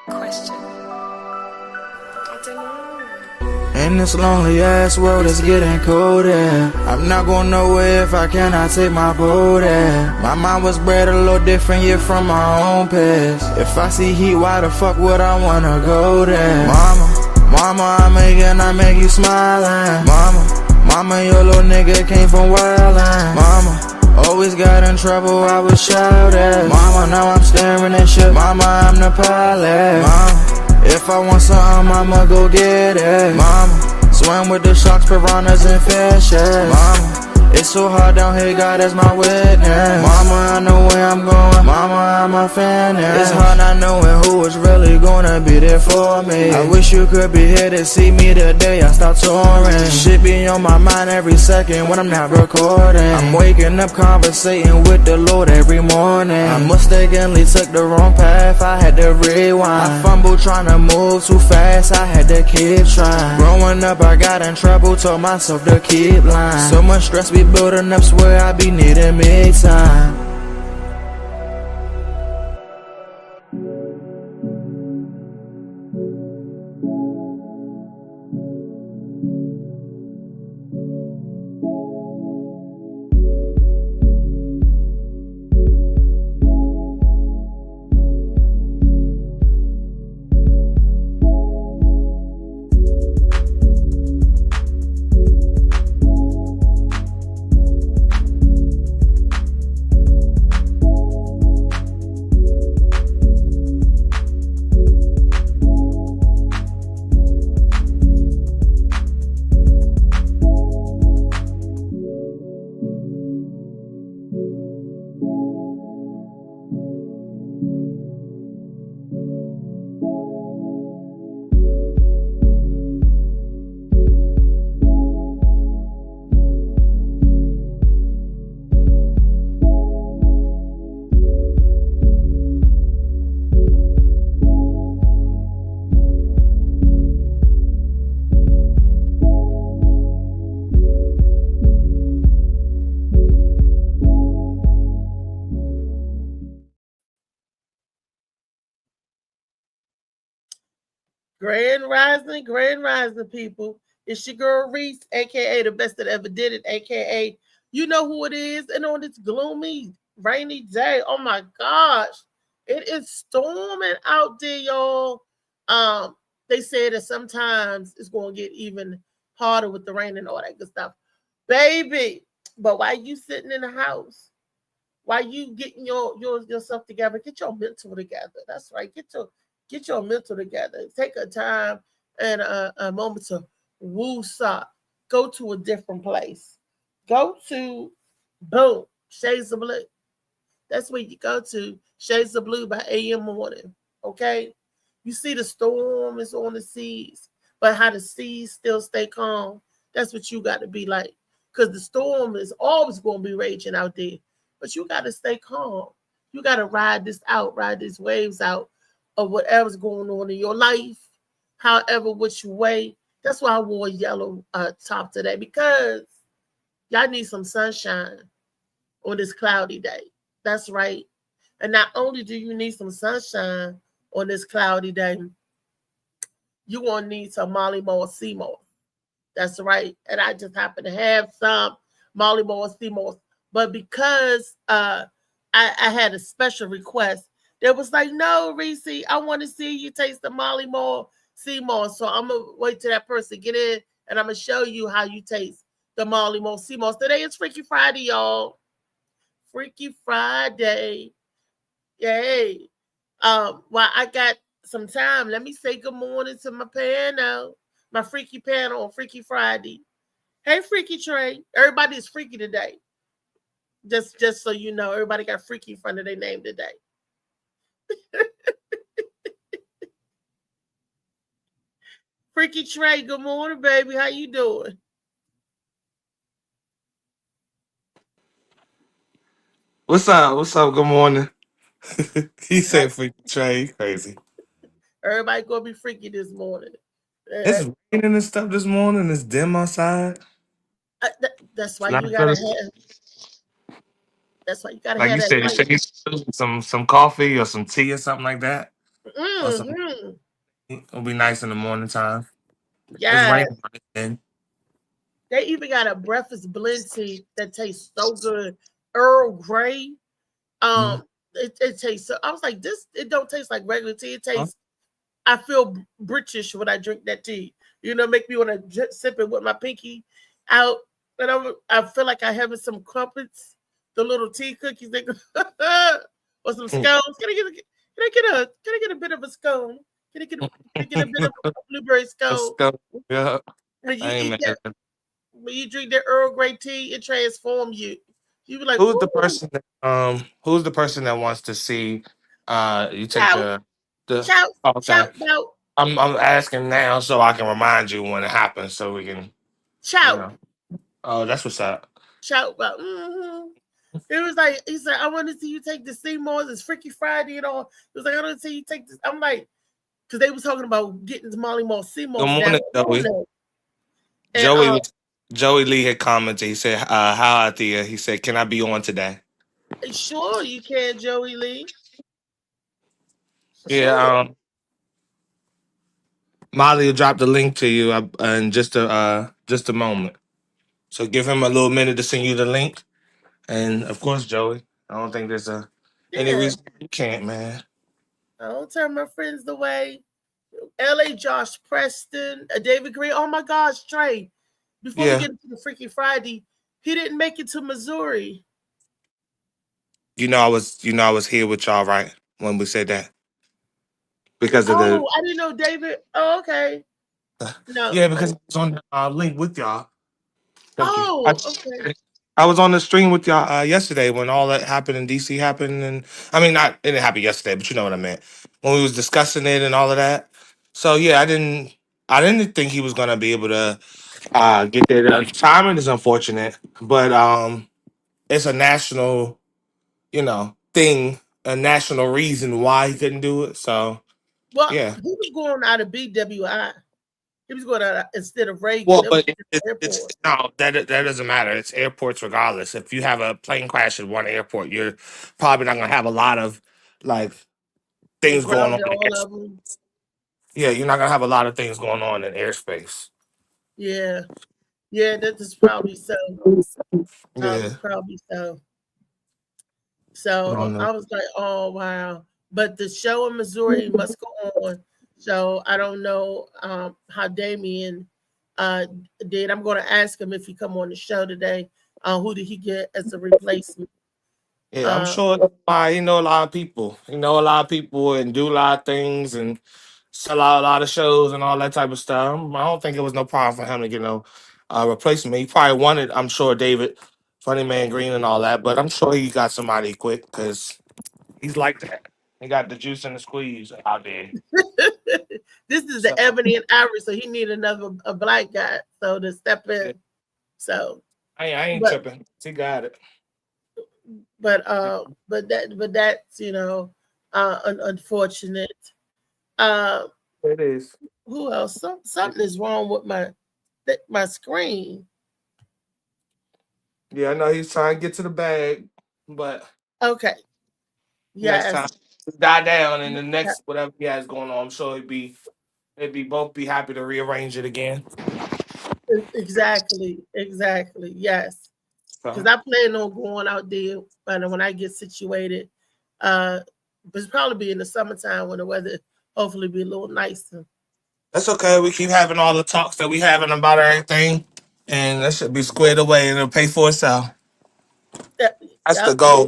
Question. I don't know. In this lonely ass world, it's getting colder. I'm not going nowhere if I cannot take my boat there. My mind was bred a little different, yeah, from my own past. If I see heat, why the fuck would I wanna go there? Mama, I make you smiling. Mama, your little nigga came from wildin'. Mama, always got in trouble, I was shouted. Mama, now I'm staring at shit. Mama, I'm the pilot. Mama, if I want something, I'ma go get it. Mama, swim with the sharks, piranhas, and fishes. Mama, it's so hard down here, God is my witness. Mama, I know where I'm going. Mama, I'm a fan. It's hard not knowing who is really gonna be there for me. I wish you could be here to see me the day I start touring. Shit be on my mind every second when I'm not recording. I'm waking up conversating with the Lord every morning. I mistakenly took the wrong path, I had to rewind. I fumbled trying to move too fast, I had to keep trying. Growing up I got in trouble, told myself to keep lying. So much stress be building up, swear I be needing me time. Grand Rising, people. It's your girl Reese, aka the best that ever did it, aka you know who it is. And on this gloomy, rainy day, oh my gosh, it is storming out there, y'all. They say that sometimes it's gonna get even harder with the rain and all that good stuff, baby. But while you sitting in the house, while you getting yourself together, get your mental together. That's right, get your mental together. Take a time and a moment to woo-sop. Go to a different place. Go to, boom, Shades of Blue. That's where you go to, Shades of Blue by AM Morning. Okay? You see the storm is on the seas, but how the seas still stay calm. That's what you got to be like. Because the storm is always going to be raging out there. But you got to stay calm. You got to ride this out, ride these waves out of whatever's going on in your life, however, which way. That's why I wore a yellow top today, because y'all need some sunshine on this cloudy day. That's right. And not only do you need some sunshine on this cloudy day, you're going to need some Molly Moore Seymour. That's right. And I just happen to have some Molly Moore Seymour. But because I had a special request, that was like, no, Reese, I want to see you taste the Molly Moore Seymour. So I'm going to wait till that person get in, and I'm going to show you how you taste the Molly Moore Seymour. Today is Freaky Friday, y'all. Freaky Friday. Yay. Well, I got some time. Let me say good morning to my panel, my freaky panel on Freaky Friday. Hey, Freaky Trey. Everybody is freaky today. Just so you know, everybody got freaky in front of their name today. Freaky Trey, good morning, baby. How you doing? What's up? What's up? Good morning. He said freaky Trey. Crazy. Everybody gonna be freaky this morning. It's raining and stuff this morning. It's dim outside. That's why Not you go gotta to have. That's why you gotta like have you that said, you light. should get some coffee or some tea or something like that. Or some Hmm. it'll be nice in the morning time. It's Yeah, raining right then. they even got a breakfast blend tea that tastes so good. Earl Grey. Mm-hmm. It tastes so. I was like, this. It don't taste like regular tea. It Huh? tastes. I feel British when I drink that tea. You know, make me want to sip it with my pinky out. And I feel like I having some crumpets, the little tea cookies, that or some scones. Can I get a bit of a scone? Can I get a bit of a blueberry Let's scone? go. Yeah, When you I ain't eat mad that, at them. when you drink that Earl Grey tea, it transforms you. You be like, Who's the ooh, person that who's the person that wants to see you take shout, the shout, okay. shout out, I'm asking now so I can remind you when it happens so we can you shout, know. Oh, that's what's up. shout out. Mm-hmm. It was like he said, I want to see you take the Seymour's. It's Freaky Friday and all. It was like I want to see you take this. I'm like, because they was talking about getting the Molly Mall Good Seymour's down morning, on Joey. there. And Joey Lee had commented. He said, "How Thea?" He said, "Can I be on today?" sure you can, Joey Lee. Sure. Yeah. Molly will drop the link to you in just a moment. So give him a little minute to send you the link. And of course, Joey, I don't think there's any Yeah. reason you can't, man. I don't turn my friends away. LA Josh Preston, David Green. Oh my gosh, Trey. Before we Yeah, get into the Freaky Friday, he didn't make it to Missouri. I was here with y'all right when we said that because of the Oh, I didn't know David. Oh, okay. No. yeah because I was on the link with y'all. Thank you. Oh, okay. I was on the stream with y'all yesterday when all that happened in DC happened, and I mean, not it didn't happen yesterday, but you know what I meant when we was discussing it and all of that. So yeah, I didn't think he was gonna be able to get there. The timing is unfortunate, but it's a national, thing, a national reason why he couldn't do it. So Well, yeah. he was going out of BWI. He was going out instead of Reagan. Well, It was but a different it's airport. no that doesn't matter. It's airports regardless. If you have a plane crash at one airport, you're probably not gonna have a lot of like They things going on. grounded all of them. Yeah, you're not gonna have a lot of things going on in airspace. Yeah. Yeah, that is probably so. Yeah. Probably so. I So don't know. I was like, oh wow. But the show in Missouri must go on. So I don't know how Damien uh, did. I'm going to ask him if he come on the show today. Who did he get as a replacement? Yeah, I'm Uh, sure he know a lot of people. He know a lot of people and do a lot of things and sell out a lot of shows and all that type of stuff. I don't think it was no problem for him to get no replacement. He probably wanted, I'm sure, David, Funny Man Green and all that, but I'm sure he got somebody quick because he's like that. He got the juice and the squeeze out there. this is the So Ebony and Ivory, so he need another a black guy so to step yeah, in. So, I ain't but tripping. He got it. but that's unfortunate. Uh, It is. who else? Something is wrong with my screen. Yeah, I know he's trying to get to the bag, but Okay. next time Yes. die down and the next whatever he has going on, I'm sure it'd be both be happy to rearrange it again. Exactly. Exactly. Yes. Because So I plan on going out there and when I get situated. Uh, it's probably be in the summertime when the weather hopefully be a little nicer. that's okay. We keep having all the talks that we having about everything, and that should be squared away and it'll pay for itself. Yep. That's the Yep. goal.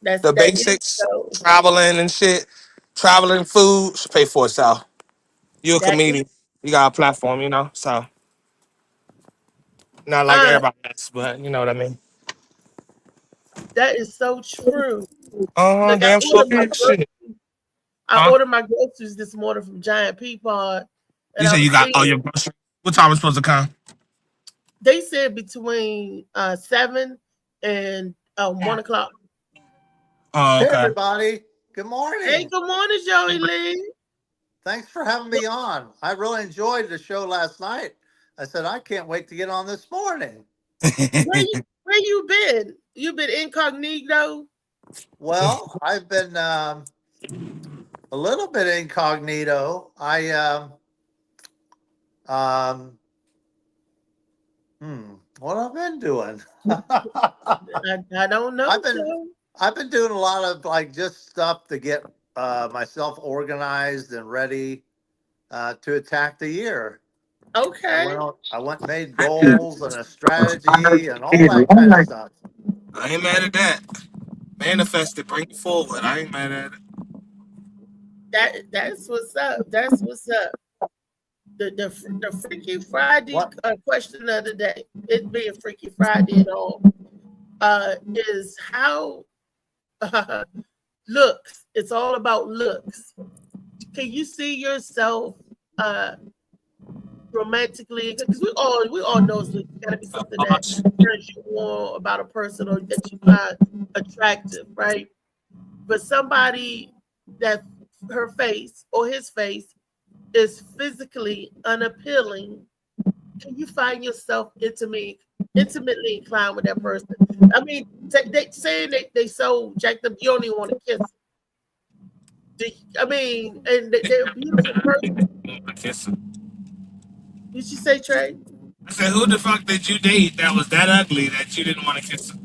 The That is basics, so. traveling and shit, traveling, food should pay for itself. You're a That is comedian. You got a platform, so not like uh everybody else, but you know what I mean. that is so true. Like Damn sure is shit. I Huh? ordered my groceries this morning from Giant Peapod, You and I said you was got seeing all your groceries. What time was supposed to come? they said between 7 and 1 o'clock. Oh, Hey, okay. everybody. Good Hey, morning. good morning, Joey Lee. Thanks for having me on. I really enjoyed the show last night. I said, I can't wait to get on this morning. Where you been? You been incognito? Well, I've been a little bit incognito. Um, what I've been doing? I don't know. I've been So. I've been doing a lot of like just stuff to get myself organized and ready to attack the year. Okay. I went and made goals and a strategy and all that kind of stuff. I ain't mad at that. Manifest it, bring it forward. I ain't mad at it. That's what's up. That's what's up. The Freaky Friday What? question of the day, it being Freaky Friday and all, is how looks. It's all about looks. Can you see yourself romantically? Because we all know it's got to be something that turns you on about a person or that you find attractive, right? But somebody that her face or his face is physically unappealing, can you find yourself intimately inclined with that person? I mean, they saying they so jacked up, you don't even want to kiss them. I mean, and they're a beautiful person. Kiss him. Did you say, Trey? I said, who the fuck did you date that was that ugly that you didn't want to kiss him?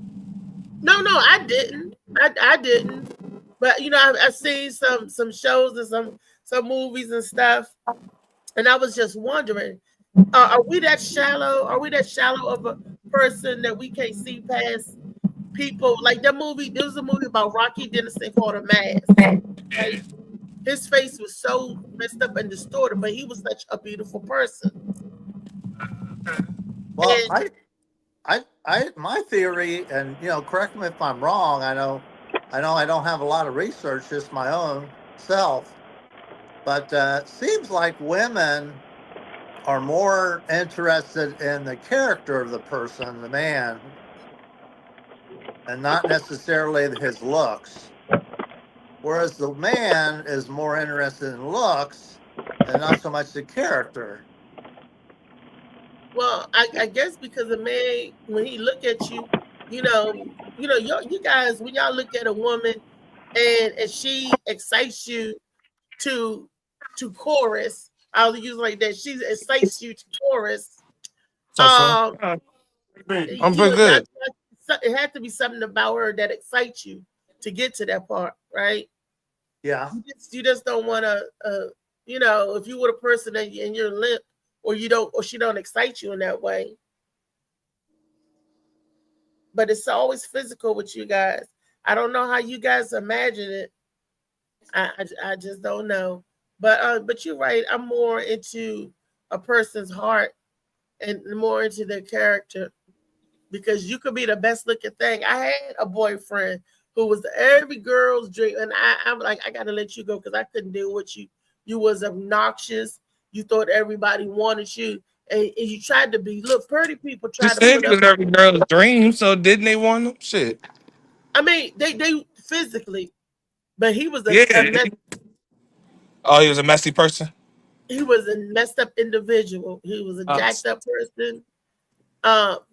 No, I didn't. I didn't. But I've seen some shows and some movies and stuff, and I was just wondering, are we that shallow? Are we that shallow of a person that we can't see past people? Like that movie, there was a movie about Rocky Dennison called A Mask. Right? His face was so messed up and distorted, but he was such a beautiful person. Well, And my theory, and correct me if I'm wrong. I know I don't have a lot of research, just my own self, but seems like women are more interested in the character of the person, the man, and not necessarily his looks. Whereas the man is more interested in looks and not so much the character. well, I guess because a man, when he look at you, you guys, when y'all look at a woman and she excites you to chorus, I'll use it like that. She excites you to chorus. So, Um, I'm pretty good. it had to be something about her that excites you to get to that part, right? Yeah. You just don't want to, if you were a person and you're limp, or she don't excite you in that way. But it's always physical with you guys. I don't know how you guys imagine it. I just don't know. But you're right. I'm more into a person's heart and more into their character, because you could be the best looking thing. I had a boyfriend who was every girl's dream, and I'm like, I gotta let you go because I couldn't deal with you. You was obnoxious. You thought everybody wanted you, and you tried to be. Look, pretty people You try to said put it up. was every girl's dream, so didn't they want them? Shit. I mean, they physically, but he was Yeah. Oh, he was a messy person. he was a messed up individual. He was a Uh, jacked up person.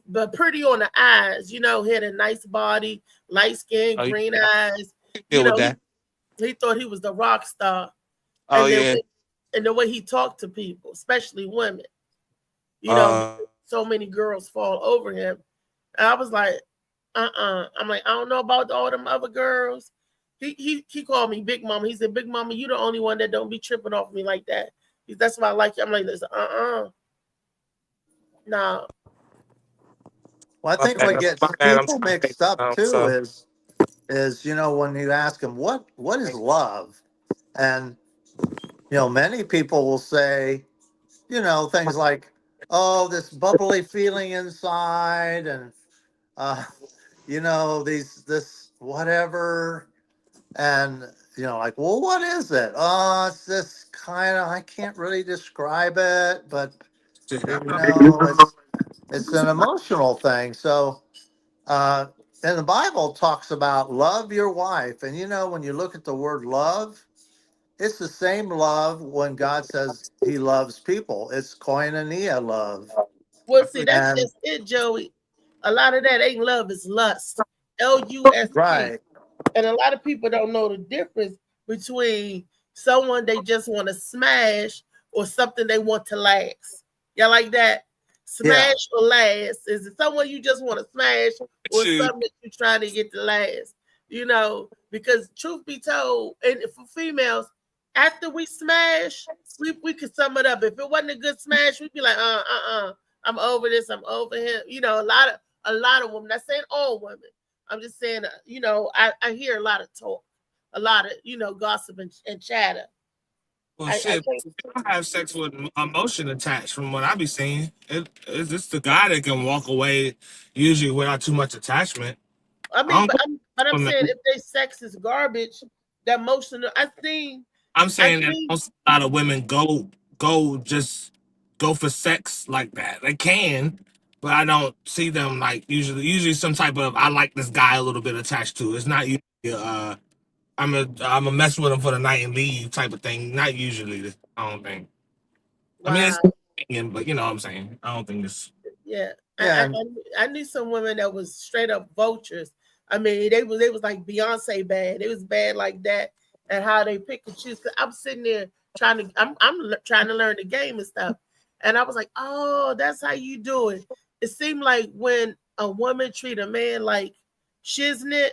But pretty on the eyes, he had a nice body, light skin, oh, you green eyes. deal with He, that. he thought he was the rock star. Oh And then yeah. and the way he talked to people, especially women, Uh, so many girls fall over him. And I was like, I'm like, I don't know about all them other girls. He called me Big Mama. He said, Big Mama, you the only one that don't be tripping off me like that. That's why I like you. I'm like, listen, nah. Well, I my think what bad. My gets bad. I'm people sorry. mixed up too So is when you ask them what is love, and many people will say things like, oh, this bubbly feeling inside, and uh, this whatever, and like, well, what is it? Oh, it's this kind of, I can't really describe it, but it's an emotional thing. So uh and the Bible talks about love your wife, and when you look at the word love, it's the same love when God says he loves people. It's koinonia love. Well, see, that's And just it, Joey. A lot of that ain't love, it's lust. Lust. Right. And a lot of people don't know the difference between someone they just want to smash or something they want to last. Y'all like that? Yeah. Smash or last? Is it someone you just want to smash or Shoot. something that you're trying to get to last? You know, because truth be told, and for females, after we smash, we could sum it up. If it wasn't a good smash, we'd be like, I'm over this, I'm over him. You know, a lot of women, not saying all women. I'm just saying, you know, I hear a lot of talk, a lot of, you know, gossip and chatter. Well, shit, people have sex with emotion attached. From what I be seeing, it's just the guy that can walk away usually without too much attachment. I mean, but I'm saying if they sex is garbage, that emotional. I'm saying that most a lot of women go for sex like that. They can, but I don't see them like usually some type of I like this guy a little bit attached to. It's not usually I'm a mess with him for the night and leave type of thing. Not usually. I don't think. Wow. I mean, it's but you know what I'm saying. I don't think this. Yeah. I knew some women that was straight up vultures. I mean, they was like Beyonce bad. It was bad like that, and how they pick and choose. Cause I'm sitting there I'm trying to learn the game and stuff, and I was like, oh, that's how you do it. It seemed like when a woman treat a man like shiznit,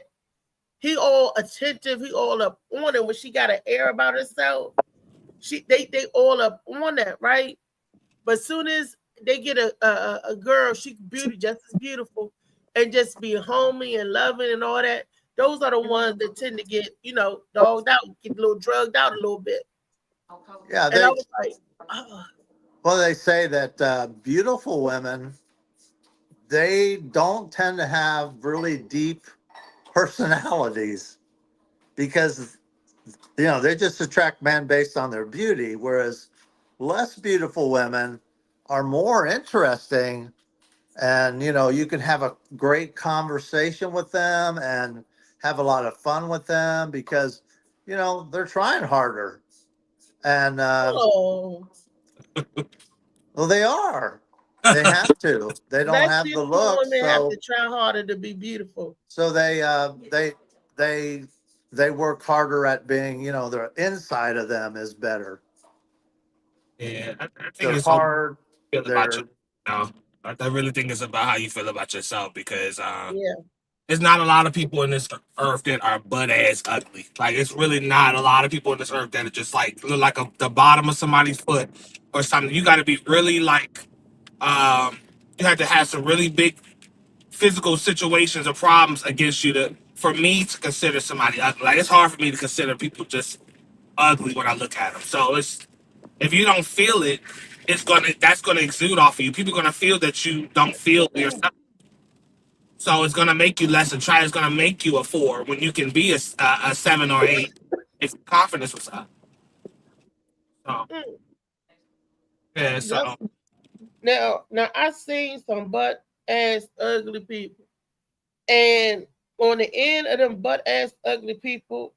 he all attentive, he all up on it. When she got an air about herself, they all up on that, right? But soon as they get a girl, she beauty just as beautiful, and just be homey and loving and all that. Those are the ones that tend to get, you know, dogged out, get a little drugged out a little bit. Yeah. And I was like, oh. Well, they say that beautiful women, they don't tend to have really deep personalities because, you know, they just attract men based on their beauty, whereas less beautiful women are more interesting, and you know, you can have a great conversation with them and have a lot of fun with them because, you know, they're trying harder, and Oh. well, they are. They have to. They don't have the look, women so have to try harder to be beautiful. so they work harder at being, you know, the inside of them is better. Yeah, I think They're it's hard. feel They're about you. No, I really think it's about how you feel about yourself because Yeah. there's not a lot of people in this earth that are butt ass ugly. Like it's really not a lot of people in this earth that are just like look like the bottom of somebody's foot or something. You got to be really like you have to have some really big physical situations or problems against you to for me to consider somebody ugly. Like it's hard for me to consider people just ugly when I look at them. So it's if you don't feel it, that's gonna exude off of you. People are gonna feel that you don't feel yourself. So it's gonna make you less attractive. It's gonna make you a 4 when you can be a 7 or 8 if confidence was up. So yeah. So Now I seen some butt ass ugly people, and on the end of them butt ass ugly people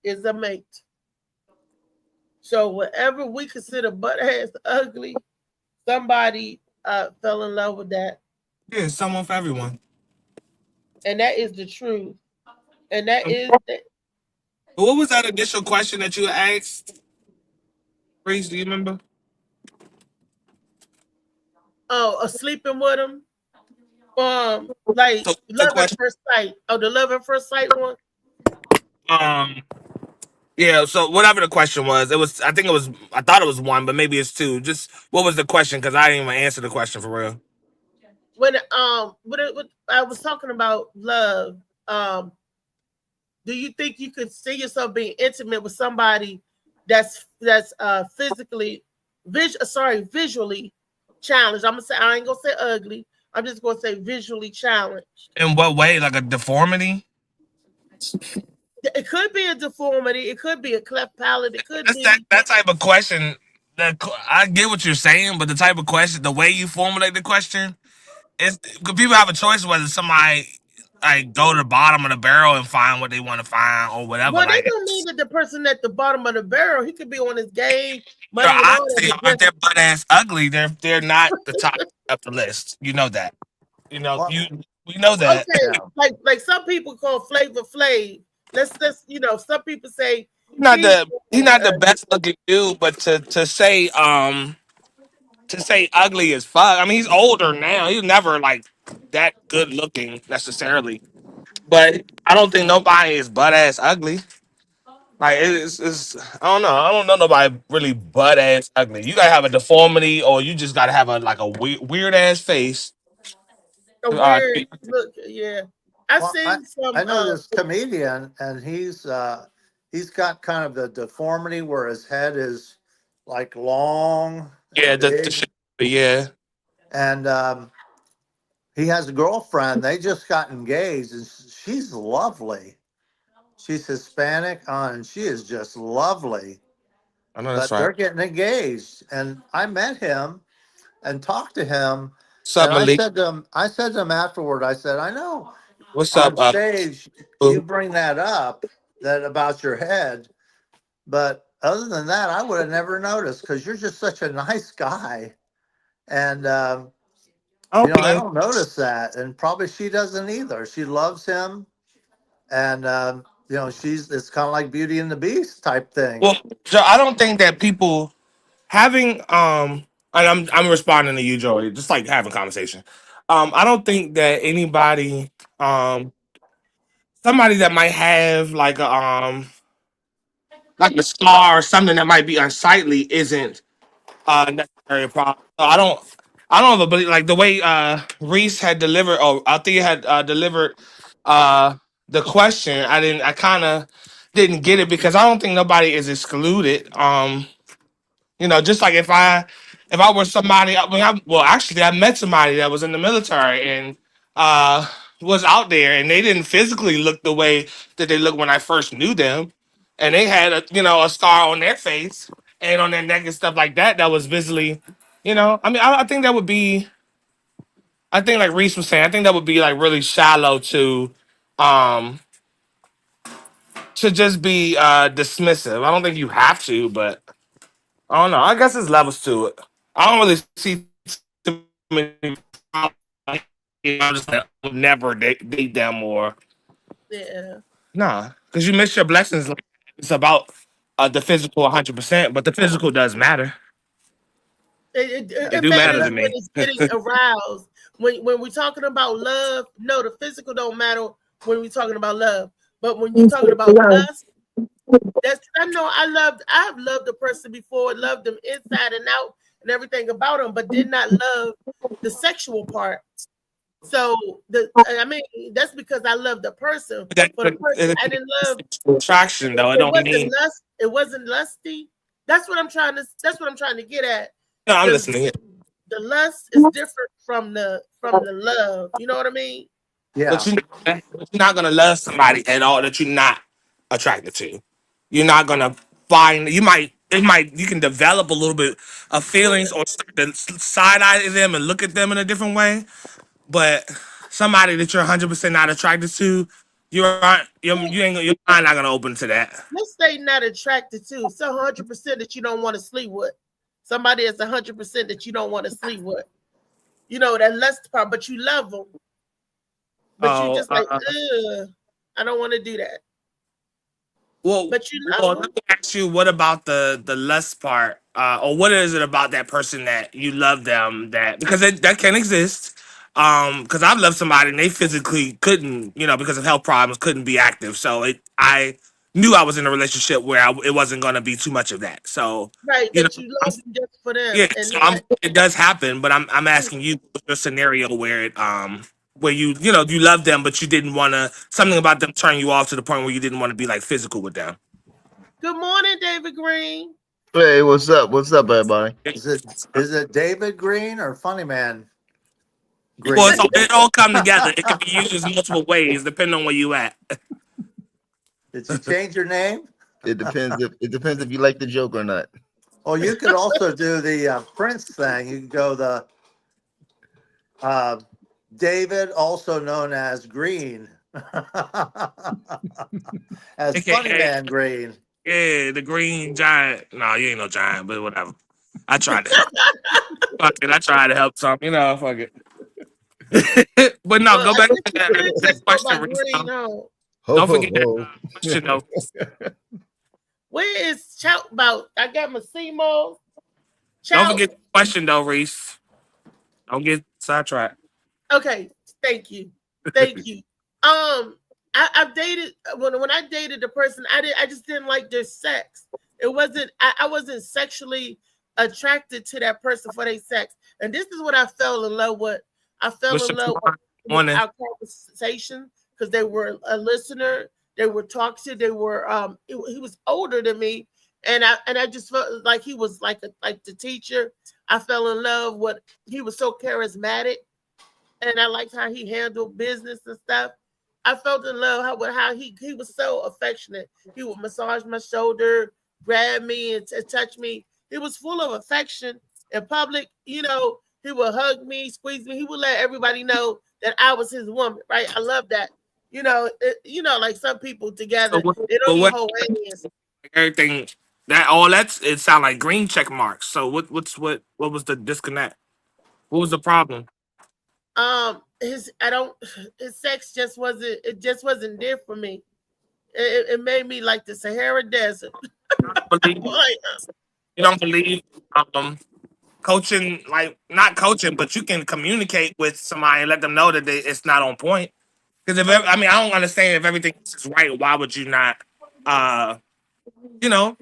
is a mate. So whatever we consider butt ass ugly, somebody fell in love with that, yeah, someone for everyone. and that is the truth. And that is What was that initial question that you asked? Reese, do you remember? a sleeping with them. Like So the love at question, first sight. Oh, the love at first sight one. um, yeah. So whatever the question was, it was. I think it was. I thought it was 1, but maybe it's 2. Just what was the question? Because I didn't even answer the question for real. When I was talking about love, do you think you could see yourself being intimate with somebody that's physically visually challenged? I'm gonna say I ain't gonna say ugly. I'm just gonna say visually challenged. In what way? Like a deformity? It could be a deformity. It could be a cleft palate. It could That's be. that type of question. I get what you're saying, but the type of question, the way you formulate the question, is because people have a choice whether somebody like go to the bottom of the barrel and find what they want to find or whatever. Well, they Like, don't mean that the person at the bottom of the barrel. He could be on his game, they're money and all honestly that. aren't their butt ass ugly. They're not the top of the list. You know that. You know, Well, we know that. Okay, yeah. like some people call Flavor Flav. Let's some people say Not he's the he's not the best looking dude, but to say ugly as fuck. I mean, he's older now. He's never like that good looking necessarily. But I don't think nobody is butt ass ugly. Like it's I don't know. I don't know nobody really butt ass ugly. You gotta have a deformity, or you just gotta have a like a weird ass face. a weird look. Yeah, I Well, seen some. I know this comedian, and he's got kind of the deformity where his head is like long Yeah, and the big, shit. Yeah, and he has a girlfriend. They just got engaged, and she's lovely. She's Hispanic, and she is just lovely. I know that's But right. they're getting engaged, and I met him and talked to him, What's and up, Malik? I said to him afterward, I said, I know What's up, on stage you Boo? bring that up, that about your head, but other than that, I would have never noticed because you're just such a nice guy, and I don't I mean, don't notice that, and probably she doesn't either. She loves him, and it's kind of like Beauty and the Beast type thing. well, Joe, I don't think that people having and I'm responding to you, Joey, just like having conversation. I don't think that anybody somebody that might have like a scar or something that might be unsightly isn't necessarily a problem. So I don't believe like the way Reese had delivered or Althea had delivered uh the question. I kind of didn't get it because I don't think nobody is excluded. Just like if I were somebody, well, actually, I met somebody that was in the military and uh, was out there, and they didn't physically look the way that they looked when I first knew them, and they had a scar on their face and on their neck and stuff like that that was visibly, I mean, I think that would be, I think like Reese was saying, I think that would be like really shallow um, to just be dismissive. I don't think you have to, but. I don't know. I guess there's levels to it. I don't really see too many. I'm just like, I would never date them or yeah, nah, because you miss your blessings. Like, it's about the physical 100%, but the physical does matter. It it do matter matters to That, when me. it's getting aroused. When we're talking about love, no, the physical don't matter when we're talking about love. But when you're talking about lust, I know I've loved a person before, loved them inside and out and everything about them, but did not love the sexual part. So I mean, that's because I love the person. That, For the but person I didn't love, attraction though, it it don't wasn't mean. lust. It wasn't lusty. That's what I'm trying to get at. No, I'm The listening. the lust is different from the love. You know what I mean? yeah, But you're not gonna love somebody at all that you're not attracted to. You're not gonna find. You can develop a little bit of feelings or start to side eye them and look at them in a different way. But somebody that you're 100% not attracted to, you ain't your mind not gonna open to that. Let's say not attracted to. So 100% that you don't want to sleep with. Somebody that's 100% that you don't want to sleep with. You know that lust part, but you love them. But you Oh, just like, ugh, I don't want to do that. well, But you love well, them. let me ask you, what about the lust part, or what is it about that person that you love them that because that can exist. Because I've loved somebody and they physically couldn't, because of health problems, couldn't be active. So I knew I was in a relationship where it wasn't going to be too much of that. So, Right, you know, that you I'm, love them just for them. yeah, And so it does happen. But I'm asking you your scenario where where you love them, but you didn't want to something about them turn you off to the point where you didn't want to be like physical with them. good morning, David Green. Hey, what's up? What's up, everybody? is it David Green or Funny Man Well, Green? it all come together. It can be used multiple ways depending on where you at. Did you change your name? It depends if you like the joke or not. Oh, you could also do the Prince thing. You could go the uh, David, also known as Green, as Funny AKA, Man Green. yeah, the green giant. No, you ain't no giant, but whatever. I tried to help. Fuck it, I tried to help some. Fuck it. But no, Well, go I back guess to you could that just go by question, Reese. green, huh? Ho Don't ho forget that ho. question though. Where is Chout about? I got my Seymour. Don't Chout. forget the question though, Reese. Don't get sidetracked. Okay, thank you, thank you. I've dated when I dated the person, I just didn't like their sex. It wasn't I wasn't sexually attracted to that person for their sex, and this is what I fell in love with. I fell in Mr. love Quan, with morning. our conversation because they were a listener. They were talkative. They were he was older than me, and I just felt like he was like the teacher. I fell in love with he was so charismatic and I liked how he handled business and stuff. I felt in love with how he was so affectionate. He would massage my shoulder, grab me, and touch me. He was full of affection in public. He would hug me, squeeze me. He would let everybody know that I was his woman. Right? I love that. Like some people So together, what? they don't But even what? hold hands. Everything that all that's it sound like green check marks. So what was the disconnect? What was the problem? His sex just wasn't there for me. It made me like the Sahara Desert. Believe Like, you don't believe um coaching, like not coaching, but you can communicate with somebody and let them know that it's not on point. Because I mean, I don't understand if everything is right. Why would you not? Uh,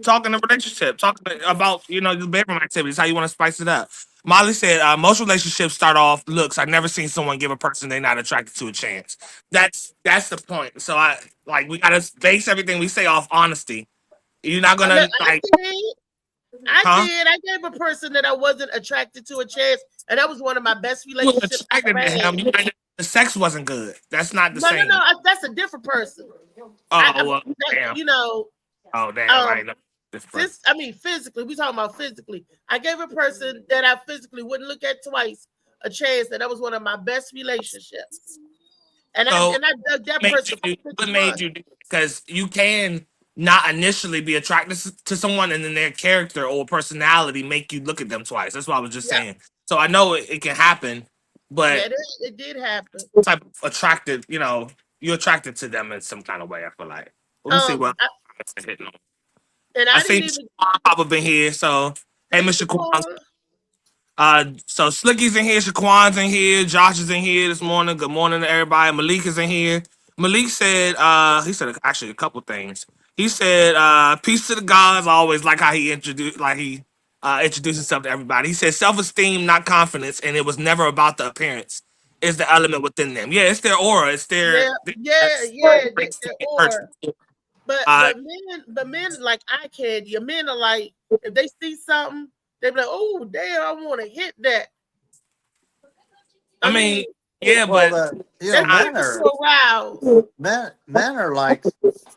talk in a relationship, talk about the bedroom activities, how you want to spice it up. Molly said most relationships start off looks. I've never seen someone give a person they're not attracted to a chance. That's the point. So I like we gotta base everything we say off honesty. You're not look, gonna I like, did. I huh? did. I gave a person that I wasn't attracted to a chance, and that was one of my best You were relationships I attracted ever to had. him. The sex wasn't good. That's not the No, no, no. same. That's a different person. Oh well, That, damn. Oh damn, I um, know this person. physically, we talking about physically. I gave a person that I physically wouldn't look at twice a chance, and that was one of my best relationships. And I So and I dug that made person you do? for six What made months. you do? Because you can not initially be attracted to someone, and then their character or personality make you look at them twice. That's what I was just Yeah, saying. So I know it can happen, yeah, but it did happen. type of attracted, you're attracted to them in some kind of way. I feel like. Let me see Um, what I, I'm hitting on. and I I see didn't even. Pop up in here. So hey, Hey, Mr. Kwan. Shaquan. So Slicky's in here, Shaquan's in here, Josh is in here this morning. Good morning to everybody. Malik is in here. Malik said, he said actually a couple things. He said, peace to the gods. I always like how he introduced himself to everybody. He said self-esteem, not confidence, and it was never about the appearance. Is the element within them. Yeah, it's their aura. It's Yeah, their yeah, that's yeah. breaks the Or church. but Uh, but men like I can. Your men are like if they see something, they be like, oh damn, I want to hit that. I I mean, mean, yeah, Well, but that's men different are to arouse. men are like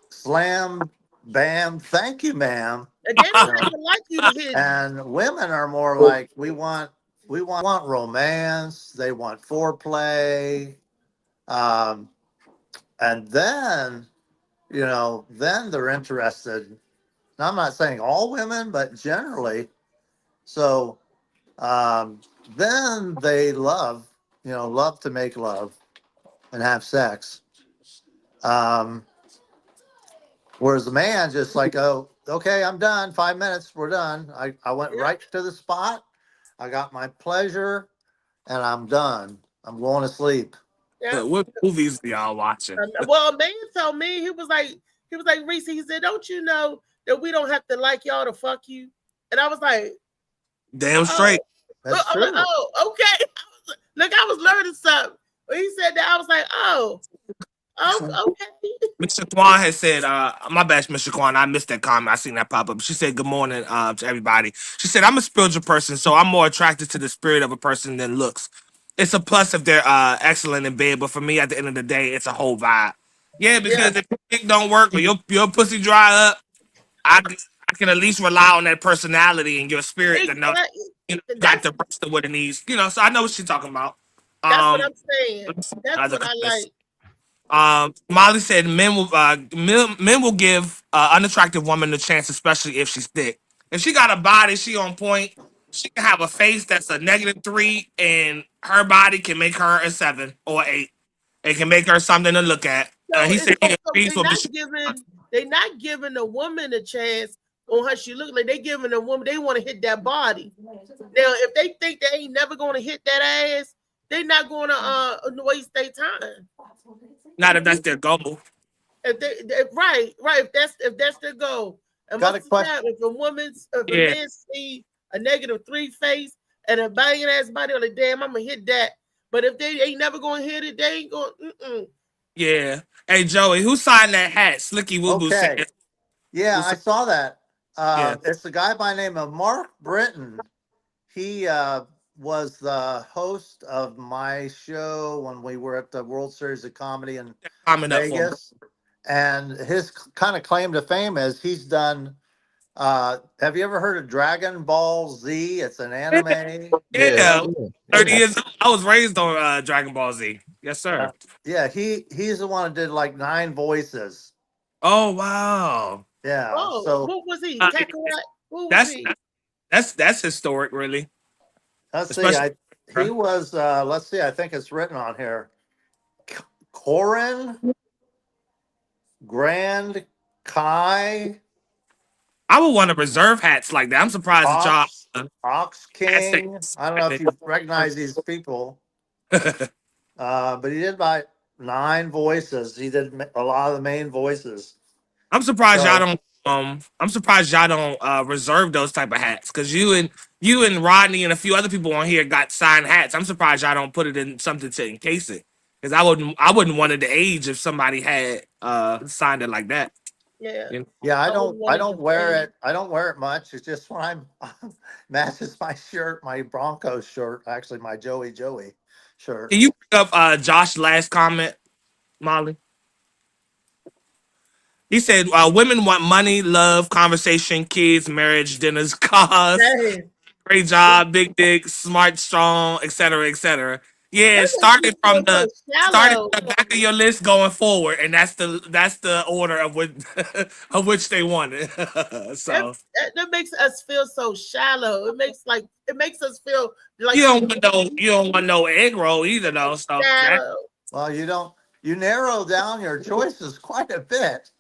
slam, bam, thank you, ma'am. And they You don't know, even like you to hit. and women are more like we want romance. They want foreplay, um, and then they're interested. Now, I'm not saying all women, but generally. So um, then they love to make love and have sex. Um, Whereas the man just like, oh, okay, I'm done. 5 minutes, we're done. I went Yeah, right to the spot. I got my pleasure, and I'm done. I'm going to sleep. yeah. what movies are y'all watching? Well, a man told me he was like Reese. He said, "Don't you know that we don't have to like y'all to fuck you?" And I was like, Damn "Oh, straight. That's I'm like, true. oh, okay." Look, I was learning something. When he said that, I was like, "Oh, okay." Mr. Kwan has said, my bad, Mr. Kwan. I missed that comment. I seen that pop up. She said, good morning to everybody. She said, I'm a spiritual person, so I'm more attracted to the spirit of a person than looks. It's a plus if they're excellent in bed, but for me, at the end of the day, it's a whole vibe. Yeah, Yeah, because if your dick don't work or your pussy dry up, I can at least rely on that personality and your spirit to know exactly. you got That's the rest of what it needs. So I know what she's talking about. that's what Um, I'm saying. That's other what I comments. like. Molly said men will give unattractive woman a chance, especially if she's thick. If she got a body, she on point. She can have a face that's a -3, and her body can make her a 7 or 8. It can make her something to look at. So He it's said he also agrees with Michelle. they not giving a woman a chance on how she look like. They giving a woman, they want to hit that body. Now, if they think they ain't never gonna hit that ass, they not gonna waste their time. Not if that's their goal. If right, if that's their goal. And Got a most of the time, question. if a man see a -3 face and a banging ass body, like, damn, I'm gonna hit that. But if they ain't never gonna hit it, they ain't gonna. Yeah. Hey Joey, who signed that hat? Slicky Woo Boo Okay. said. Yeah, I saw that. Yeah. It's a guy by the name of Mark Britton. He was the host of my show when we were at the World Series of Comedy in Comment up for him. Vegas. And his kind of claim to fame is he's done. Have you ever heard of Dragon Ball Z? It's an anime. Yeah. 30 years old. I was raised on Dragon Ball Z. Yes, sir. Yeah, he's the one that did like 9 voices. Oh wow. Yeah. Oh, So who was he? Kakarot? Who was That's he? that's historic, really. let's see. Especially- He was. Let's see. I think it's written on here. Corin Grand Kai I would want to reserve hats like that. I'm surprised that y'all. Ox King. I don't know if you recognize these people, but he did about 9 voices. He did a lot of the main voices. I'm surprised So- y'all don't. I'm surprised y'all don't reserve those type of hats because you and Rodney and a few other people on here got signed hats. I'm surprised y'all don't put it in something to encase it because I wouldn't want it to age if somebody had signed it like that. Yeah. You know? Yeah, I don't wear thing. it. I don't wear it much. It's just when I'm matches my shirt, my Broncos shirt, actually my Joey shirt. Can you pick up Josh's last comment, Molly? He said, "Women want money, love, conversation, kids, marriage, dinners, cars, Dang. great job, big dick, smart, strong, etc., etc." Yeah, That started makes from me feel the so started shallow. from the back of your list going forward, and that's the order of what of which they wanted. So That makes us feel so shallow. It makes us feel like you don't want no egg roll either, though. So shallow. Well, you narrow down your choices quite a bit.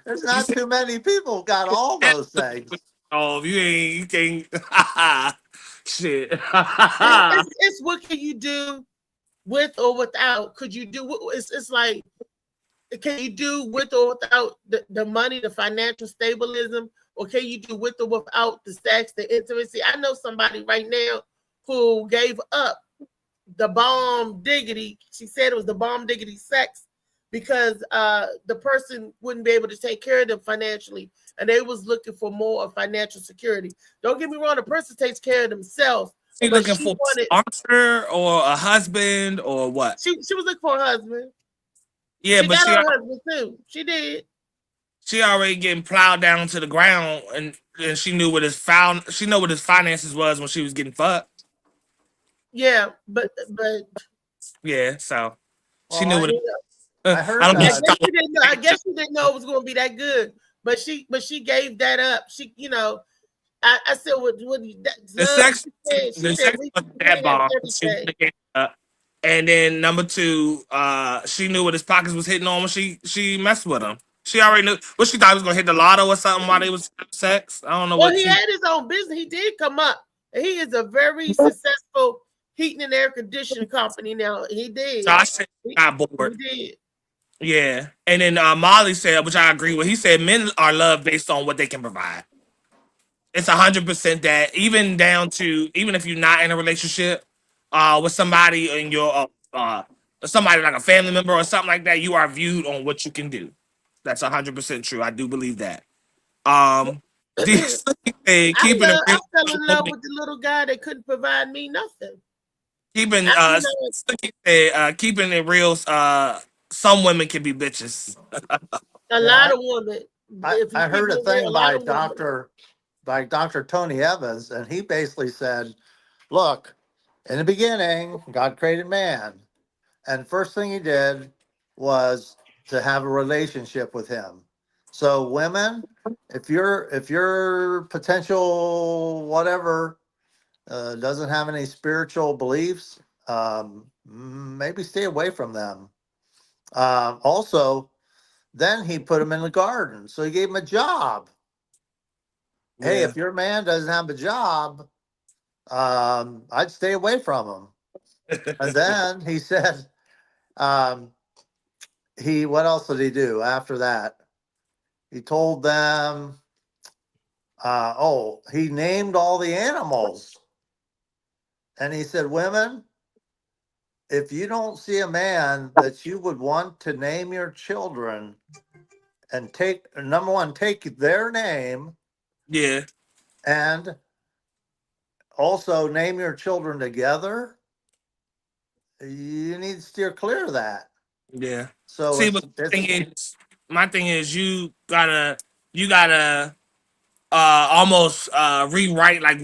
There's not too many people got all those things. Oh, you can't. Shit. It's what can you do with or without? Could you do? It's like, can you do with or without the money, the financial stabilism, or can you do with or without the sex, the intimacy? I know somebody right now who gave up the bomb diggity. She said it was the bomb diggity sex because the person wouldn't be able to take care of them financially, and they was looking for more of financial security. Don't get me wrong, the person takes care of themselves. She but looking for a sponsor or a husband or what? She was looking for a husband. Yeah, she but got her husband too. She did. She already getting plowed down to the ground, and she knew what his finances was when she was getting fucked. Yeah, but yeah, so she Well, knew what. I heard I that. guess she didn't know it was going to be that good. But she gave that up. She, I said what the sex was that bomb. And then number 2, she knew what his pockets was hitting on when she messed with him. She already knew what she thought he was gonna hit the lotto or something while they was having sex. I don't know. Well, he had his own business. He did come up. He is a very successful heating and air conditioning company now. He did. Josh got bored. He did. Yeah, and then Molly said, which I agree with. He said men are loved based on what they can provide. It's 100% that, even down to even if you're not in a relationship with somebody in your somebody like a family member or something like that, you are viewed on what you can do. That's 100% true. I do believe that. I keeping I fell in love with the little guy that couldn't provide me nothing. Keeping keeping it real. Some women can be bitches. A lot of women. I heard a thing by Dr. Tony Evans, and he basically said, look, in the beginning, God created man. And first thing he did was to have a relationship with him. So women, if your potential whatever doesn't have any spiritual beliefs, maybe stay away from them. Also, then he put him in the garden, so he gave him a job. Hey, Yeah. if your man doesn't have a job, I'd stay away from him. And then he said, what else did he do after that? He told them, he named all the animals. And he said, women, if you don't see a man that you would want to name your children and take, number one, take their name. Yeah. And also name your children together, you need to steer clear of that. Yeah. So see, but my thing is you gotta almost rewrite like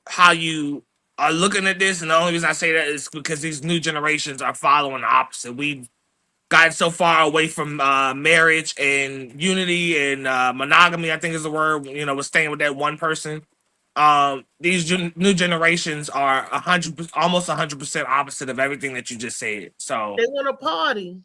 how you are looking at this, and the only reason I say that is because these new generations are following the opposite. We've gotten so far away from marriage and unity and monogamy, I think is the word. We're staying with that one person. These new generations are almost 100% opposite of everything that you just said. So they want to party.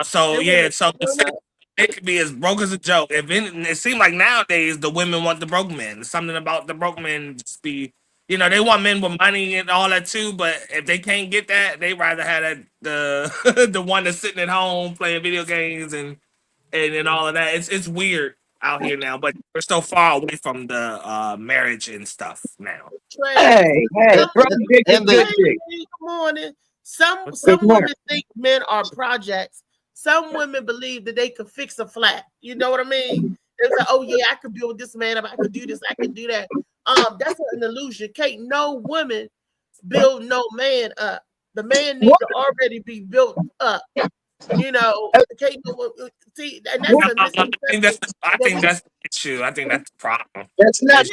So it could be as broke as a joke. It seems like nowadays the women want the broke men. There's something about the broke men just be, they want men with money and all that too. But if they can't get that, they rather have the the one that's sitting at home playing video games and all of that. It's weird out here now, but we're so far away from the marriage and stuff now. Hey, brother Dick is good. Good morning. Some women think men are projects. Some women believe that they could fix a flat. You know what I mean? It's like, oh yeah, I could build this man up. I could do this. I could do that. That's an illusion. Can't no woman build no man up. The man needs to already be built up. Can't see. And I think that's the issue. I think that's the problem. That's not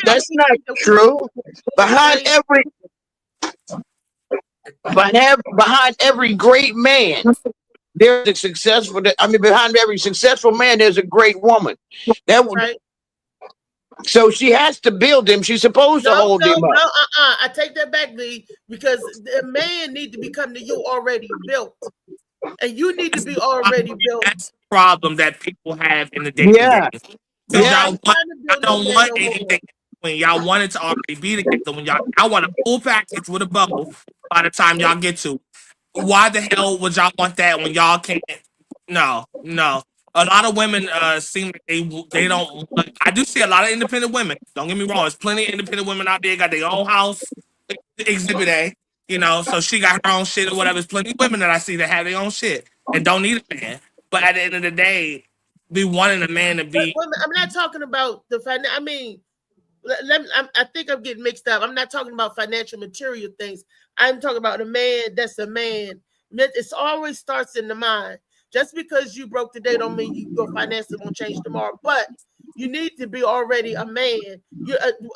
true. Behind every great man, there's a successful. Behind every successful man, there's a great woman. Right. So she has to build him. She's supposed to hold him up. I take that back, Lee, because the man need to become you already built, and you need to be already built. That's the problem that people have in the dating game. Y'all don't want anything when y'all want it to already be together. When y'all want a full package with a bubble by the time y'all get to. Why the hell would y'all want that when y'all can't? No. A lot of women seem like they don't. I do see a lot of independent women. Don't get me wrong. There's plenty of independent women out there got their own house, Exhibit A. So she got her own shit or whatever. There's plenty of women that I see that have their own shit and don't need a man. But at the end of the day, be wanting a man to be. I'm not talking about the financial. I think I'm getting mixed up. I'm not talking about financial material things. I'm talking about a man that's a man. It always starts in the mind. Just because you broke today don't mean your finances won't change tomorrow. But you need to be already a man.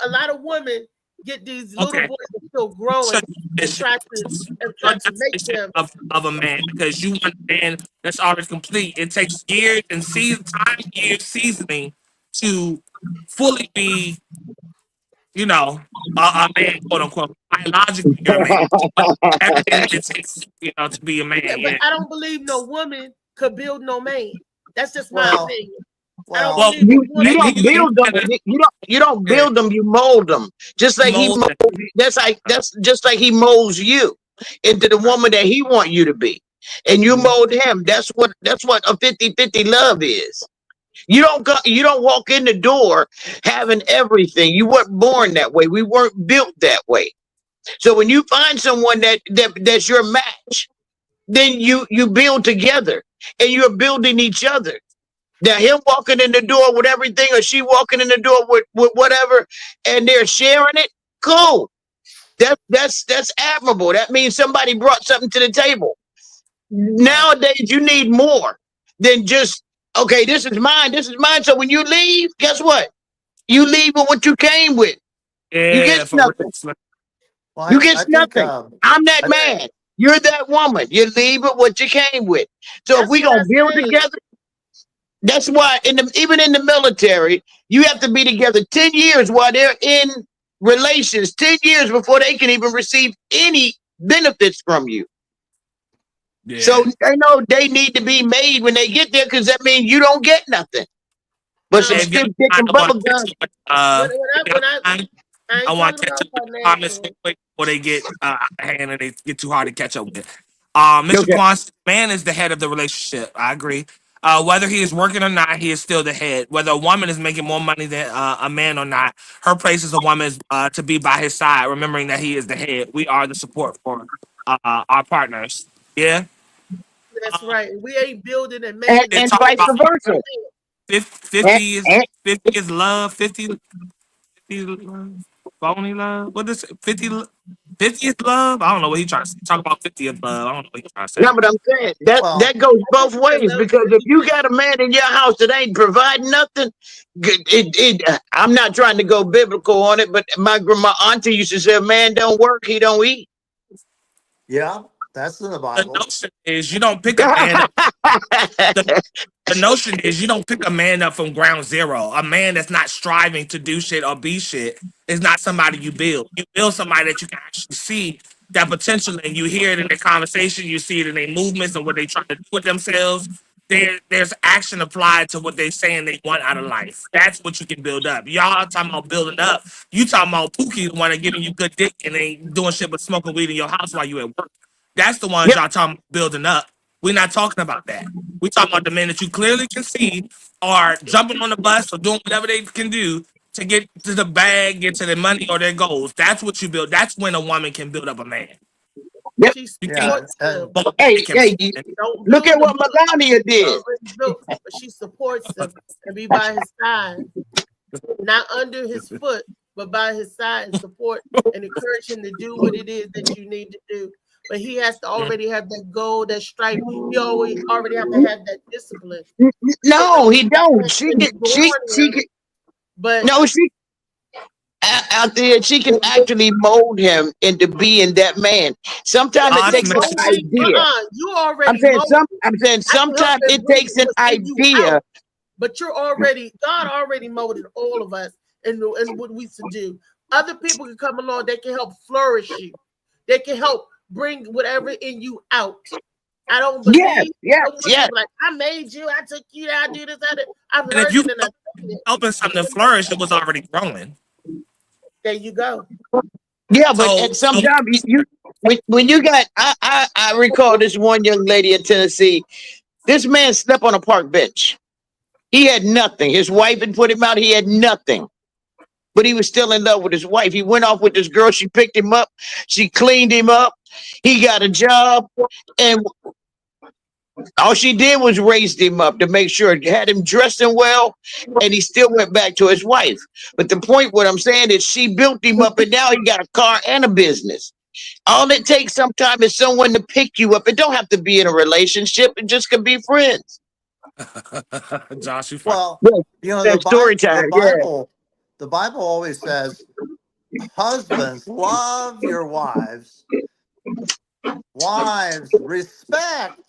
A lot of women get these little boys that are still growing and try to make them of a man, because you want a man that's already complete. It takes years and seasoning to fully be, a man, quote unquote. Biologically, you're a man. Everything it takes, to be a man. Yeah, but I don't believe no woman could build no man. That's just my opinion. You don't build them. You don't build them. You mold them. Just like he molds. That's just like he molds you into the woman that he want you to be, and you mold him. That's what a 50-50 love is. You don't walk in the door having everything. You weren't born that way. We weren't built that way. So when you find someone that's your match, then you build together and you're building each other. Now him walking in the door with everything, or she walking in the door with whatever, and they're sharing it. Cool. That's admirable. That means somebody brought something to the table. Nowadays, you need more than just, okay, this is mine. So when you leave, guess what? You leave with what you came with. Yeah, you get nothing. Well, you get nothing. I'm that man. You're that woman. You leave with what you came with. So if we gonna build together, that's why even in the military, you have to be together 10 years while they're in relations 10 years before they can even receive any benefits from you. Yeah. So they know they need to be made when they get there, because that means you don't get nothing but some If y'all stiff dick mind, and I bubble want to gum. catch up with, When if y'all mind, I I ain't want talking to catch about up with the comments real financial. quick before they get out of hand and they get too hard to catch up with. Mr. Okay. Quan, man is the head of the relationship. I agree. Whether he is working or not, he is still the head. Whether a woman is making more money than a man or not, her place as a woman is to be by his side, remembering that he is the head. We are the support for our partners. Yeah. That's Um, right. We ain't building and And, making they this and talk world. vice about versa. 50 is And 50 is love. 50 love, phony love. What is it? 50, 50 is love? I don't know what he's trying to say. Talk about 50 is love. I don't know what he's trying to say. no, but I'm saying that Well, that goes I think both it's ways, love because if you 50. got a man in your house that ain't providing nothing, I'm not trying to go biblical on it, but my auntie used to say, "A man don't work, he don't eat." yeah, that's in the The Bible. notion is you don't pick a man up. The notion is you don't pick a man up from ground zero. A man that's not striving to do shit or be shit is not somebody you build. You build somebody that you can actually see that potential, and you hear it in their conversation, you see it in their movements and what they try to do with themselves. There's action applied to what they saying they want out of life. That's what you can build up. Y'all talking about building up. You talking about Pookie, the one that giving you good dick and ain't doing shit but smoking weed in your house while you at work. That's the ones Yep. y'all talking about building up. We're not talking about that. We talking about the men that you clearly can see are jumping on the bus or doing whatever they can do to get to the bag, get to their money or their goals. That's what you build. That's when a woman can build up a man. Yep. She You can't Yeah, supports and him. Hey, hey, Don't look at build him what up. Melania He's did. already built, but she supports him and be by his side, not under his foot, but by his side, and support and encourage him to do what it is that you need to do. But he has to already have that goal, that stripe. He always already have to have that discipline. So No, he don't. it's She can. born She him, can. but No, she out there. She can actually mold him into being that man. Sometimes it you're takes an osmosis. molding. idea. You already molded. I'm saying I can help sometimes and it bring takes an what's in you idea. out, but God already molded all of us in what we should do. Other people can come along, they can help flourish you. They can help bring whatever in you out. I don't Yes, believe yes, someone yes. just like, I made you, I took you, I do this, I did. I've And if heard you it and I've seen it. helping something to flourish, it was already growing. There you go. Yeah, but So, at sometimes when you got I recall this one young lady in Tennessee. This man slept on a park bench. He had nothing. His wife had put him out. He had nothing. But he was still in love with his wife. He went off with this girl. She picked him up. She cleaned him up. He got a job. And all she did was raised him up to make sure, had him dressing well, and he still went back to his wife. But the point, what I'm saying is, she built him up, and now he got a car and a business. All it takes sometimes is someone to pick you up. It don't have to be in a relationship. It just could be friends. Josh, you fine. well, Yeah, you know, that story time. Yeah. The Bible always says, husbands, love your wives. Wives, respect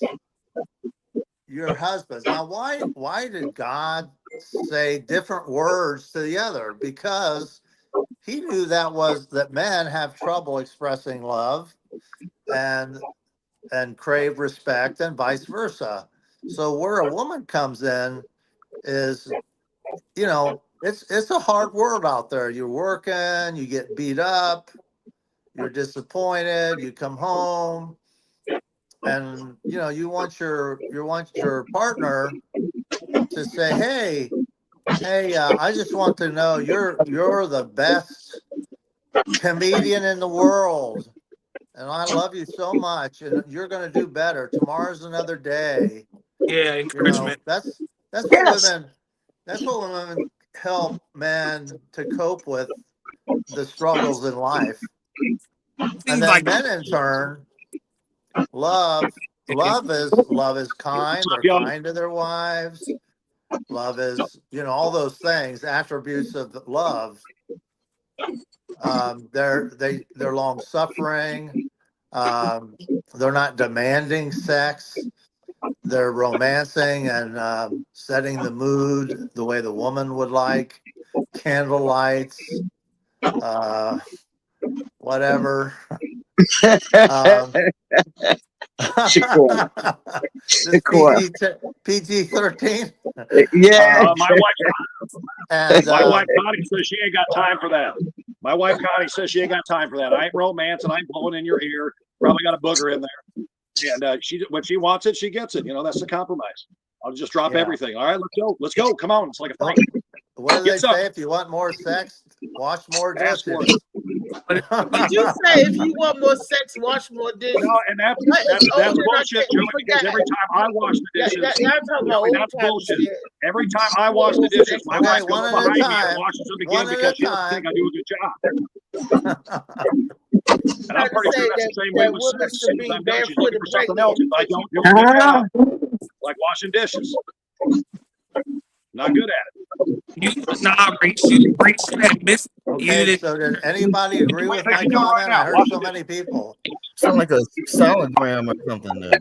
your husbands. Now, why did God say different words to the other? Because he knew that men have trouble expressing love and crave respect, and vice versa. So where a woman comes in is, it's a hard world out there. You're working, you get beat up, you're disappointed, you come home, and you want your partner to say, hey, I just want to know you're the best comedian in the world, and I love you so much, and you're going to do better. Tomorrow's another day. Yeah, encouragement. That's what Yes. women help men to cope with the struggles in life. And Seems then like men in turn love is kind. They're kind to their wives. Love is, all those things, attributes of love. They're long suffering. They're not demanding sex. They're romancing and setting the mood the way the woman would like. Candle lights, whatever. Shakur. This Shakur. PG-13. Yeah. My wife, And my wife Connie says she ain't got time for that. My wife Connie says she ain't got time for that. I ain't romancing. I ain't blowing in your ear. Probably got a booger in there. And she, when she wants it, she gets it. You know, that's the compromise. I'll just drop Yeah. everything. All right, let's go. Let's go. Come on. It's like a fight. What do they Get some. say? If you want more sex, wash more Ask dishes. for it. Did you say if you want more sex, wash more dishes? No, and that's bullshit, Joey, because every time I wash the dishes, Y'all talking about Joey, old that's time bullshit. shit. Every time I wash the dishes, my Okay, wife one goes at a behind me time. and washes them One again at because a she doesn't time. think I do a good job. And Trying I'm to pretty say sure that's that, the same way that with women sex. As should soon as be I'm done, she's barefoot looking and for something pregnant. else if I don't do a good job. Like washing dishes. Not good at it. Reach had missed. Okay, so did anybody agree with my comment? I heard so many people. Sound like a sonogram or something there.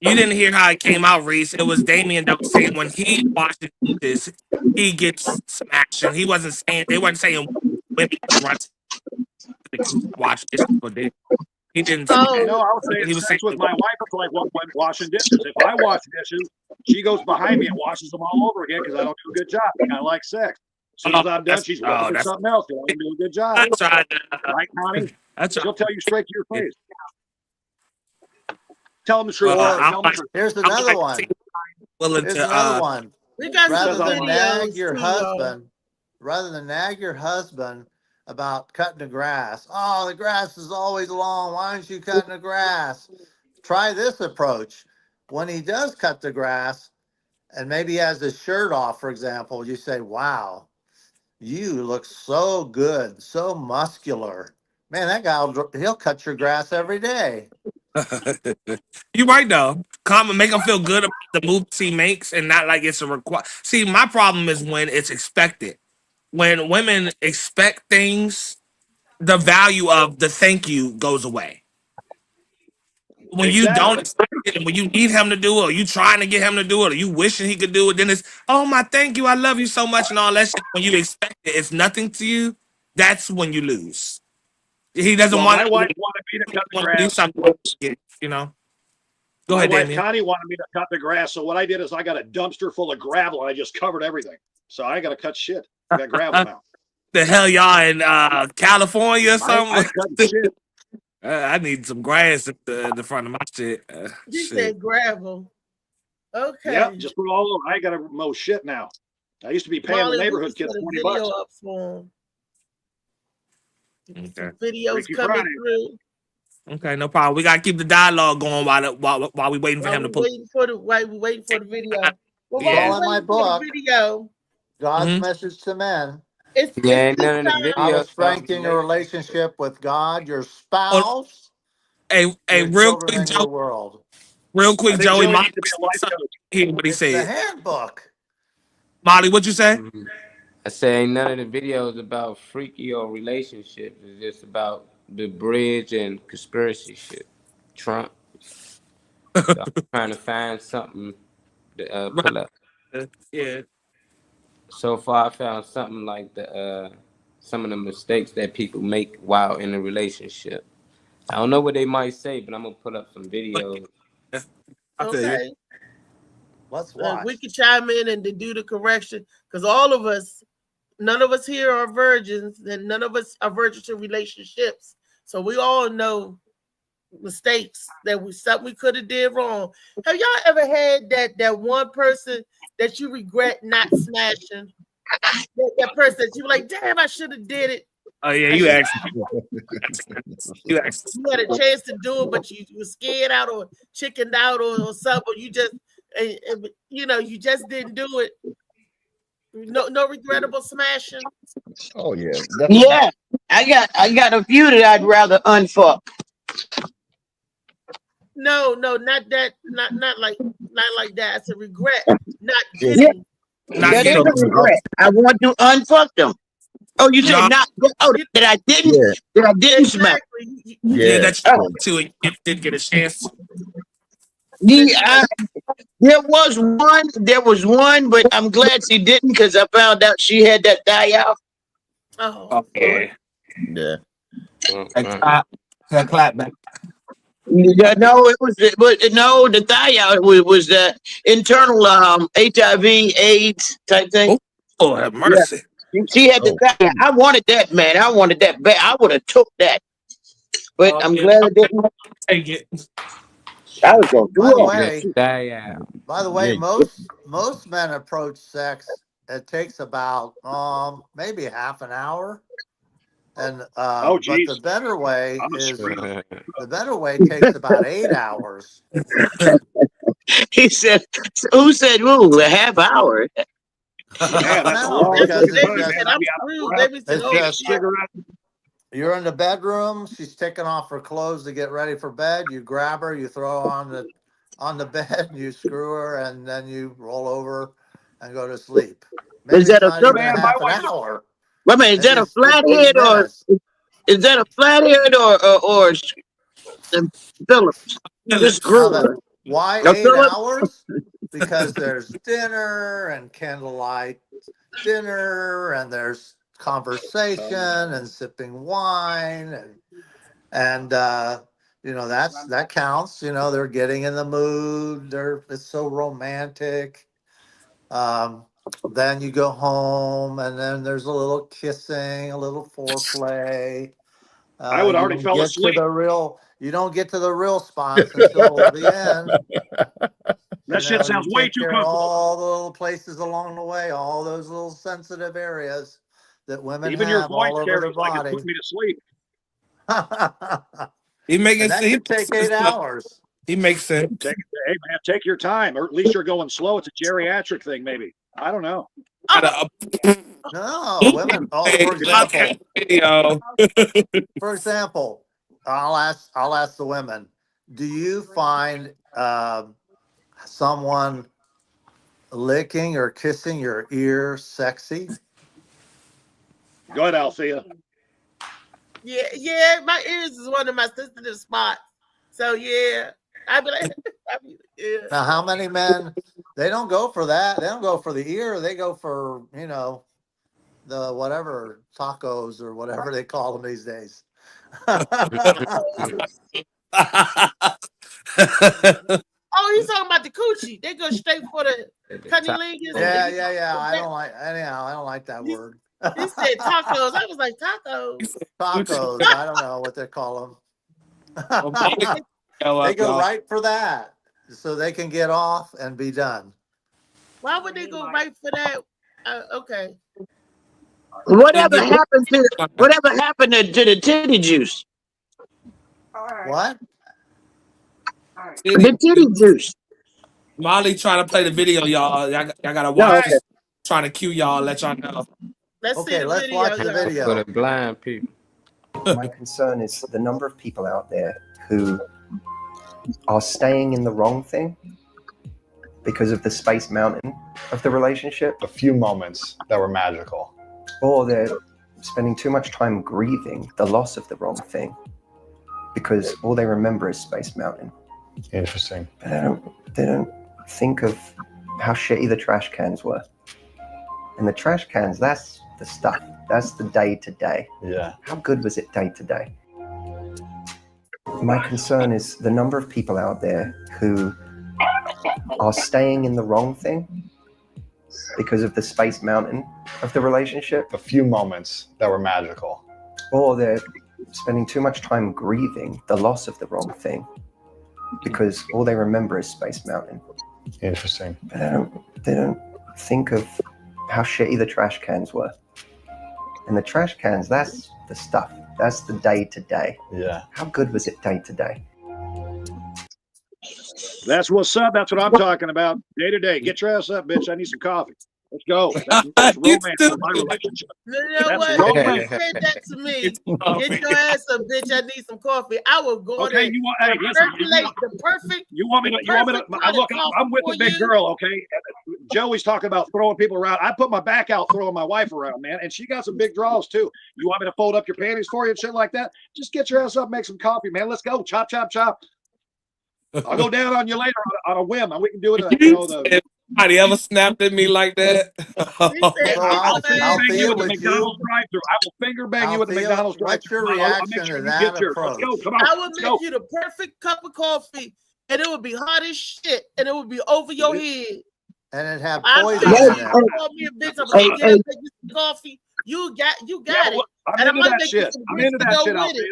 You didn't hear how it came out, Reese. It was Damien that was saying when he watches this, he gets some action. He wasn't saying they weren't saying women run to watch this for this. He didn't say that. No, I was saying He was sex saying with my wife. It's like when washing dishes. If I wash dishes, she goes behind me and washes them all over again because I don't do a good job. Kind of like sex. As soon as I'm done, she's looking for something else. I don't do a good job. That's right. Right, Connie? That's right. She'll tell you straight to your face. Tell them the truth. Tell them the truth. Here's another one. Here's another one. We got Rather some than nag videos your too, husband about cutting the grass. Oh, the grass is always long. Why aren't you cutting the grass? Try this approach. When he does cut the grass, and maybe he has his shirt off, for example, you say, wow, you look so good, so muscular. Man, that guy, he'll cut your grass every day. You're right though. Comment, make him feel good about the moves he makes, and not like it's a require. See, my problem is when it's expected. When women expect things, the value of the thank you goes away. When you don't expect it, and when you need him to do it, or you trying to get him to do it, or you wishing he could do it, then it's, oh my, thank you, I love you so much, and all that shit. When you expect it, it's nothing to you. That's when you lose. He doesn't want. My wife wanted me to cut the to do grass. something, you know. Go ahead, My wife Damien. Connie wanted me to cut the grass, so what I did is I got a dumpster full of gravel and I just covered everything. So I got to cut shit. I got gravel now. The hell, y'all in California or something? I cut shit. I need some grass at the front of my shit. You Shit. said gravel. Okay. Yep, just put it all over. I got to mow shit now. I used to be paying Molly, the neighborhood we kids just put a $20. video up for him. Okay. Videos Freaky coming Friday. through. Okay, no problem. We gotta keep the dialogue going while we waiting for him to pull. While we waiting for the video. Well, Yeah. All in my waiting for book, the video. God's message to men. It's ain't none of the How video. to strengthen your relationship with God, your spouse, Hey, your real children, quick, and your world. real quick, I think Joey. Joey Molly, needs to be a life coach. hear what he It's the said. handbook. Molly, what you say? I say ain't none of the videos about freaky or relationships. It's just about the bridge and conspiracy shit. Trump. So I'm trying to find something to pull up. Yeah. So far, I found something like some of the mistakes that people make while in a relationship. I don't know what they might say, but I'm gonna put up some videos. okay. Let's watch. We can chime in and do the correction because all of us, none of us here are virgins, and none of us are virgins to relationships. So we all know mistakes that something we could have did wrong. Have y'all ever had that one person that you regret not smashing? That person that you were like, damn, I should have did it. Oh yeah, you asked. You asked. You had a chance to do it, but you were scared out or chickened out or something. Or you just, you just didn't do it. No regrettable smashing. Oh yeah. Yeah, I got a few that I'd rather unfuck. No, not that. Not like that. It's a regret. Not getting. That is a regret. I want to unfuck them. Oh, you said not? Oh, that I didn't. Yeah. That I didn't smack. Yeah, that's to it. You didn't get a chance to. There was one, but I'm glad she didn't because I found out she had that die out. Oh, yeah. Yeah. That clap back. Yeah, no, it was no, the thigh out was the internal HIV/AIDS type thing. Oh, have Yeah, mercy. she had the thigh out. I wanted that, man. I wanted that bad. I would have took that, but I'm Yeah, glad I didn't. take it. I was gonna do By the all way, that. most men approach sex. It takes about maybe half an hour, and Oh, but geez. the better way I'm a is screamer. the better way takes about 8 hours. He said, "Who said ooh, a half hour?" Man, that's a No, long because fucking it's time, just man. I'd be out of screwed. breath. Baby said, it's "Oh just shit." Cigarette. you're in the bedroom. She's taking off her clothes to get ready for bed. You grab her, you throw her on the bed, you screw her, and then you roll over and go to sleep. Maybe Is that it's a not even Man, my half an wife. hour. wait a minute? Is Maybe that a it's 15 flathead or minutes. is that a flathead or Phillips? Just Now screw her. why No 8 Phillips. hours? Because there's dinner and candlelight dinner, and there's conversation and sipping wine, and that counts. They're getting in the mood. It's so romantic. Then you go home, and then there's a little kissing, a little foreplay. I would already fell asleep. You don't get to the real spots until the end. That shit sounds You way take too care of comfortable. all the little places along the way, all those little sensitive areas that women Even your have voice all over their carries like it's body. put me to sleep. He making And that he could take 8 hours. He makes sense. Hey man, take your time, or at least you're going slow. It's a geriatric thing, maybe. I don't know. No, women. For example, I'll ask the women. Do you find someone licking or kissing your ear sexy? Go ahead, Althea. Yeah, my ears is one of my sensitive spots. So yeah, I'd be like, yeah. Now, how many men? They don't go for that. They don't go for the ear. They go for the whatever tacos or whatever they call them these days. Oh, he's talking about the coochie. They go straight for the cunnilingus. Yeah. I don't like that word. He said tacos. I was like, tacos. Tacos. I don't know what they call them. They go right for that, so they can get off and be done. Why would they go right for that? Okay. Whatever happened to the titty juice? What? The titty juice. Molly trying to play the video, y'all. Y'all gotta watch this. Trying to cue y'all, let y'all know. Let's watch the video. For the blind people. My concern is the number of people out there who are staying in the wrong thing because of the Space Mountain of the relationship. A few moments that were magical. Or they're spending too much time grieving the loss of the wrong thing because all they remember is Space Mountain. Interesting. But they don't think of how shitty the trash cans were. And the trash cans, that's the stuff. That's the day to day. Yeah. How good was it day to day? My concern is the number of people out there who are staying in the wrong thing because of the Space Mountain of the relationship. A few moments that were magical. Or they're spending too much time grieving the loss of the wrong thing because all they remember is Space Mountain. Interesting. But they don't think of how shitty the trash cans were. And the trash cans, that's the stuff. That's the day to day. Yeah. How good was it day to day? That's what's up. That's what I'm talking about. Day to day. Get your ass up, bitch. I need some coffee. Let's go. That's romance in my relationship. You know what? Romance. You said that to me. Get your ass up, bitch. I need some coffee. I will go Okay, there. you want? Hey, listen. The perfect. You want me to? Look, I'm with the big girl. Okay. Joey's talking about throwing people around. I put my back out throwing my wife around, man, and she got some big draws too. You want me to fold up your panties for you and shit like that? Just get your ass up, make some coffee, man. Let's go. Chop, chop, chop. I'll go down on you later on a whim. We can do it. Somebody ever snapped at me like that? He said, So I'll finger bang you Althea, at the would McDonald's you? drive-thru. I will finger bang you at the Althea, McDonald's what's drive-thru. your I'll make reaction sure to you that get yours. Let's go. approach? Come on. I would Let's make go. you the perfect cup of coffee, and it would be hot as shit, and it would be over your head. And it have I'm poison saying, in you it. call me a bitch. I'm Hey, gonna hey, get up and get some coffee. You got Yeah, it, I'm and I into might that make you shit. some I'm grits into to that go shit, with it, Althea.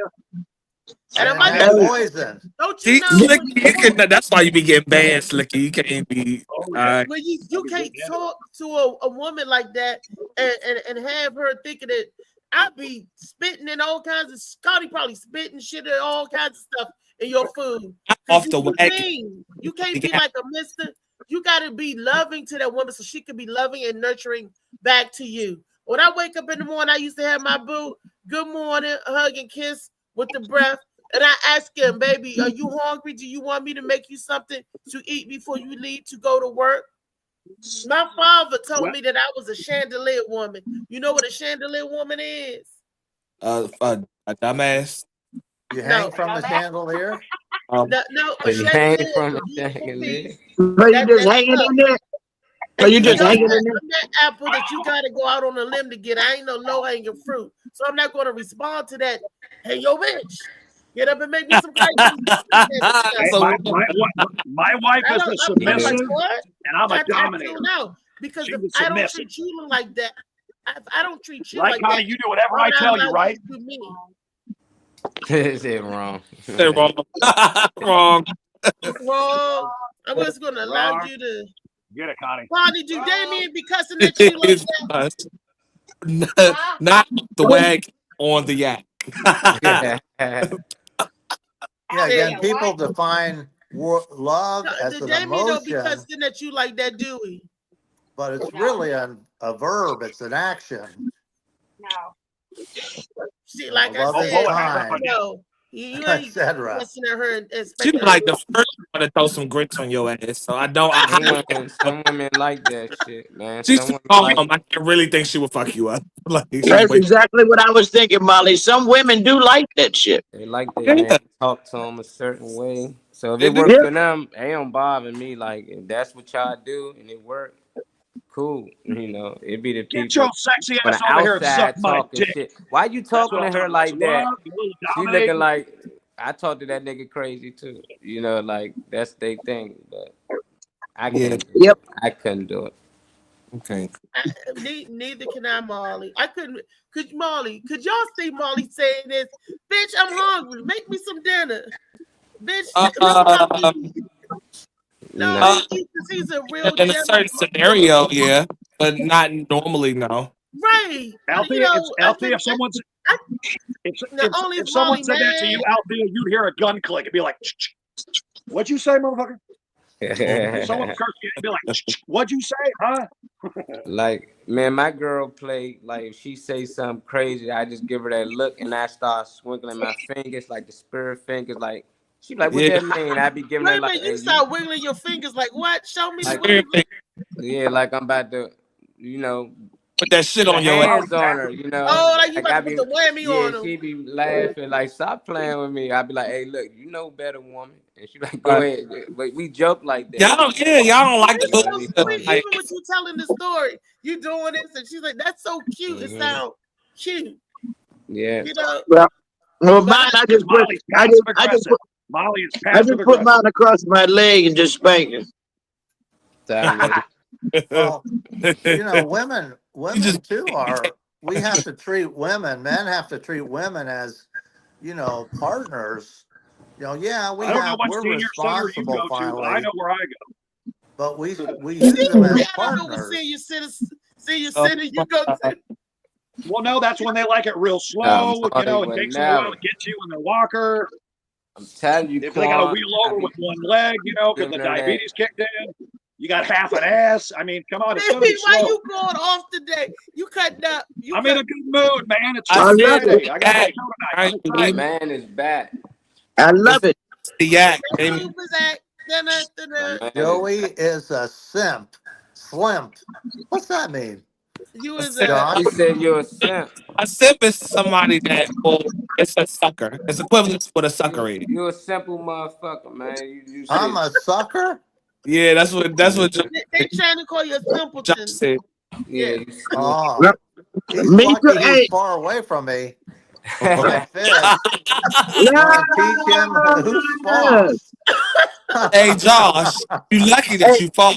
and I And it might has make you. poison. Don't you See, know Slicky, that's why you be getting banned, Slicky. You can't be. Oh, yeah. when you I'll be can't getting talk to a woman like that and have her thinking that I'd be spitting in all kinds of Scotty probably spitting shit and all kinds of stuff in your food. Off the You wagon. mean you can't be like a mister. You gotta be loving to that woman so she can be loving and nurturing back to you. When I wake up in the morning, I used to have my boo, good morning, hug and kiss with the breath. And I ask him, baby, are you hungry? Do you want me to make you something to eat before you leave to go to work? My father told me that I was a chandelier woman. You know what a chandelier woman is? A dumbass. You No. hang from the chandelier? No, a But you hang chandelier from is a a beautiful chandelier. piece. so you just hanging in there? So you just hanging in there? I'm that apple that you gotta go out on a limb to get. I ain't no low hanging fruit, so I'm not gonna respond to that. Hey, yo, bitch, get up and make me some crazy. Hey, So- my wife is a submissive, and I'm a I dominator. don't know because She's if a I don't submissive. treat you like that, if I don't treat you Right, like Connie? that, You do whatever why I would tell you, allow right? to do me? Is it wrong? They're wrong. Wrong. Wrong. I'm just gonna allow Wrong. you to. Get it, Connie. Connie, do Damien be cussing at you like that? Not the wag on the yak. Yeah, again, people define love as The an Damien don't be emotion, cussing at you like that, do we? but it's really a verb. It's an action. See, like I Love said, is kind, no, you ain't etc. cussing at her and She expecting be like the first one to throw some grits on your ass. So I don't. Some women like that shit, man. She's Some too women calm. like I really think she would fuck you up. Like she's That's way. exactly what I was thinking, Molly. Some women do like that shit. they like that Yeah. man talk to them a certain way. So if They it do. works Yeah. for them, it don't bother me. Like if that's what y'all do and it work, cool. You know, it be the Get people your sexy on ass the over here and suck outside my talking dick. shit. Why you That's talking what to I'm her talking like about. that? Love, you little She dominator. looking like I talk to that nigga crazy too. You know, like that's their thing. But I Yeah. can't do Yep. it. I couldn't do it. Okay. Neither can I, Molly. I couldn't. Could y'all see Molly saying this? Bitch, I'm hungry. Make me some dinner. Bitch, No. he's a real In a certain scenario, yeah, but not normally. No. right. Althea, Althea, if someone said that to you, Althea, you'd hear a gun click. It'd be like, what'd you say, motherfucker? If someone cursed you, it'd be like, what'd you say, huh? Like, man, my girl play, like, if she say something crazy, I just give her that look and I start swinkling my fingers, like the spirit fingers, like, she be like, what that mean? I be giving her, like, you start wiggling your fingers like what? Show me like, the yeah, like I'm about to, you know, put that shit put on your hands on her, you know. Oh, like you I about to put the whammy on her. she be laughing, like, stop playing with me. I be like, hey, look, you know better, woman. And she like, go ahead. But we joke like that. Y'all don't like It's so the sweet. Even with you telling the story, you doing this, and she's like, "That's so cute. It sounds cute." Yeah. You know. Well, mine, I just put Molly is I just put mine across my leg and just spank it. Well, you know, women too are. We have to treat women. Men have to treat women as, you know, partners. You know, yeah, we're responsible finally. I know where I go. But we use them as I don't know what partners. senior center you go to. Well, no, that's when they like it real slow. You know, it takes them a while to get you in their walker. I'm telling you, if they got to wheel over with one leg, you know, because the diabetes kicked in. You got half an ass. I mean, come on, it's gonna be slow. Why you going off today? You cutting up. I'm in a good mood, man. It's I love Tuesday. it. I got a show tonight. Man is back. I love it. The yak. Joey is a simp. Slimp. What's that mean? You is John? He said you're a simp. A simp is somebody that it's a sucker. It's equivalent to what a sucker is. You're a simple motherfucker, man. I'm a sucker? Yeah, that's what Josh They trying to call you a simpleton. said. Yeah, Yeah. you see Oh, Yep. he's Me lucky too. he's Hey, far away from me. Okay. Like this. Want to teach him who's boss. Hey, Josh, you lucky that hey, you fall.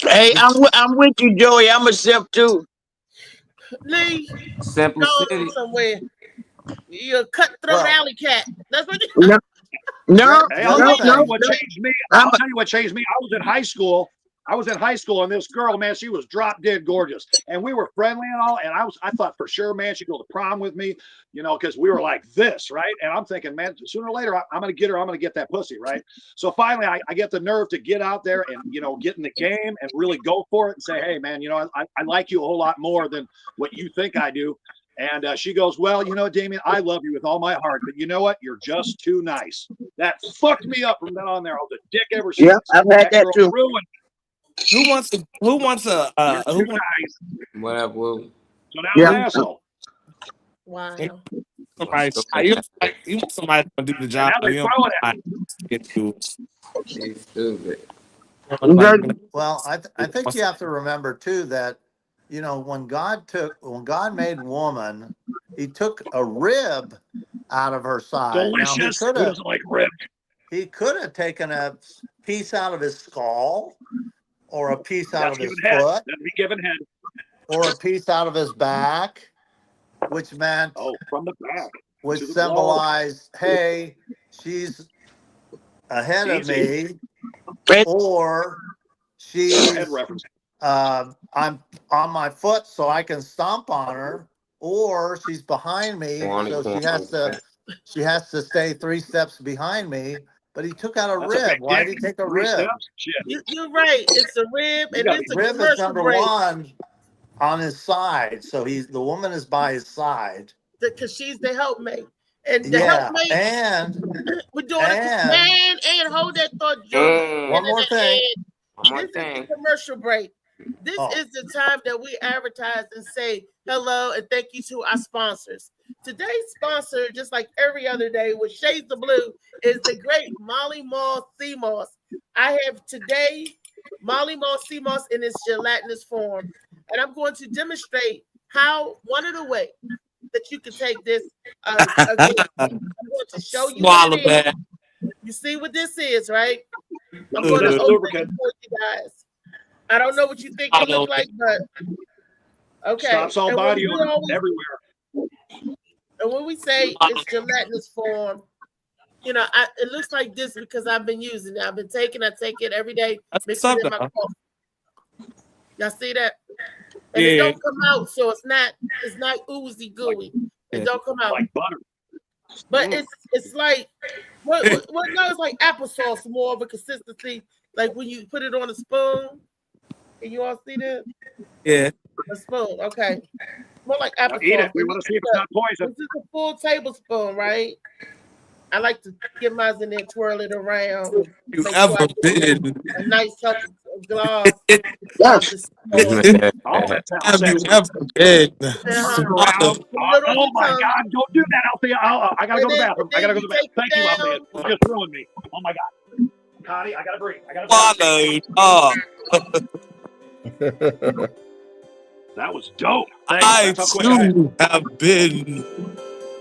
hey, I'm with you, Joey. I'm a simp too. Lee, Simple go City. somewhere. You're a cutthroat Well, alley cat. That's what you No, no, Hey, Here's I'll the no, tell you no, thing. what no. changed me. I'm I'll tell you what changed me. I was in high school. And this girl, man, she was drop dead gorgeous, and we were friendly and all. And I thought for sure, man, she'd go to prom with me, because we were like this, right? And I'm thinking, man, sooner or later, I'm gonna get her. I'm gonna get that pussy, right? So finally, I get the nerve to get out there and get in the game and really go for it and say, hey, man, I like you a whole lot more than what you think I do. And she goes, well, Damien, I love you with all my heart, but you know what? You're just too nice. That fucked me up from then on there. I was a dick ever since. Yeah, I've had that girl too. ruined. Who wants a You're who too wants nice. What up, Will? So now I'm Yeah. an asshole. Wow. somebody So you want somebody to do the And job, now they're you don't throwing at want me. somebody to get to She's stupid. Okay. Well, I think you have to remember too that when God made woman, He took a rib out of her side. Now Delicious. Who doesn't like ribs? he could have taken a piece out of his skull, or a piece out That's of his giving head. foot, That'd be giving head. or a piece out of his back, which meant Oh, from the back. would to the symbolize, hey, she's ahead of Easy. me, or Head she's reference. I'm on my foot so I can stomp on her, or she's behind me, Corny, so corny. she has to stay 3 steps behind me. But he took out a That's a rib. big Why dick. did he take a 3 rib? steps? Shit. You're right. It's a rib, You and gotta it's a Rib is commercial number break. 1 on his side, so the woman is by his side. Because she's the helpmate. And the Yeah, helpmate, and we're doing it. and- Man, and hold that thought, Joe. one more thing. One more This is thing. the commercial break. This Oh. is the time that we advertise and say hello and thank you to our sponsors. Today's sponsor, just like every other day with Shades of Blue, is the great Molly Moss Sea Moss. I have today Molly Moss Sea Moss in its gelatinous form, and I'm going to demonstrate how one of the ways that you can take this. I'm going to show you what swallow it is. that. You see what this is, right? I'm Look going at to this open it lubricant. for you guys. I don't know what you think it looks like, but okay. Stops all And when body we odor always- everywhere. And when we say it's gelatinous form, it looks like this because I've been using it. I take it every day, That's mix it in my something. coffee. Y'all see that? And it Yeah. don't come out, so it's not oozy gooey. It don't come out. Like butter. But it's like no, it's like applesauce, more of a consistency. Like when you put it on a spoon. Can you all see that? Yeah. A spoon, okay. More like Now applesauce. eat it. We want to see if it's not poison. This is a full tablespoon, right? I like to get mine in there, twirl it around. You make ever sure I get been? a nice healthy glass. Yes. Oh, that sounds Have you sexy. ever been? Around. Oh my God! Don't do that, Althea. I gotta go to the bathroom. I gotta go to the bathroom. Thank you, Althea. You just ruined me. Oh my God, Connie, I gotta breathe. I gotta Swallowed up. That was dope. Thanks. I That's how quick I too have been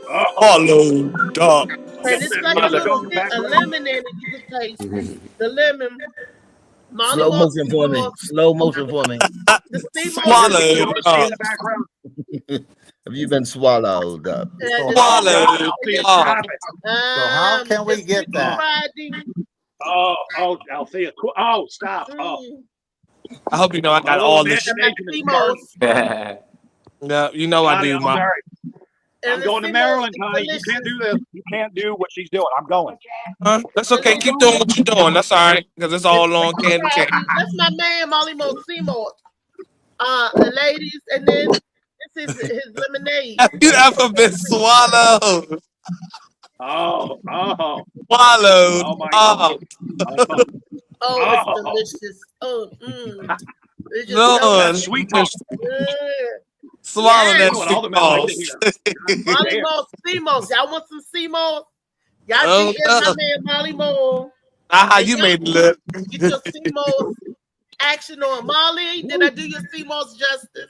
Oh, swallowed up. And it's like a little bit of lemon in it. You can taste the lemon. Slow motion for me. Slow motion for me. The Swallowed up. Have you been swallowed up? Swallowed up. So how can we get that? Oh, Althea. Oh, stop. Oh. I hope you know I got all this. No, you know I Connie, do, I'm Mom. sorry. I'm going to Maryland, Connie. You can't do this. You can't do what she's doing. I'm going. Huh? That's okay. Keep doing what you're doing. That's all right. Because it's all on candy cane. That's my man, Molly Mo Seymour. The ladies, and then this is his lemonade. Have you ever been swallowed? Oh. Swallowed Oh, my up. Oh, it's delicious. Oh, It's just Lord, sweet talk. swallow Yeah. that sweet Molly Mo Seymour. Y'all want some Seymour? Y'all Oh, DM my man Molly Mo. How And you y'all made it look. get your CMOS action on. Molly, did I do your CMOS justice?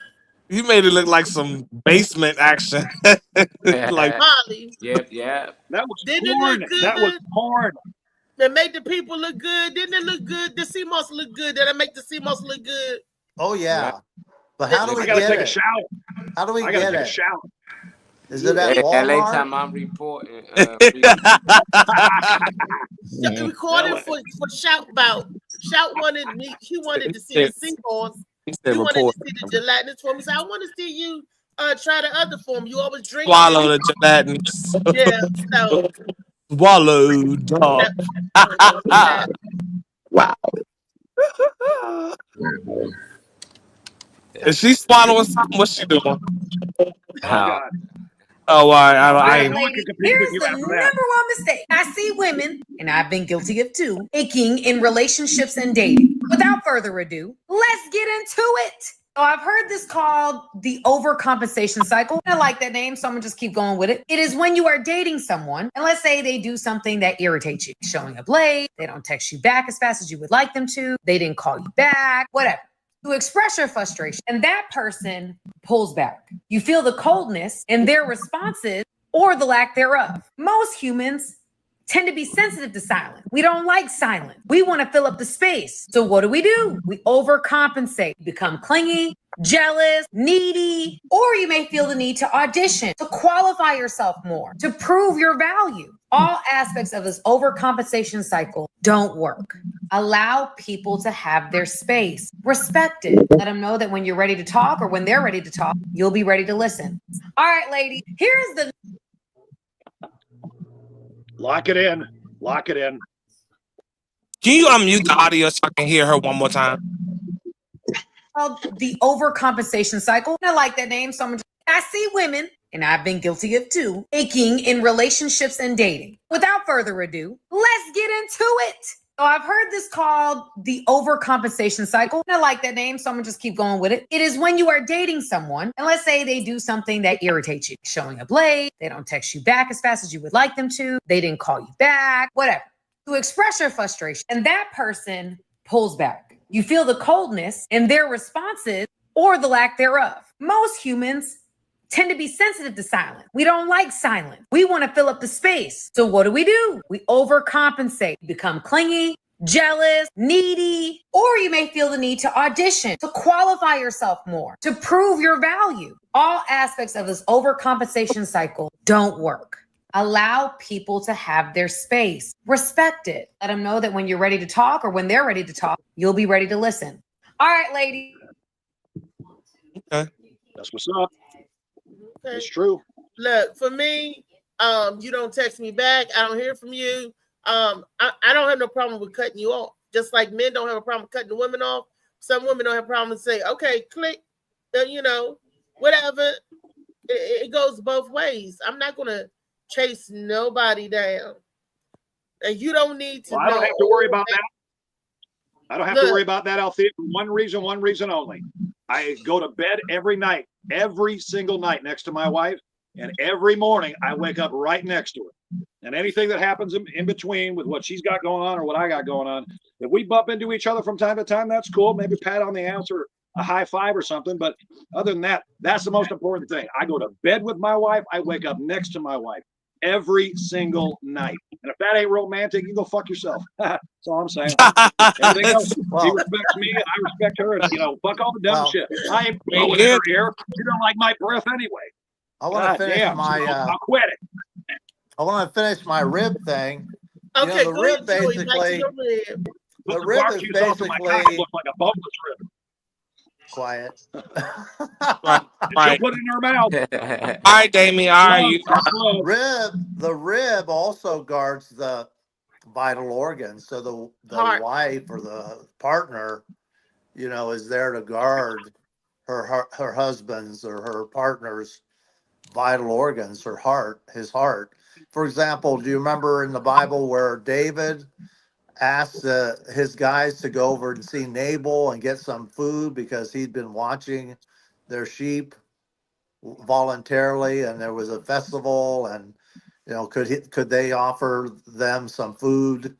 You made it look like some basement action. Like Molly, Yep, yep. That was didn't it porn. look That was good? porn. That made the people look good. Didn't it look good? The CMOS look good. Did I make the CMOS look good? Oh Yeah. yeah. But how do I we gotta get take a it? shower. How do we I gotta get take a it? shower. Is it at Hey, LA Walmart? time I'm reporting. Recording for Shout Bout. Shout wanted me. He wanted to see the CMOS. he said He wanted to report. see the gelatinous form. He said, I want to see you try the other form. You always drinking Swallow it. the gelatinous. Yeah, so Swallow, dog. that, Wow. Is she swallowing something? What's she doing? Oh How? God. Oh, all right. I I don't ain't. know I can compete with Here's you the after number that. one mistake I see women, and I've been guilty of too, making in relationships and dating. Without further ado, let's get into it. So I've heard this called the overcompensation cycle. I like that name, so I'm gonna just keep going with it. It is when you are dating someone, and let's say they do something that irritates you, showing up late, they don't text you back as fast as you would like them to, they didn't call you back, whatever. To express your frustration, and that person pulls back. You feel the coldness in their responses or the lack thereof. Most humans tend to be sensitive to silence. We don't like silence. We want to fill up the space. So what do? We overcompensate, become clingy, jealous, needy, or you may feel the need to audition, to qualify yourself more, to prove your value. All aspects of this overcompensation cycle don't work. Allow people to have their space. Respect it. Let them know that when you're ready to talk or when they're ready to talk, you'll be ready to listen. All right, lady, here's the Lock it in. Lock it in. Can you unmute the audio so I can hear her one more time? the overcompensation cycle. I like that name, so I see women, and I've been guilty of too, making in relationships and dating. Without further ado, let's get into it. So I've heard this called the overcompensation cycle. I like that name, so I'm gonna just keep going with it. It is when you are dating someone, and let's say they do something that irritates you, showing up late, they don't text you back as fast as you would like them to, they didn't call you back, whatever. To express your frustration, and that person pulls back. You feel the coldness in their responses or the lack thereof. Most humans tend to be sensitive to silence. We don't like silence. We want to fill up the space. So what do? We overcompensate, become clingy, jealous, needy, or you may feel the need to audition, to qualify yourself more, to prove your value. All aspects of this overcompensation cycle don't work. Allow people to have their space. Respect it. Let them know that when you're ready to talk or when they're ready to talk, you'll be ready to listen. All right, lady. Okay. That's what's up. Okay. It's true. Look, for me, you don't text me back. I don't hear from you. I don't have no problem with cutting you off. Just like men don't have a problem cutting the women off. Some women don't have a problem with say, okay, click, whatever. It goes both ways. I'm not going to chase nobody down. And you don't need to know. I don't have to worry about that. I don't have to worry about that, Althea, for one reason only. I go to bed every night, every single night next to my wife, and every morning I wake up right next to her. And anything that happens in between with what she's got going on or what I got going on, if we bump into each other from time to time, that's cool. Maybe pat on the ass or a high five or something. But other than that, that's the most important thing. I go to bed with my wife. I wake up next to my wife every single night. And if that ain't romantic, you go fuck yourself. That's all I'm saying. Everything else, she respects me and I respect her. And, fuck all the dumb shit. I ain't blowing in her ear. You don't like my breath anyway. I want to finish I'll quit it. I want to finish my rib thing. Okay, the rib basically. The rib is basically look like a boneless rib. Quiet. She'll put it in her mouth. All right, Damien. All right, the rib also guards the vital organs. So the wife or the partner, is there to guard her husband's or her partner's vital organs, his heart. For example, do you remember in the Bible where David asked his guys to go over and see Nabal and get some food because he'd been watching their sheep voluntarily, and there was a festival, and could they offer them some food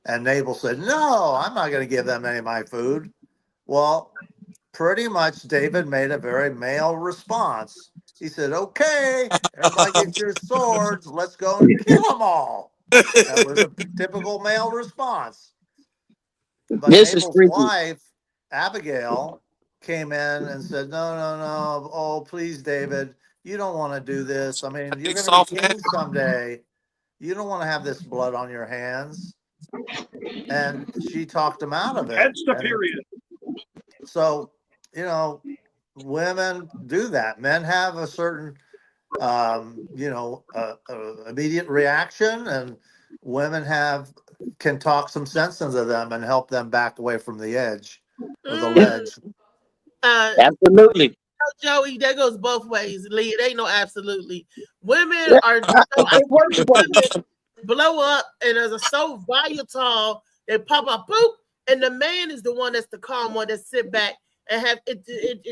And Nabal said, no, I'm not going to give them any of my food. Well, pretty much David made a very male response. He said, okay, everybody get your swords. Let's go and kill them all. That was a typical male response. But Nabal's wife, Abigail, came in and said, no. Oh, please, David, you don't want to do this. I mean, you're going to be king someday. You don't want to have this blood on your hands. And she talked him out of it. That's the period. So, women do that. Men have a certain, immediate reaction, and women can talk some sense into them and help them back away from the edge or the ledge. Absolutely. Joey, that goes both ways, Lee. It ain't no absolutely. Women are blow up and are so volatile, they pop up, boop, and the man is the one that's the calm one that sit back and have it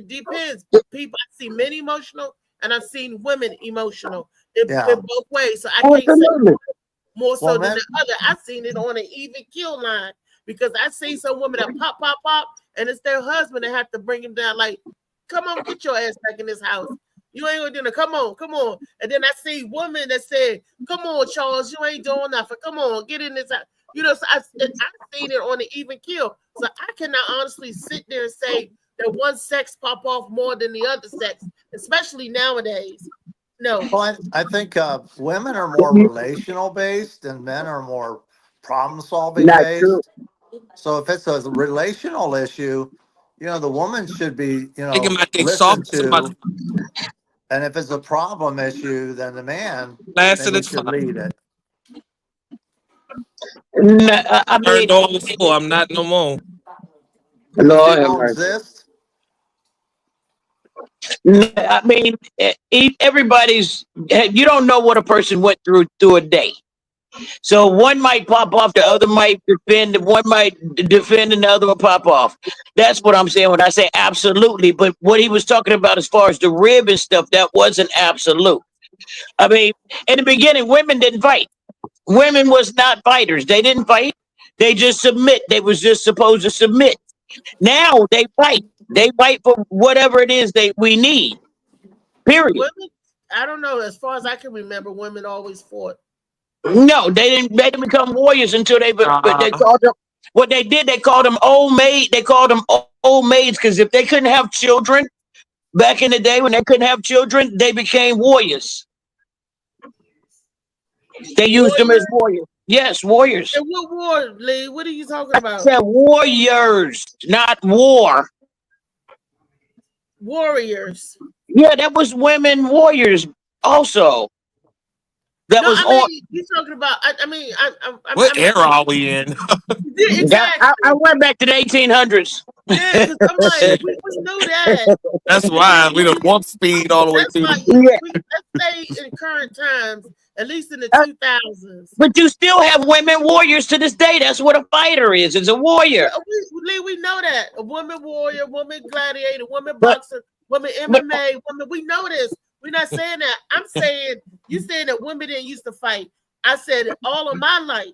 depends. People, I see men emotional and I've seen women emotional. In both ways. So I can't say more so than the other. I've seen it on an even kill line because I see some women that pop, and it's their husband that have to bring him down. Like, come on, get your ass back in this house. You ain't gonna do it. Come on. And then I see women that say, come on, Charles, you ain't doing nothing. Come on, get in this house. So I've seen it on an even kill. So I cannot honestly sit there and say that one sex pop off more than the other sex, especially nowadays. No. Well, I think women are more relational based and men are more problem solving based. True. So if it's a relational issue, the woman should be, listened to. And if it's a problem issue, then the man should lead it. I mean, I'm not no more. Lord have mercy. I mean, everybody's. You don't know what a person went through a day. So one might pop off, the other might defend, one might defend, and the other will pop off. That's what I'm saying when I say absolutely. But what he was talking about as far as the rib and stuff, that wasn't absolute. I mean, in the beginning, women didn't fight. Women was not fighters. They didn't fight. They just submit. They was just supposed to submit. Now they fight. They fight for whatever it is we need. Period. Women, I don't know. As far as I can remember, women always fought. No, they didn't become warriors until they called them. What they did, they called them old maid. They called them old maids because if they couldn't have children back in the day when they couldn't have children, they became warriors. They used them as warriors. Yes, warriors. And what war, Lee? What are you talking about? I said warriors, not war. Warriors. Yeah, that was women warriors also. You're talking about. What era are we in? Exactly. I went back to the 1800s. Yeah, because I'm like, we know that. That's why we don't want speed all the way through. Let's say in current times, at least in the 2000s. But you still have women warriors to this day. That's what a fighter is. It's a warrior. We know that. A woman warrior, woman gladiator, woman boxer, woman MMA, woman. We know this. We're not saying that. I'm saying, you saying that women didn't used to fight. I said all of my life,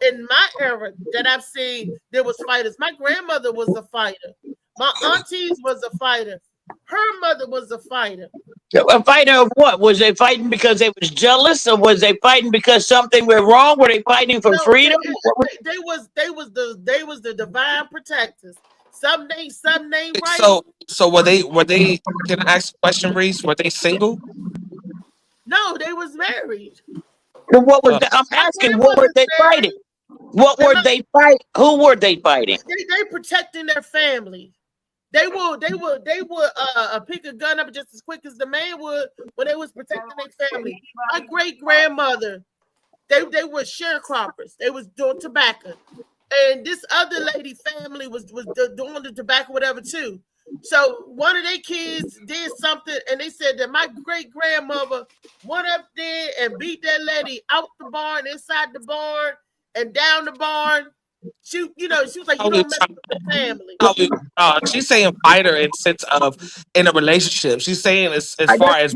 in my era that I've seen, there was fighters. My grandmother was a fighter. My aunties was a fighter. Her mother was a fighter. A fighter of what? Was they fighting because they was jealous, or was they fighting because something went wrong? Were they fighting for freedom? They was the divine protectors. Some name right. So were they? Can I ask a question, Reese? Were they single? No, they was married. What was I'm asking? What were they fighting? What were they fighting? Who were they fighting? They protecting their family. They would pick a gun up just as quick as the man would when they was protecting their family. My great grandmother, they were sharecroppers. They was doing tobacco, and this other lady family was doing the tobacco, whatever too. So one of their kids did something, and they said that my great grandmother went up there and beat that lady out the barn, inside the barn, and down the barn. She was like, you don't mess with the family. She's saying fighter in sense of in a relationship. She's saying as far as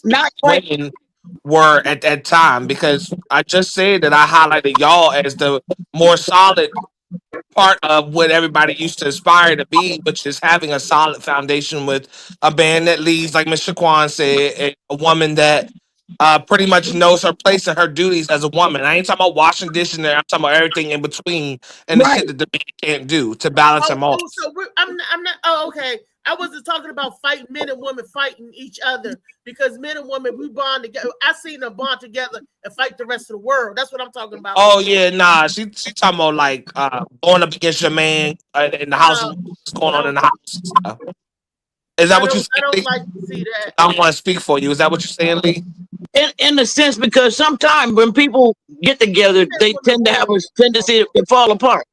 not women were at that time, because I just said that I highlighted y'all as the more solid part of what everybody used to aspire to be, which is having a solid foundation with a man that leads, like Mr. Kwan said, a woman that pretty much knows her place and her duties as a woman. I ain't talking about washing dishes there. I'm talking about everything in between and the shit that the man can't do to balance them off. So I'm not. Oh, okay. I wasn't talking about fighting men and women fighting each other, because men and women, we bond together. I seen them bond together and fight the rest of the world. That's what I'm talking about. Oh yeah, nah. She talking about like going up against your man in the house. What's going on in the house? And stuff. Is that what you saying? I don't Lee? like to see that. I don't want to speak for you. Is that what you're saying, Lee? In a sense, because sometimes when people get together, they tend to have a tendency to fall apart.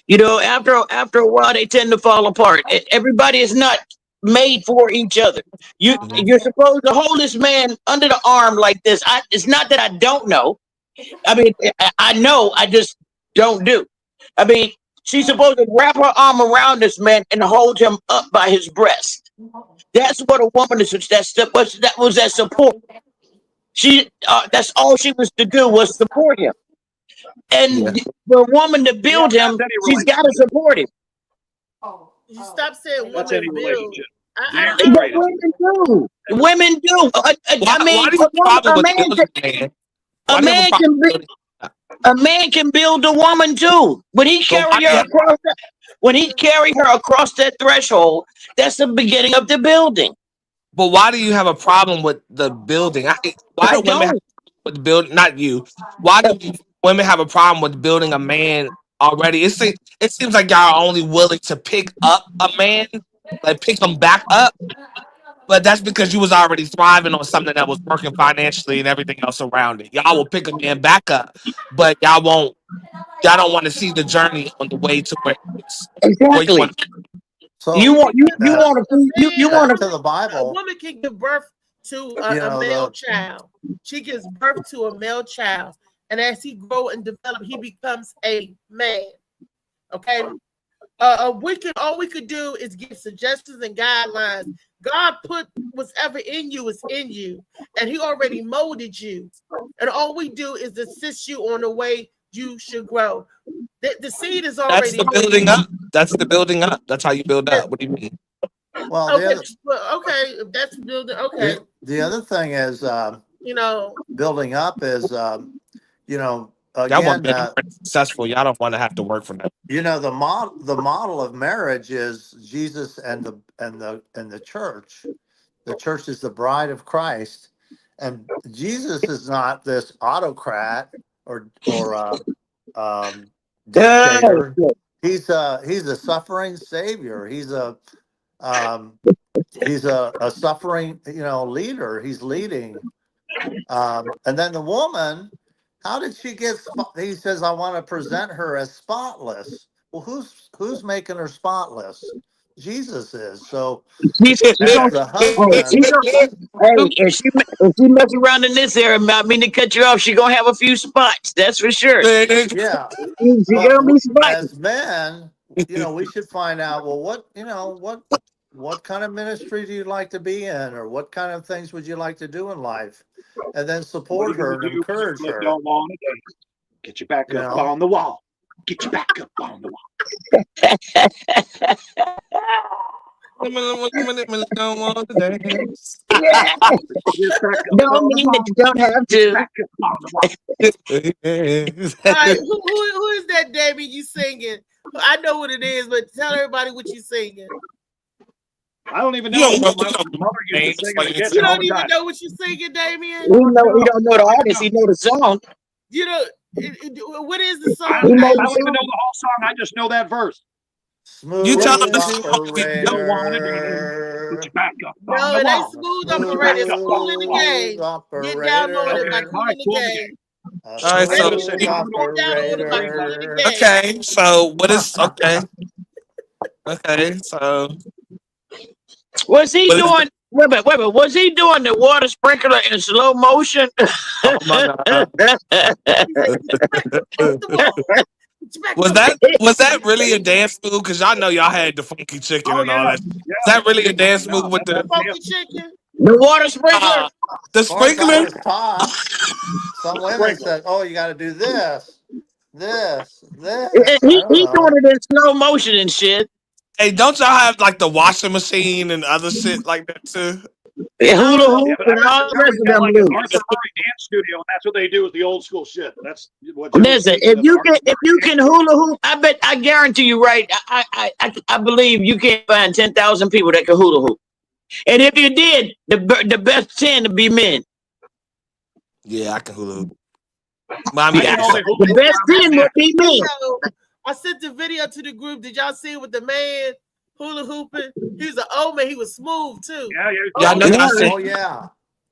You know, after a while, they tend to fall apart. Everybody is not made for each other. You're supposed to hold this man under the arm like this. It's not that I don't know. I mean, I know. I just don't do. I mean, she's supposed to wrap her arm around this man and hold him up by his breast. That's what a woman is. That was that support. That's all she was to do, was support him. And for a woman to build him, she's got to support him. You stop saying That's women any build. relationship. Women do. Women do. I mean, a man can build a woman too. When he carry her across that threshold, that's the beginning of the building. But why do you have a problem with the building? Why do women have a problem with the building? Not you. Why do women have a problem with building a man already? It seems like y'all are only willing to pick up a man, like pick him back up. But that's because you was already thriving on something that was working financially and everything else around it. Y'all will pick a man back up, but y'all don't want to see the journey on the way to where it's exactly. So you want to the Bible. A woman can give birth to a male child. She gives birth to a male child, and as he grow and develop, he becomes a man. Okay. All we could do is give suggestions and guidelines. God put whatever in you is in you, and He already molded you. And all we do is assist you on the way you should grow. The seed is already. That's the building up. That's the building up. That's how you build up. What do you mean? Well, okay, if that's building. Okay. The other thing is, building up is, Y'all want to be successful. Y'all don't want to have to work for that. The model of marriage is Jesus and the church. The church is the bride of Christ, and Jesus is not this autocrat or dictator. He's a suffering savior. He's a suffering leader. He's leading, and then the woman. How did she get? He says, "I want to present her as spotless." Well, who's making her spotless? Jesus is. So if she mess around in this area, I mean to cut you off, she's gonna have a few spots. That's for sure. Yeah. As men, we should find out. Well, what kind of ministry do you like to be in, or what kind of things would you like to do in life? And then support her and encourage her. Get your back up on the wall. Get your back up on the wall. Don't mean that you don't have to. All right, who is that, Davey? You singing? I know what it is, but tell everybody what you singing. I don't even know. My mother used to sing in the kitchen. You don't even know what you're singing, Damien? He don't know the artist. He know the song. What is the song? I don't even know the whole song. I just know that verse. You tell them don't want to be. Back up. No, it ain't smooth operator. It's cool in the game. Get downloaded by Cool in the Game. All right, so okay, so what is okay? Okay, so was he doing? Wait a minute. Was he doing the water sprinkler in slow motion? Oh my God. Was that really a dance move? Because y'all know y'all had the funky chicken and all that. Is that really a dance move with the funky chicken? The water sprinkler. The Of course, I sprinkler. was taught. Some women said, "Oh, you got to do this, this, this." I He don't doing know. it in slow motion and shit. Hey, don't y'all have like the washing machine and other shit like that too? And hula Oh, Yeah, hoop but and all the rest Arthur's of got them like an moves. Arthur Murray dance studio, and that's what they do with the old school shit. That's what Joe's Listen, speaking if of. you Arthur can hula hoop, I guarantee you, right? I believe you can't find 10,000 people that can hula hoop. And if you did, the best 10 to be men. Yeah, I can hula hoop. Mommy, Yeah, can only hula the hoop best for a 10 minute. would be men. I sent the video to the group. Did y'all see it with the man hula hooping? He was an old man. He was smooth too. Yeah, Y'all know y'all send, Oh yeah.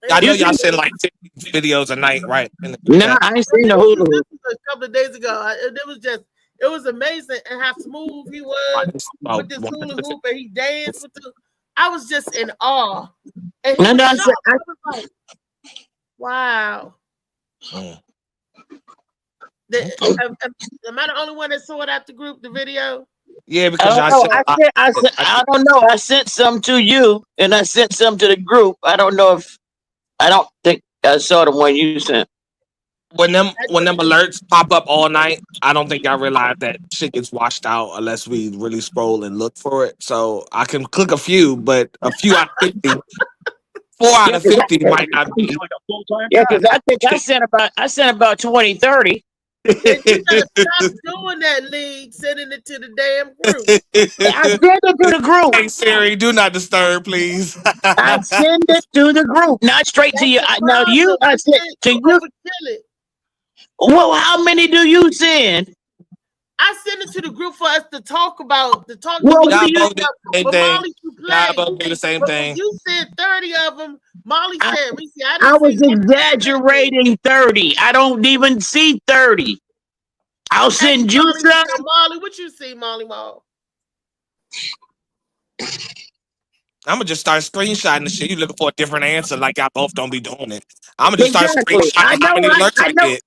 y'all know You y'all see- send like 50 videos a night, right? In the group Nah, chat. I ain't seen the hula hoop. This was a couple of days ago. It was amazing and how smooth he was Oh, with this hula 100%. hoop, and he danced with the. I was just in awe, and he And was I shocked. said, I was like, "Wow." Mm. Am I the only one that saw it at the group? The video. Yeah, I because don't y'all know. send a lot. I don't know. I sent some to you, and I sent some to the group. I don't know if I don't think I saw the one you sent. When them alerts pop up all night, I don't think y'all realize that shit gets washed out unless we really scroll and look for it. So I can click a few, but a few out of 50, 4 out Yeah, of 50 might not be. Like a full-time Yeah, guy. because I think I sent about 20, 30. And you gotta stop doing that, League, sending it to the damn group. I sent it to the group. Hey Siri, do not disturb, please. I send it to the group, not straight to you. Now you, I sent to you. Overkill it. Well, how many do you send? I sent it to the group for us to talk about. Well, But Y'all both did the same but thing. Molly, you Y'all played. both do the same But when thing. you said 30 of them, Molly said, "Reese, I I didn't was see exaggerating 30. I don't even see 30. I'll send you Molly, some. Molly, what you see, Molly Mall? I'm gonna just start screenshotting the shit. You looking for a different answer, like y'all both don't be doing it. I'm gonna just start Exactly. screenshotting how many alerts I get.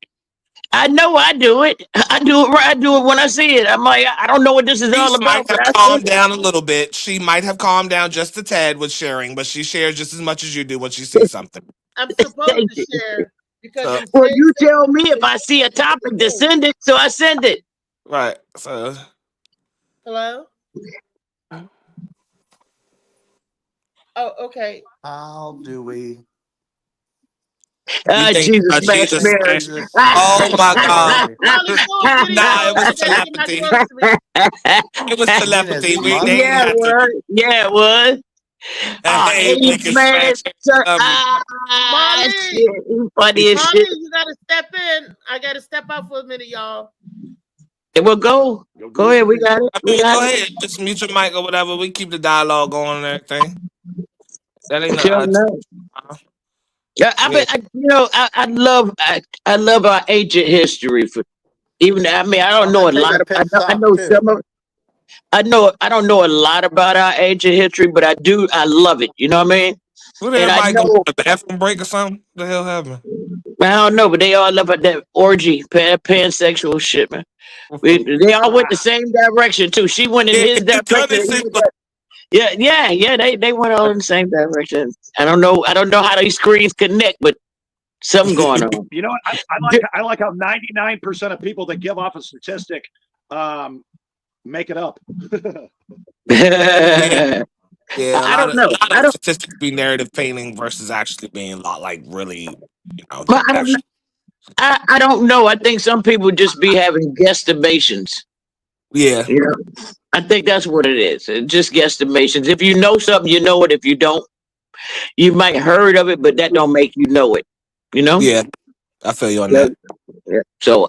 I know I do it. I do it right. I do it when I see it. I'm like, I don't know what this is all Reese about. might But have I calmed see it. down a little bit. She might have calmed down just a tad with sharing, but she shares just as much as you do when she sees something. I'm supposed to share because So, Well, you tell me if I see a topic to send it, so I send it. right. So Hello? Oh, okay. How do we? you think Jesus, Jesus Mary. smashed- Oh my God. Molly, Nah, it was telepathy. It was telepathy. They didn't Yeah, it have was. to. Yeah, it was. Oh, Hey, we can man. smash it. Molly, Shit, you funny as Molly, shit. you gotta step in. I gotta step out for a minute, y'all. It will go. Go ahead. We got it. I We mean, got go it. ahead. Just mute your mic or whatever. We keep the dialogue going and everything. That ain't Sure enough. Yeah, I love our ancient history. For even, I mean, I don't know a lot. I know some of. I don't know a lot about our ancient history, but I do. I love it. You know what I mean? What did And I everybody go know. to the bathroom break or something? What the hell happened? I don't know, but they all love that orgy, pansexual shit, man. They all went the same direction too. She went in his direction. Yeah. They went all in the same direction. I don't know how these screens connect, but something going on. You know what? I like how 99% of people that give off a statistic make it up. Yeah, I don't know. A lot of statistics be narrative painting versus actually being a lot like really, But I don't know. I think some people just be having guesstimations. Yeah. You know, I think that's what it is. It's just guesstimations. If you know something, you know it. If you don't, you might heard of it, but that don't make you know it. You know? Yeah. I feel you on that. Yeah. So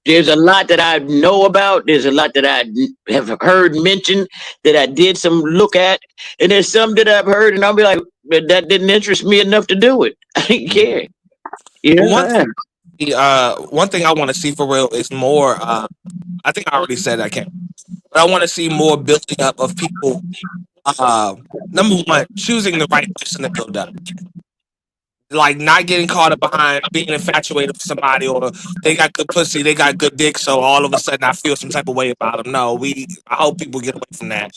there's a lot that I know about. There's a lot that I have heard mentioned that I did some look at, and there's some that I've heard, and I'll be like, that didn't interest me enough to do it. I didn't care. Yeah. One thing I want to see for real is more. I think I already said I can't, but I want to see more building up of people. Number one, choosing the right person to build up. Like not getting caught up behind being infatuated with somebody, or they got good pussy, they got good dick, so all of a sudden I feel some type of way about them. No, I hope people get away from that.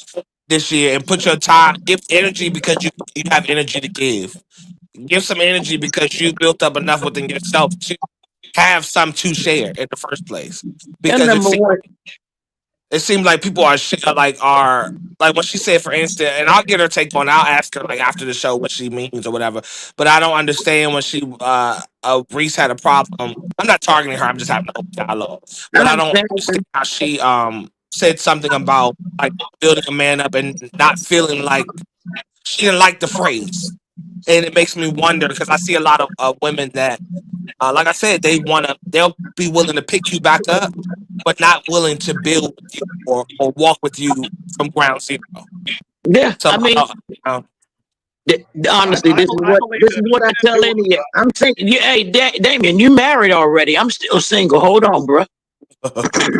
this year and put your time, give energy because you have energy to give. Give some energy because you built up enough within yourself to have some to share in the first place. And Because number one, it seems like people are like what she said, for instance, and I'll get her take on. I'll ask her like after the show what she means or whatever. But I don't understand when she Reese had a problem. I'm not targeting her. I'm just having a whole dialogue. But I I don't understand. understand how she said something about like building a man up and not feeling like she didn't like the phrase. And it makes me wonder because I see a lot of women that, like I said, they'll be willing to pick you back up, but not willing to build with you or walk with you from ground zero. Yeah, So, I mean, honestly, I believe this that is if what I you tell get into any. I'm saying, hey, Damien, you married already. I'm still single. Hold on, bro.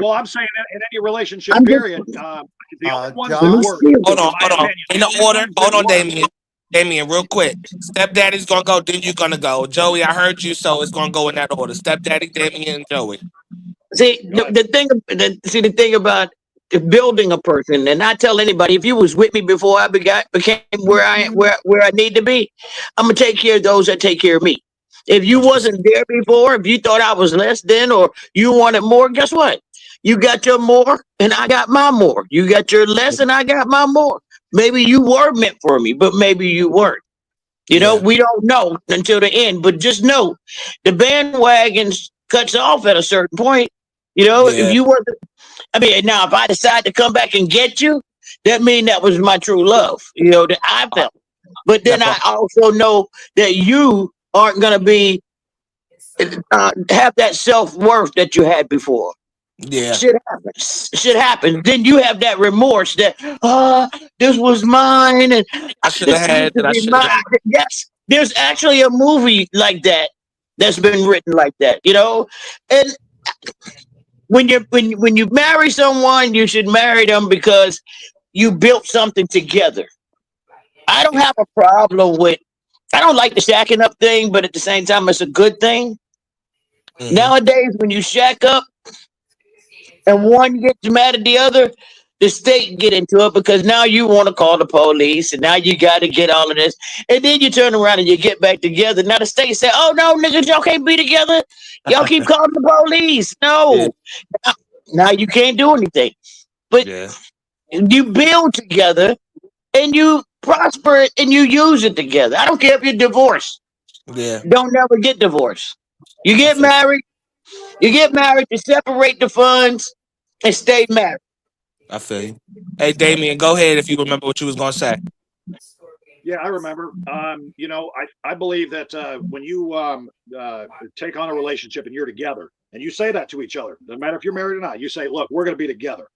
well, I'm saying in any relationship I'm just, period, the only ones let that me Josh, work, see. hold in on, my hold on. opinion, In the the only order, ones that hold on, work. Damien, real quick. Stepdaddy's gonna go, then you're gonna go. Joey, I heard you, so it's gonna go in that order. Stepdaddy, Damien, and Joey. See, the thing about building a person, and I tell anybody, if you was with me before I became where I need to be, I'm gonna take care of those that take care of me. If you 100%. wasn't there before, if you thought I was less than, or you wanted more, guess what? You got your more, and I got my more. You got your less, and I got my more. Maybe you were meant for me, but maybe you weren't. Yeah, We don't know until the end, but just know the bandwagon cuts off at a certain point. If yeah, you wasn't, I mean, now if I decide to come back and get you, that mean that was my true love, that I felt. But then that I part. also know that you aren't gonna be have that self worth that you had before. Yeah, Shit happens. Shit happens. Then you have that remorse that this was mine and I should this have used had to that. I be should have. mine. Yes, there's actually a movie like that that's been written like that. And when you marry someone, you should marry them because you built something together. I don't have a problem with. I don't like the shacking up thing, but at the same time, it's a good thing. Mm-hmm. Nowadays, when you shack up and one gets mad at the other, the state get into it because now you want to call the police and now you got to get all of this. And then you turn around and you get back together. Now the state say, oh, no, niggas, y'all can't be together. Y'all keep calling the police. Yeah, No. Now you can't do anything. But yeah, you build together and you prosper it and you use it together. I don't care if you're divorced. yeah. Don't never get divorced. You I get feel. married. You get married to separate the funds and stay married. I feel you. Hey, Damien, go ahead if you remember what you was gonna say. Yeah, I remember. I believe that when you take on a relationship and you're together, and you say that to each other, doesn't matter if you're married or not. You say, "Look, we're going to be together."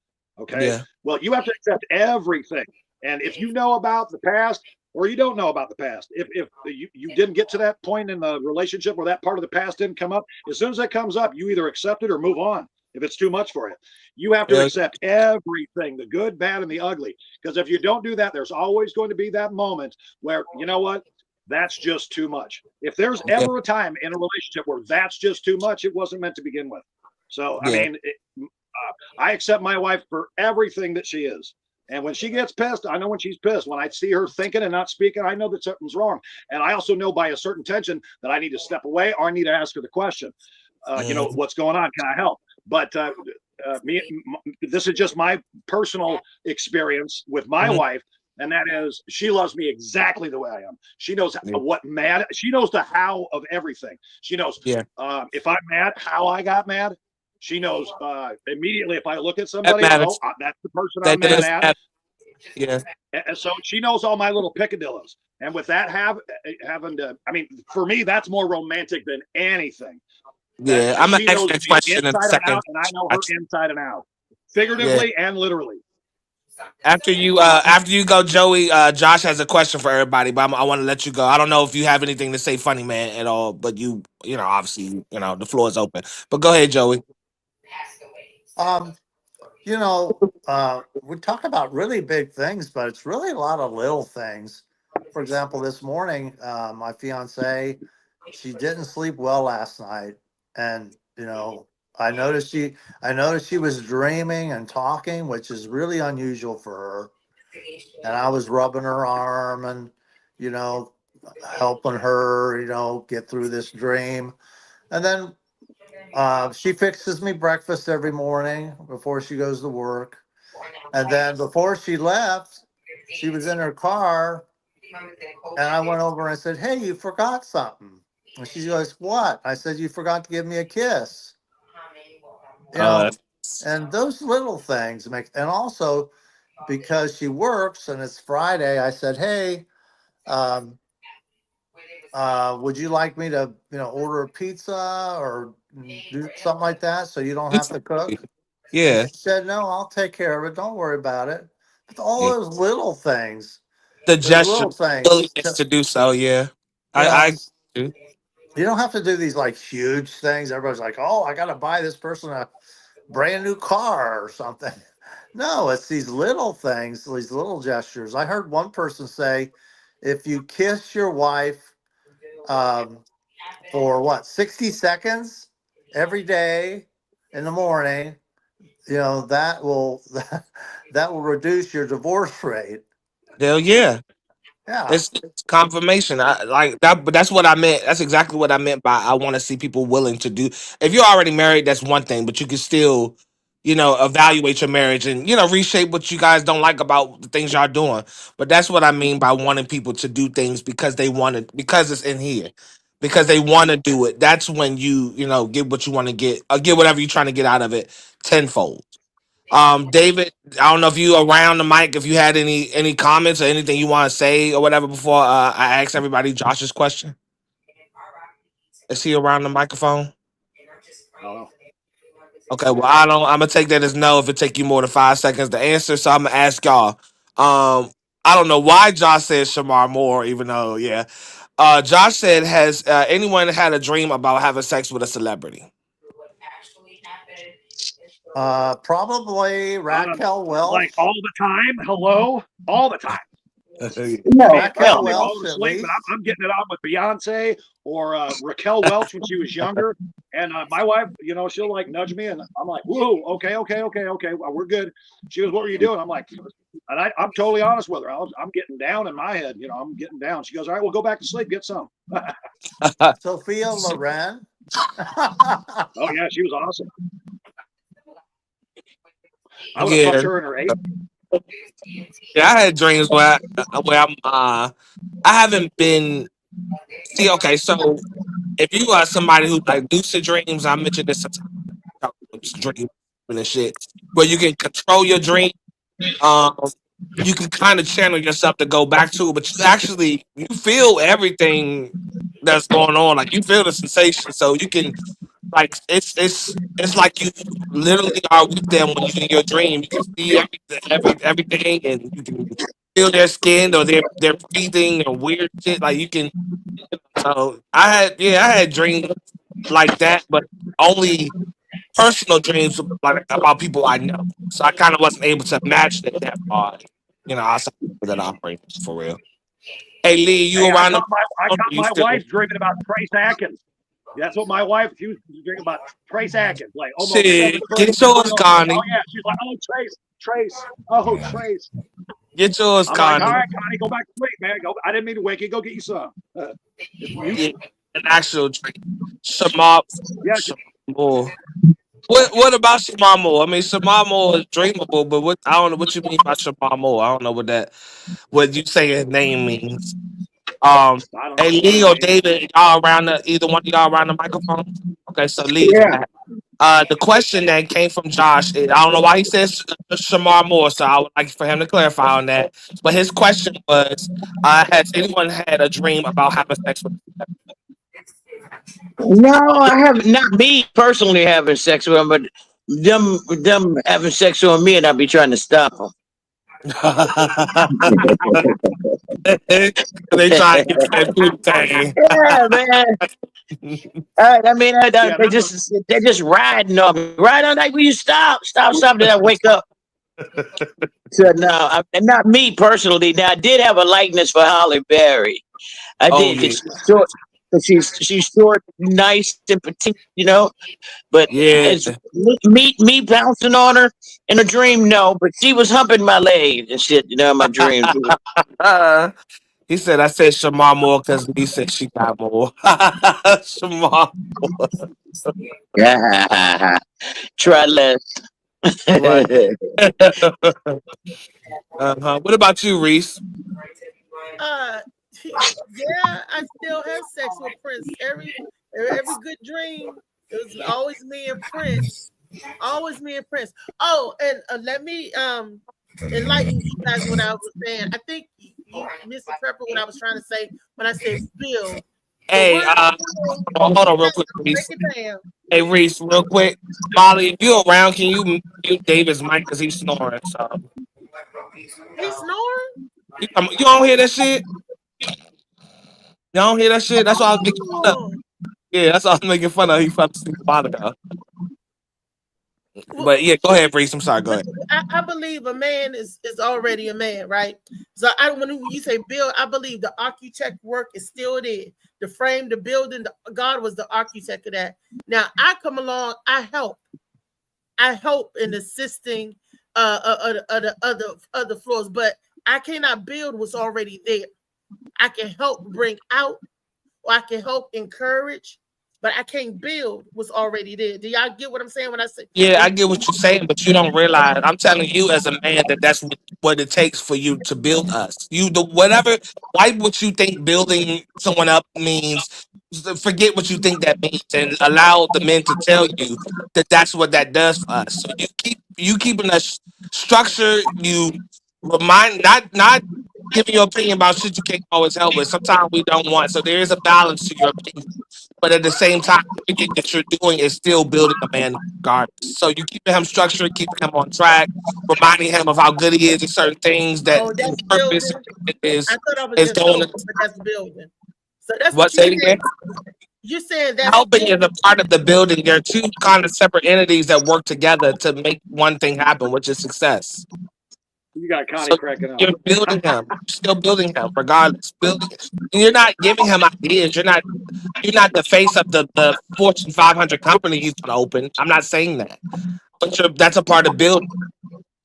Okay. Yeah, Well, you have to accept everything, and if you know about the past or you don't know about the past, if you didn't get to that point in the relationship where that part of the past didn't come up, as soon as that comes up, you either accept it or move on. If it's too much for you, you have to yeah, accept everything, the good, bad, and the ugly. Because if you don't do that, there's always going to be that moment where, you know what, that's just too much. If there's yeah, ever a time in a relationship where that's just too much, it wasn't meant to begin with. So, I yeah. mean, I accept my wife for everything that she is. And when she gets pissed, I know when she's pissed. When I see her thinking and not speaking, I know that something's wrong. And I also know by a certain tension that I need to step away or I need to ask her the question. Mm-hmm. What's going on? Can I help? But this is just my personal experience with my Mm-hmm. wife, and that is she loves me exactly the way I am. She knows Yeah, what mad. She knows the how of everything. She knows yeah. if I'm mad, how I got mad. She knows immediately if I look at That somebody, matters. that's the person I'm That mad does at. matter. Yeah, And so she knows all my little picadillos. And with that, having to, I mean, for me, that's more romantic than anything. That yeah. I'm gonna she ask knows that me question in a inside and second. out, and I know I, her inside and out, yeah. figuratively and literally. After you go, Joey. Josh has a question for everybody, but I want to let you go. I don't know if you have anything to say, funny man, at all. But obviously, the floor is open. But go ahead, Joey. um, we talk about really big things, but it's really a lot of little things. For example, this morning, my fiance, she didn't sleep well last night, and I noticed she was dreaming and talking, which is really unusual for her. and I was rubbing her arm and, you know, helping her, you know, get through this dream. And then she fixes me breakfast every morning before she goes to work. And then before she left, she was in her car, and I went over and I said, "Hey, you forgot something." And she goes, "What?" I said, "You forgot to give me a kiss." You know, and those little things make, and also because she works and it's Friday, I said, "Hey, would you like me to, you know, order a pizza or do something like that so you don't have to cook?" Yeah. And she said, "No, I'll take care of it. Don't worry about it." But all those little things, The those gesture, little things, willingness to do so. Yeah. you know, I you don't have to do these like huge things. Everybody's like, "Oh, I got to buy this person a brand new car or something." No, it's these little things, these little gestures. I heard one person say, if you kiss your wife for what, 60 seconds every day in the morning, you know, that will that will reduce your divorce rate. Hell yeah. Yeah. It's confirmation. I like that, but that's what I meant. That's exactly what I meant by I want to see people willing to do. If you're already married, that's one thing, but you can still, you know, evaluate your marriage and, you know, reshape what you guys don't like about the things y'all doing. But that's what I mean by wanting people to do things because they want it, because it's in here, because they want to do it. That's when you know, get what you want to get, or get whatever you're trying to get out of it tenfold. David, I don't know if you around the mic, if you had any comments or anything you want to say or whatever before I ask everybody Josh's question. Is he around the microphone? Oh. Okay, well I'm gonna take that as no if it take you more than 5 seconds to answer. So I'm gonna ask y'all. I don't know why Josh said Shamar Moore, even though Josh said, has anyone had a dream about having sex with a celebrity? Probably Raquel Welch. Like all the time. Hello, all the time. Raquel I'm Welch, falling at asleep, least. but I'm getting it on with Beyonce or Raquel Welch when she was younger. And my wife, you know, she'll like nudge me, and I'm like, "Whoa, okay, well, we're good." She goes, "What were you doing?" I'm like, and I'm totally honest with her. I'm getting down in my head, you know, I'm getting down. She goes, "All right, well, go back to sleep, get some." Sophia Loren. Oh yeah, she was awesome. I would have Yeah. fucked her in her 8. Yeah, I had dreams where I'm I haven't been. See, okay, so if you are somebody who like lucid dreams, I mentioned this sometimes, dream and shit, where you can control your dream. You can kind of channel yourself to go back to it, but you feel everything that's going on. Like you feel the sensation, so you can like it's like you literally are with them when you're in your dream. You can see everything, and you can feel their skin or their breathing or weird shit. Like you can. So I had dreams like that, but only personal dreams like about people I know. So I kind of wasn't able to imagine it that far. You know, outside of that operates for real. Hey Lee, you Hey, around? I caught my wife dreaming about Trace Atkins. That's what my wife, she was dreaming about Trace Atkins. Like almost Shit, get yours, Connie. Oh yeah, she's like, "Oh Trace, oh Trace." Get yours, I'm Connie. like, "All right, Connie, go back to sleep, man. Go. I didn't mean to wake you. Go get you some." Yeah, an actual dream. Shamar. Yeah. Moore. What about Shamar Moore? I mean, Shamar Moore is dreamable, but I don't know what you mean by Shamar Moore. I don't know what you say his name means. Hey Lee or David, y'all around either one of y'all around the microphone? Okay, so Lee. Yeah. The question that came from Josh, I don't know why he says Shamar Moore, so I would like for him to clarify on that. But his question was, has anyone had a dream about having sex with? No, I haven't. Not me personally having sex with them, but them having sex with me, and I'll be trying to stop them. They try to get that food thing. Yeah, man. I mean, they're just riding on me. Right on, like, will you stop? Did I wake up? So no, and not me personally. Now I did have a likeness for Holly Berry. I did. Yeah. It's 'Cause she's short, nice, and petite, But Yeah. it's me bouncing on her in a dream, no. But she was humping my legs and shit, in my dreams. He said, I said Shamar more because he said she got more. Shamar. Try less. Right. What about you, Reese? Yeah, I still have sex with Prince. Every good dream, it was always me and Prince. Always me and Prince. Oh, and let me enlighten you guys what I was saying. I think you misinterpreted what I was trying to say when I said build. Hey, hold on real quick, Reese. Hey, Reese, real quick. Molly, if you around, can you mute David's mic because he's snoring? So. He's snoring? You don't hear that shit? You don't hear that shit? That's why I was making fun of. Yeah, that's why I was making fun of. He fell asleep a while ago. But yeah, go ahead, Reese. I'm sorry. Go ahead. I believe a man is already a man, right? So when you say build, I believe the architect work is still there. The frame, the building, God was the architect of that. Now I come along, I help in assisting other floors, but I cannot build what's already there. I can help bring out, or I can help encourage, but I can't build what's already there. Do y'all get what I'm saying when I say? Yeah, I get what you're saying, but you don't realize. I'm telling you, as a man, that's what it takes for you to build us. Why what you think building someone up means. Forget what you think that means, and allow the men to tell you that that's what that does for us. So you keeping us structured. You remind not giving your opinion about shit you can't always help with. Sometimes we don't want. So there is a balance to your opinion. But at the same time, everything that you're doing is still building a man regardless. So you keeping him structured, keeping him on track, reminding him of how good he is at certain things that his purpose is. I thought I was just helping, but that's building. So that's what you say again? You're saying that helping is a part of the building. There are two kind of separate entities that work together to make one thing happen, which is success. You got Connie cracking up. You're building him. You're still building him, regardless. You're not giving him ideas. You're not the face of the Fortune 500 company he's going to open. I'm not saying that, but that's a part of building.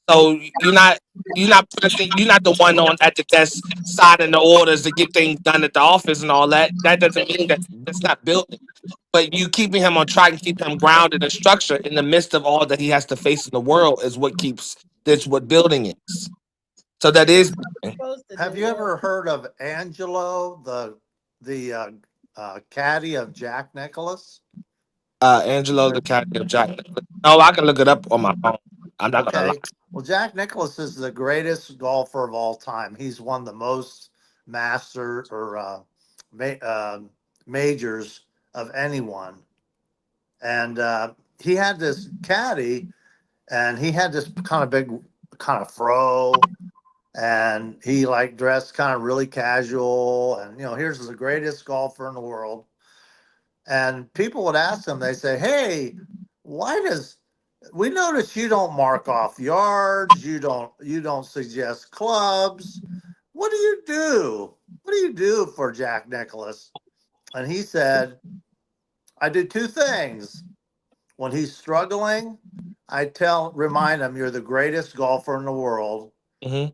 So you're not the one at the desk signing the orders to get things done at the office and all that. That doesn't mean that's not building. But you keeping him on track and keep him grounded and structured in the midst of all that he has to face in the world is what that's what building is. So that is. Have you ever heard of Angelo, the caddy of Jack Nicklaus? Angelo, the caddy of Jack Nicklaus. No, I can look it up on my phone. I'm not gonna lie. Well, Jack Nicklaus is the greatest golfer of all time. He's won the most Masters or majors of anyone. And he had this caddy, and he had this kind of big kind of fro, and he dressed kind of really casual. And, here's the greatest golfer in the world. And people would ask him, they say, hey, we notice you don't mark off yards. You don't suggest clubs. What do you do? What do you do for Jack Nicklaus? And he said, I do two things. When he's struggling, I remind him you're the greatest golfer in the world. Mm-hmm.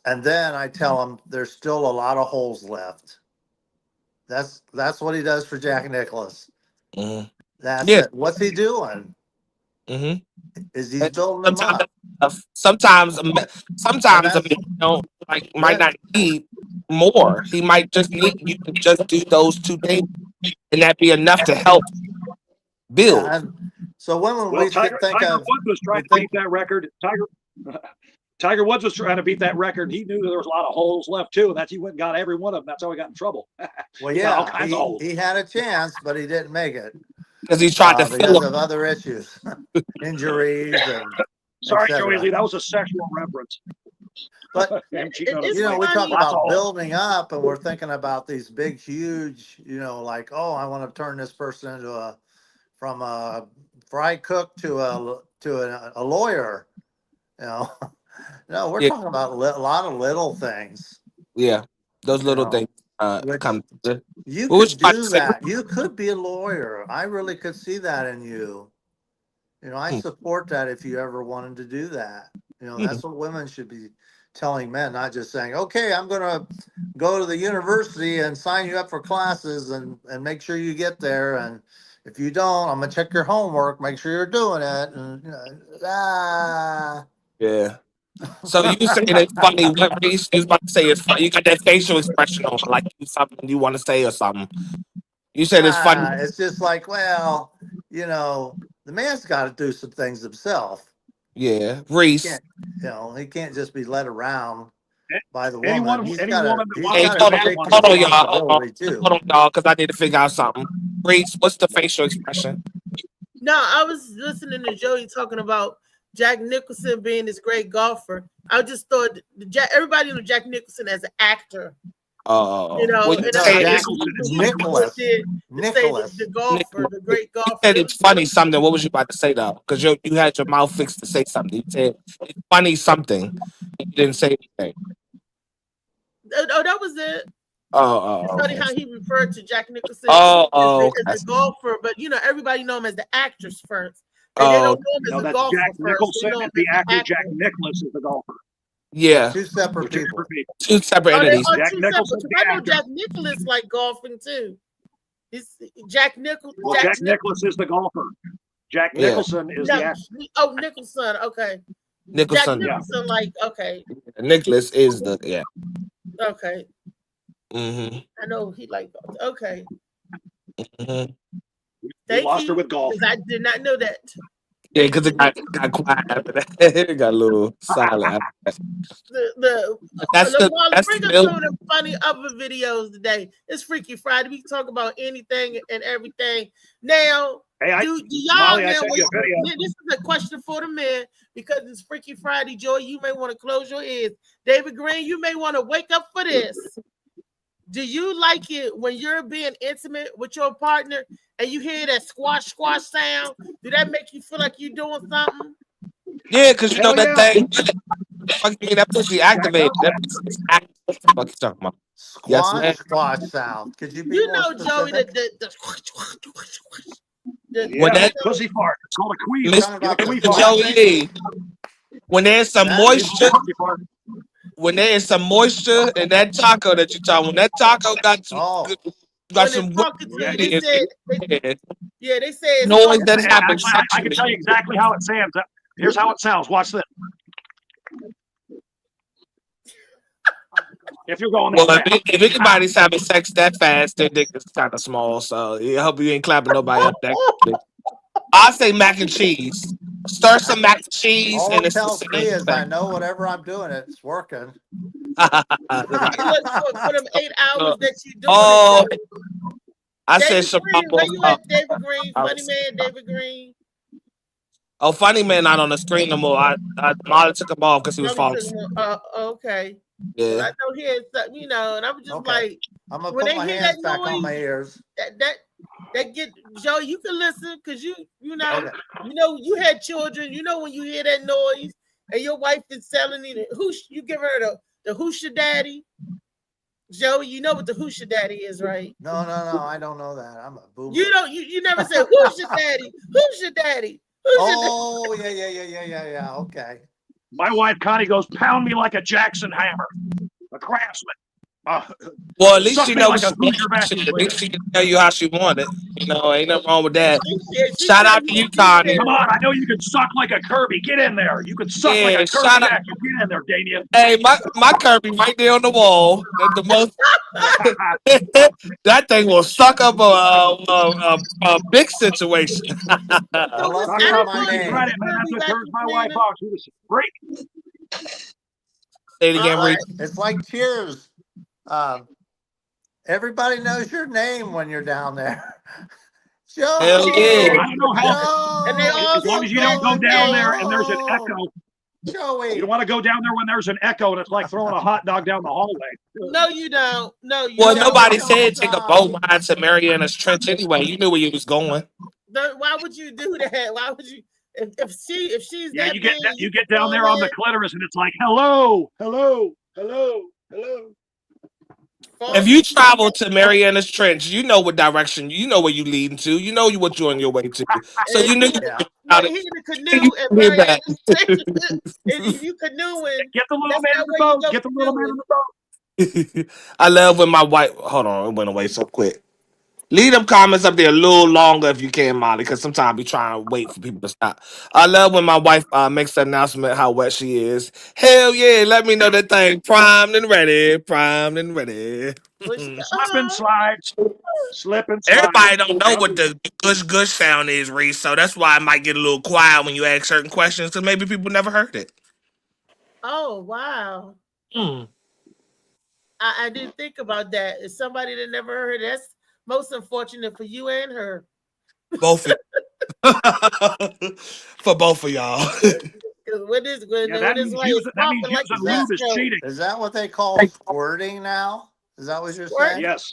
And then I tell him there's still a lot of holes left. That's what he does for Jack Nicklaus. Mm-hmm. That's it. What's he doing? Mm-hmm. Is he building them up? Sometimes a man might not need more. He might just need you to just do those two things, and that be enough to help build. Yeah, so when we Tiger of Woods was trying to beat that record. Tiger Woods was trying to beat that record. He knew there was a lot of holes left too, and he went and got every one of them. That's how he got in trouble. Well, yeah, he had a chance, but he didn't make it because he tried to because of other issues, injuries, and sorry, Joey Lee, that was a sexual reference. But we talk about building up, and we're thinking about these big, huge, I want to turn this person into from a fry cook to a lawyer. No, we're talking about a lot of little things. Yeah, those little things. Which come to. you What was could you about to do say? that. You could be a lawyer. I really could see that in you. You know, I support that if you ever wanted to do that. You know, that's what women should be telling men, not just saying, okay, I'm going to go to the university and sign you up for classes and make sure you get there. And if you don't, I'm going to check your homework, make sure you're doing it. And, you know, Yeah. So you saying it's funny? What race you was about to say is funny? You got that facial expression on, like something you want to say or something. You said it's funny. It's just like, well, you know, the man's got to do some things himself. Yeah, Reese. You know, he can't just be led around by the Any woman. woman, He's any got woman to. that He's wants got to to take Hold on, y'all. responsibility too. Hold on, y'all, because I need to figure out something. Reese, what's the facial expression? No, I was listening to Joey talking about Jack Nicholson being this great golfer. I just thought everybody knew Jack Nicholson as an actor. Oh, You know, well, you and say Nicholas, the golfer, the great golfer. You said it's funny something. What was you about to say though? Because you had your mouth fixed to say something. You said it's funny something. You didn't say anything. Oh, that was it. Oh, it's funny how he referred to Jack Nicholson as a golfer, but you know everybody know him as the actress first, and they don't know him as a golfer Jack first. Nicholson, the actor Jack Nicholas is the golfer. Yeah, two separate people. Two separate entities. Jack Nicholson. I know Jack Nicholas like golfing too. It's Jack Nicholas. Well, Jack Nicholas is the golfer. Jack Nicholson is the actor. Oh, Nicholson. Okay. Nicholson. Jack Nicholson, like okay. Nicholas is the Okay. Mm-hmm. I know he like okay. Mm-hmm. Thank lost you, her with golf. I did not know that. Yeah, because it got quiet after that. It got a little silent after that. Bring us some of the funny other videos today. It's Freaky Friday. We can talk about anything and everything. Now, do y'all Molly, now? this is a question for the men because it's Freaky Friday. Joy, you may want to close your ears. David Green, you may want to wake up for this. Do you like it when you're being intimate with your partner and you hear that squash sound? Do that make you feel like you're doing something? Yeah, because you know that thing. That pussy activated. That pussy's active. What the fuck you talking about? Squash sound. Could you be more Joey, when that pussy fart. It's called a queef. Joey, when there's some moisture. When there is some moisture in that taco that you're talking, when that taco got some, they say noise that happens. I can tell you exactly how it sounds. Here's how it sounds. Watch this. If you're going, if anybody's having sex that fast, their dick is kind of small. So I hope you ain't clapping nobody up that quick. I say mac and cheese. Stir some mac and cheese, all and it tells me is I know whatever I'm doing, it's working. for them 8 hours that you do. Oh, I David said Green, where you at, David Green? Funny man, David Green. Oh, funny man, not on the screen no more. I Molly took him off because he was falling asleep. Okay. Yeah. Well, I know he had something, you know, and I was just like, I'm gonna put my hands back on my ears. That get Joe, you can listen because you know you had children. You know when you hear that noise and your wife is telling you you give her the Hoosha Daddy. Joey, you know what the Hoosha Daddy is, right? No, I don't know that. I'm a boomer. You never said Hoosha Daddy, Hoosha Daddy. Oh yeah. Okay. My wife Connie goes, pound me like a Jackson hammer, a Craftsman. Well, at least you know what like at least she can tell you how she wanted. You know, ain't nothing wrong with that. Shout out to you, Connie. Come on, I know you can suck like a Kirby. Get in there. You can suck like a Kirby vacuum. Get in there, Daniel. Hey, my Kirby right there on the wall. The most that thing will suck up a big situation. Talk about my name. Credit, man. That's what turns my wife off. She was great. Say it again, Reed. It's like Cheers. Everybody knows your name when you're down there. Joe. Hell yeah. I don't know how. And they all as long as you don't go down there and there's an echo. Joey. You don't want to go down there when there's an echo and it's like throwing a hot dog down the hallway. No, you don't. No, you well, don't. nobody said take a boat ride to Mariana's Trench anyway. You knew where you was going. Why would you do that? Why would you? If she's yeah, that you get down there on the clitoris and it's like hello. If you travel to Mariana's Trench, you know what direction, you know where you leading to, you know what you're on your way to. So you know you Yeah. He in the canoe and Mariana's Trench, and you canoeing. Get the little That's man not in the where you boat. go Get the little man in canoeing. the boat. I love when my wife. Hold on, it went away so quick. Leave them comments up there a little longer if you can, Molly, because sometimes we trying to wait for people to stop. I love when my wife makes the announcement how wet she is. Hell yeah, let me know that thing primed and ready, primed and ready. Slip and slide. Slip and slide. Everybody don't know what the gush gush sound is, Reese. So that's why it might get a little quiet when you ask certain questions, because maybe people never heard it. Oh wow. I didn't think about that. It's somebody that never heard. That's most unfortunate for you and her. Both of for both of y'all. When this Yeah, that means using lube is cheating. Is that what they call squirting now? Is that what you're saying? Yes.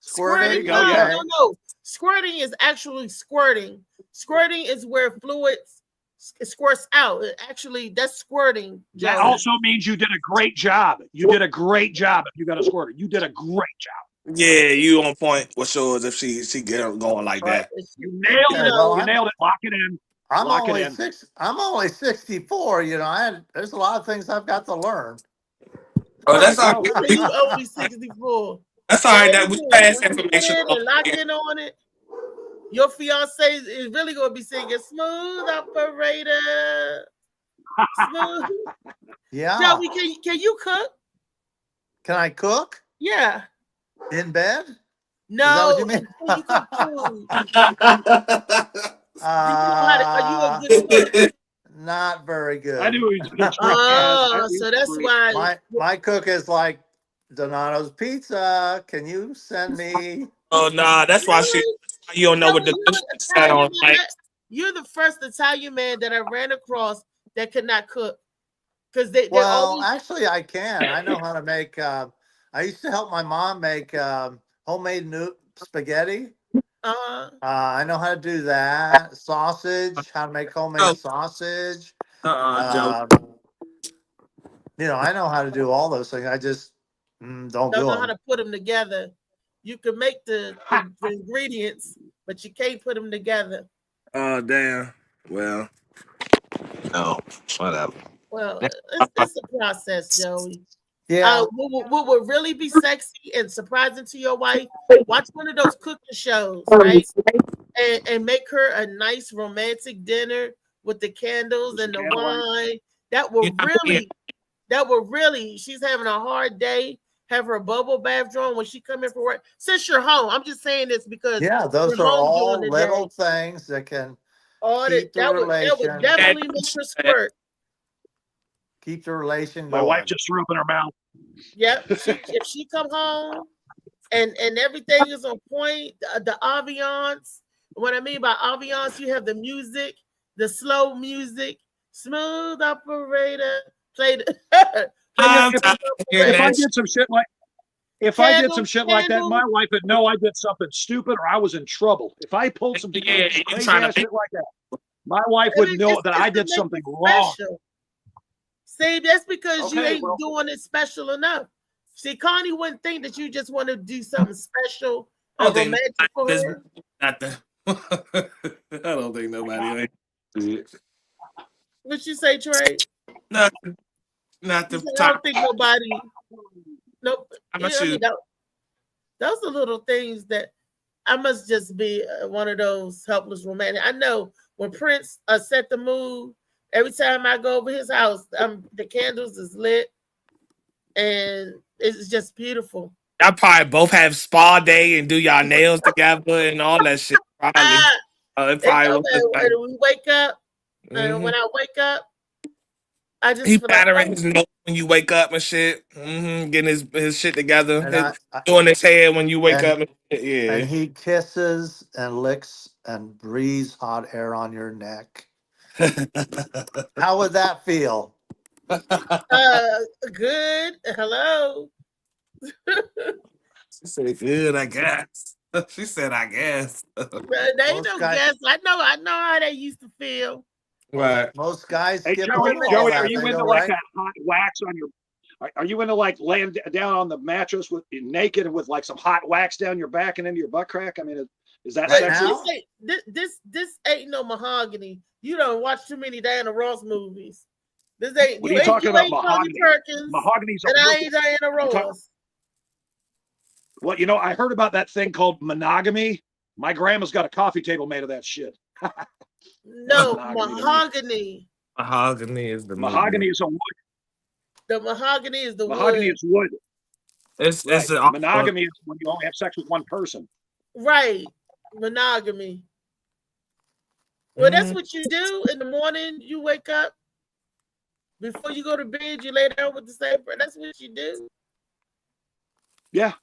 Squirting? No, Okay. no. Squirting is actually squirting. Squirting is where fluids squirts out. That's squirting. That Joey. also means you did a great job. You did a great job if you got a squirter. You did a great job. Yeah, you on point with yours if she get her going like that. You nailed it. You nailed it. Lock it in. I'm Lock only it in. I'm only 64. You know, there's a lot of things I've got to learn. Oh, that's all. You only 64. That's all right. That we pass information. Lock in on it. Your fiance is really gonna be singing "Smooth Operator." Smooth. Yeah. Joey, can you cook? Can I cook? Yeah. In bed? No. Is that what you mean? Can you cook food? Are you a good cook? Not very good. I knew he was so that's why my cook is like Donato's Pizza. Can you send me? Oh nah, that's why you don't know what the sound like. You're the first Italian man that I ran across that could not cook. Because actually, I can. I know how to make. I used to help my mom make homemade spaghetti. I know how to do that. Sausage. How to make homemade sausage. You know, I know how to do all those things. I just don't do know them. how to put them together. You can make the ingredients, but you can't put them together. Oh damn. Well, no, whatever. Well, it's a process, Joey. Yeah. What would really be sexy and surprising to your wife? Watch one of those cooking shows, right? And make her a nice romantic dinner with the candles and the wine. That will really. She's having a hard day. Have her bubble bath drawn when she come in for work. Since you're home, I'm just saying this because those are all little things that can keep the relation. That would definitely make her squirt. Keep the relation going. My wife just threw up in her mouth. Yep. If she come home and everything is on point, the ambiance. What I mean by ambiance, you have the music, the slow music, smooth operator. Play the. If I did some shit like that, my wife would know I did something stupid or I was in trouble. If I pulled some crazy ass shit like that, my wife would know that I did something wrong. See, that's because you ain't doing it special enough. See, Connie wouldn't think that you just want to do something special or romantic for her. I don't think nobody. What you say, Trey? Nothing. Not the time. I don't think nobody. Nope. Those are little things that I must just be one of those helpless romantic. I know when Prince set the mood. Every time I go over his house, the candles is lit, and it's just beautiful. Y'all probably both have spa day and do y'all nails together and all that shit. Probably. When we wake up, when I wake up, I just he battering his nose when you wake up and shit. Getting his shit together, doing his hair when you wake up. And he kisses and licks and breathes hot air on your neck. How would that feel? Good. Hello. She said good, I guess. She said, I guess. They don't guess. I know how they used to feel. Right. Most guys Joey, are you into like that hot wax on your Are you into like laying down on the mattress with naked and with like some hot wax down your back and into your butt crack? I mean, is that Right sexy? now? This ain't no mahogany. You don't watch too many Diana Ross movies. This ain't. What are you talking about? Tony Mahogany. Perkins, Mahogany's a and I wood. ain't Diana Ross. Well, you know, I heard about that thing called monogamy. My grandma's got a coffee table made of that shit. No, mahogany. Mahogany is the Mahogany movie. is a wood. The mahogany is the Mahogany wood. is wood. It's Right. an Monogamy is when you only have sex with one person. Right. Monogamy. Well, that's Mhm. what you do in the morning. You wake up before you go to bed. You lay down with the same person. That's what you do. Yeah.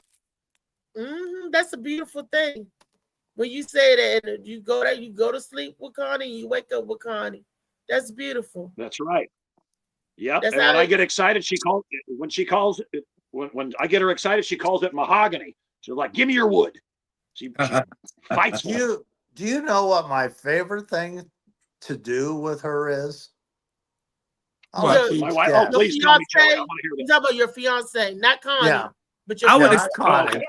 That's a beautiful thing. When you say that, and you go there, you go to sleep with Connie, and you wake up with Connie. That's beautiful. That's right. Yep. That's And how when I it- get excited, she calls it when she calls it when I get her excited, she calls it mahogany. She's like, "Give me your wood." She fights Do me. you know what my favorite thing to do with her is? I'll What? let you My wife. guess. Oh, please tell me, Joey. I want to hear You that. talking about your fiance, not Connie, Yeah. but your I would Yeah, fiance. not Connie.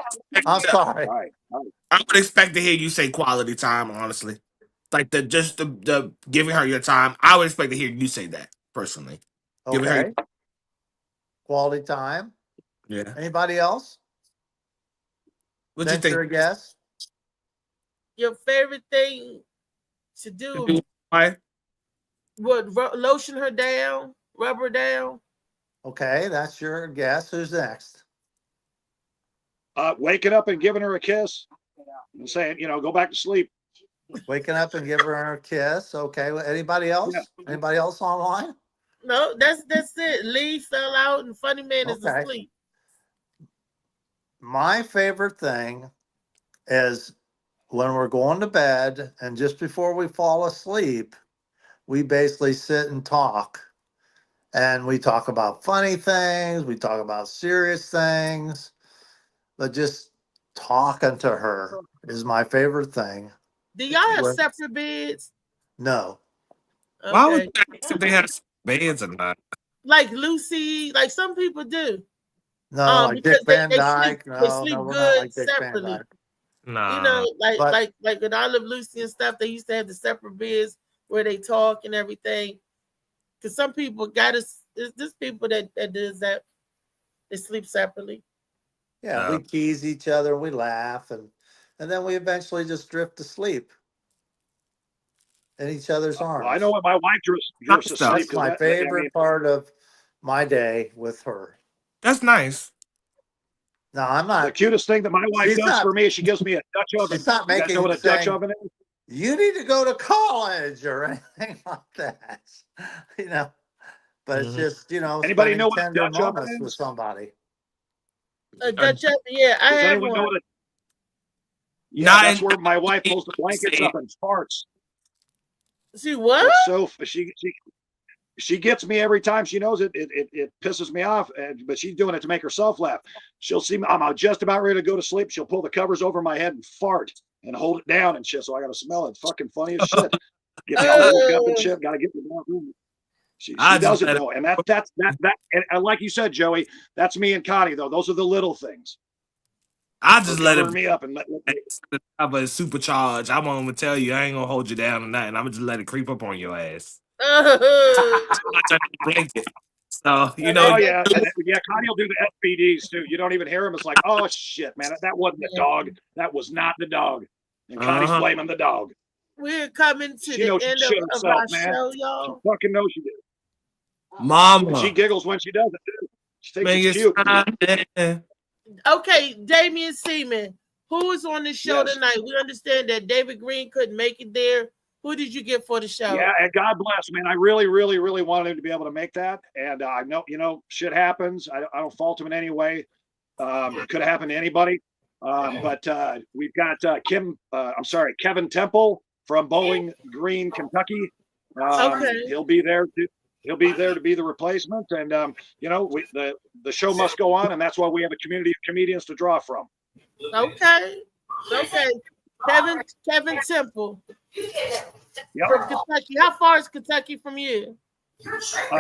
I'm sorry. All right. All right. I would expect to hear you say quality time, honestly. Like the giving her your time. I would expect to hear you say that personally. Giving her Okay. Quality time. yeah. Anybody else? What you Venture a think? guess? Your favorite thing to do Why? would lotion her down, rub her down. Okay, that's your guess. Who's next? Waking up and giving her a kiss and saying, go back to sleep. Waking up and giving her a kiss. Okay. Well, anybody else? Yeah. Anybody else online? No, that's it. Lee fell out, and Funny Man is Okay. asleep. My favorite thing is when we're going to bed and just before we fall asleep, we basically sit and talk. And we talk about funny things, we talk about serious things, but just talking to her is my favorite thing. Do y'all have What? separate beds? No. Why would Okay. you ask if they had beds or not? Like Lucy, like some people do. No, like Because Dick Van they Dyke. sleep, No, we're we're not good like Dick Van separately. Dyke. Nah. You know, But- like when I Love Lucy and stuff, they used to have the separate beds where they talk and everything. Because some people there's people that does that. They sleep separately. Yeah, we tease each other, we laugh, and then we eventually just drift to sleep in each other's arms. Well, I know what my wife drifts to sleep. That's 'cause my that- favorite part of my day with her. That's nice. No, I'm The not. cutest thing that my wife She's does not- for me is she gives me a Dutch oven. She's not You guys making know what a Dutch saying- oven is? You need to go to college or anything like that. But it's just, Anybody spending know what a tender Dutch oven moments is? with somebody. A Dutch oven, yeah, I Does have anyone know one. what Yeah, Not that's in- where my wife pulls the blankets up and farts. See what? It's so she gets me every time. She knows it pisses me off, but she's doing it to make herself laugh. She'll see me. I'm just about ready to go to sleep. She'll pull the covers over my head and fart and hold it down and shit. So I got to smell it. Fucking funny as shit. Get me all woke up and shit. Got to get me down room. She I does just it let it- though, and that and like you said, Joey, that's me and Connie though. Those are the little things. I just For let covering it me up and let have a supercharge. I won't even tell you. I ain't gonna hold you down or nothing. I'm gonna just let it creep up on your ass. Blanket. So you know. Oh yeah, yeah. Connie will do the SPDs too. You don't even hear him. It's like, oh shit, man, that wasn't the dog. That was not the dog. And Connie's Uh-huh. blaming the dog. We're coming to She knows the end she shit of herself, our man. show, She y'all. fucking knows she did. Mama. And she giggles when she does it too. She thinks Man, it's cute. yeah. Okay, Damian Seaman, who is on the show Yes. tonight? We understand that David Green couldn't make it there. Who did you get for the show? Yeah, and God bless, man. I really, really, really wanted him to be able to make that. And I know, shit happens. I don't fault him in any way. It could have happened to anybody. But we've got Kevin Temple from Bowling Green, Kentucky. Okay. He'll be there to be the replacement. And the show must go on, and that's why we have a community of comedians to draw from. Okay. Kevin Temple Yep. from Kentucky. How far is Kentucky from you?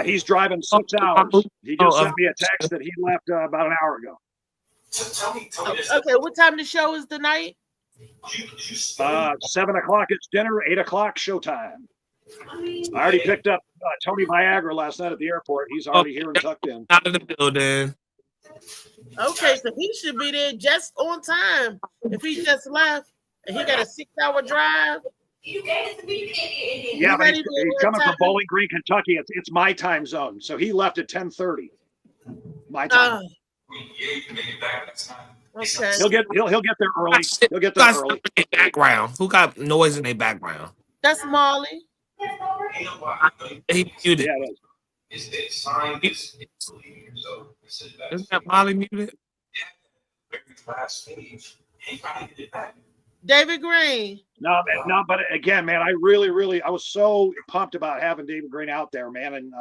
He's driving 6 hours. He just Oh, sent me a text that he left about an hour ago. Okay, what time the show is tonight? 7 o'clock it's dinner, 8 o'clock showtime. I already picked up Tony Viagra last night at the airport. He's already here and tucked in. Out of the building. Okay, so he should be there just on time. If he just left and he got a 6-hour drive. Yeah, but he's coming from Bowling Green, Kentucky. It's my time zone. So he left at 10:30. My time. Okay. He'll get there early. He'll get there early. Background. Who got noise in their background? That's Molly. He muted. Yeah, it is. Isn't that Molly muted? David Green. No, but again, man, I really, I was so pumped about having David Green out there, man. And,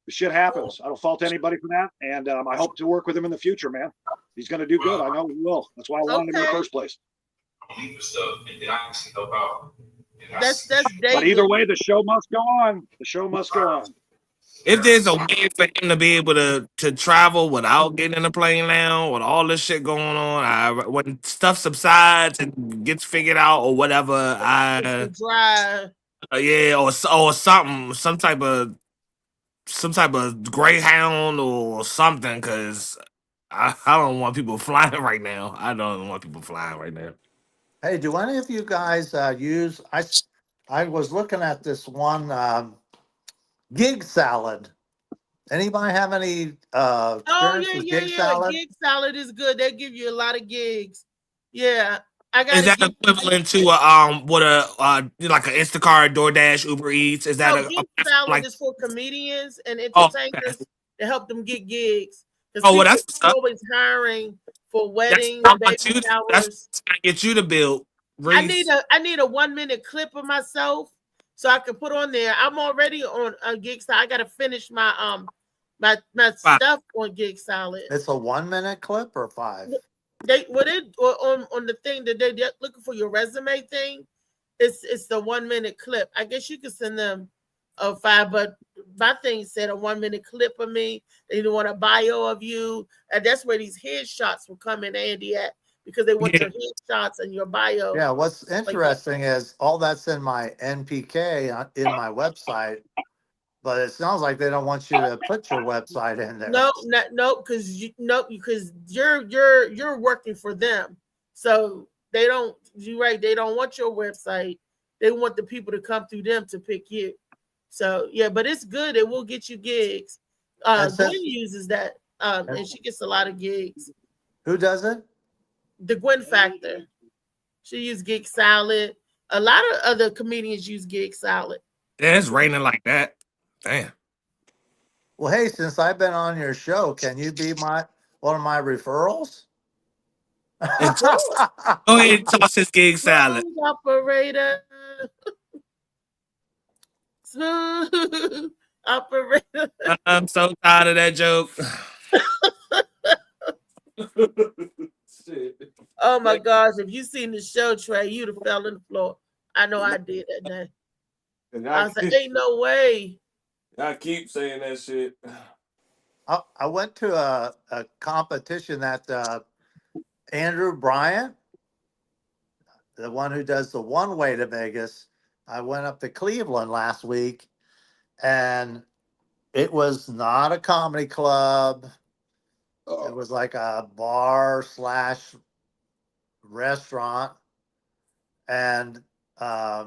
shit happens. I don't fault anybody for that. And I hope to work with him in the future, man. He's going to do good. I know he will. That's why I wanted him in the first place. That's But David. either way, the show must go on. The show must go on. If there's a way for him to be able to travel without getting in a plane now, with all this shit going on, when stuff subsides and gets figured out or whatever, Drive. yeah, or something, some type of Greyhound or something, because I don't want people flying right now. I don't want people flying right now. Hey, do any of you guys use? I was looking at this one Gig Salad. Anybody have any experience with Gig Salad? Gig Salad is good. They give you a lot of gigs. Yeah. Is that equivalent to like an Instacart, DoorDash, Uber Eats? Is that Gig Salad is for comedians and okay. entertainers to help them get gigs. Oh, well, that's always hiring for weddings, baby showers. That's to get you to build. Reese. I need a 1-minute clip of myself so I can put on there. I'm already on a Gig Salad. I got to finish my my stuff on Gig Salad. It's a 1-minute clip or 5? On the thing that they're looking for your resume thing, it's the 1-minute clip. I guess you could send them a 5, but my thing said a 1-minute clip of me. They didn't want a bio of you, and that's where these headshots will come in handy at, because they want your headshots and your bio. Yeah, what's interesting is all that's in my NPK in my website, but it sounds like they don't want you to put your website in there. No, because you're working for them, so they don't. You're right. They don't want your website. They want the people to come through them to pick you. So yeah, but it's good. It will get you gigs. Gwen uses that, and she gets a lot of gigs. Who does it? The Gwen Factor. She uses Gig Salad. A lot of other comedians use Gig Salad. Yeah, it's raining like that. Damn. Well, hey, since I've been on your show, can you be one of my referrals? Go ahead and toss his Gig Salad. Smooth operator. Smooth operator. I'm so tired of that joke. Oh my gosh, if you seen the show, Trey, you'd have fell on the floor. I know I did that day. I was like, ain't no way. I keep saying that shit. I went to a competition that Andrew Bryant, the one who does the one way to Vegas. I went up to Cleveland last week, and it was not a comedy club. It was like a bar / restaurant. And I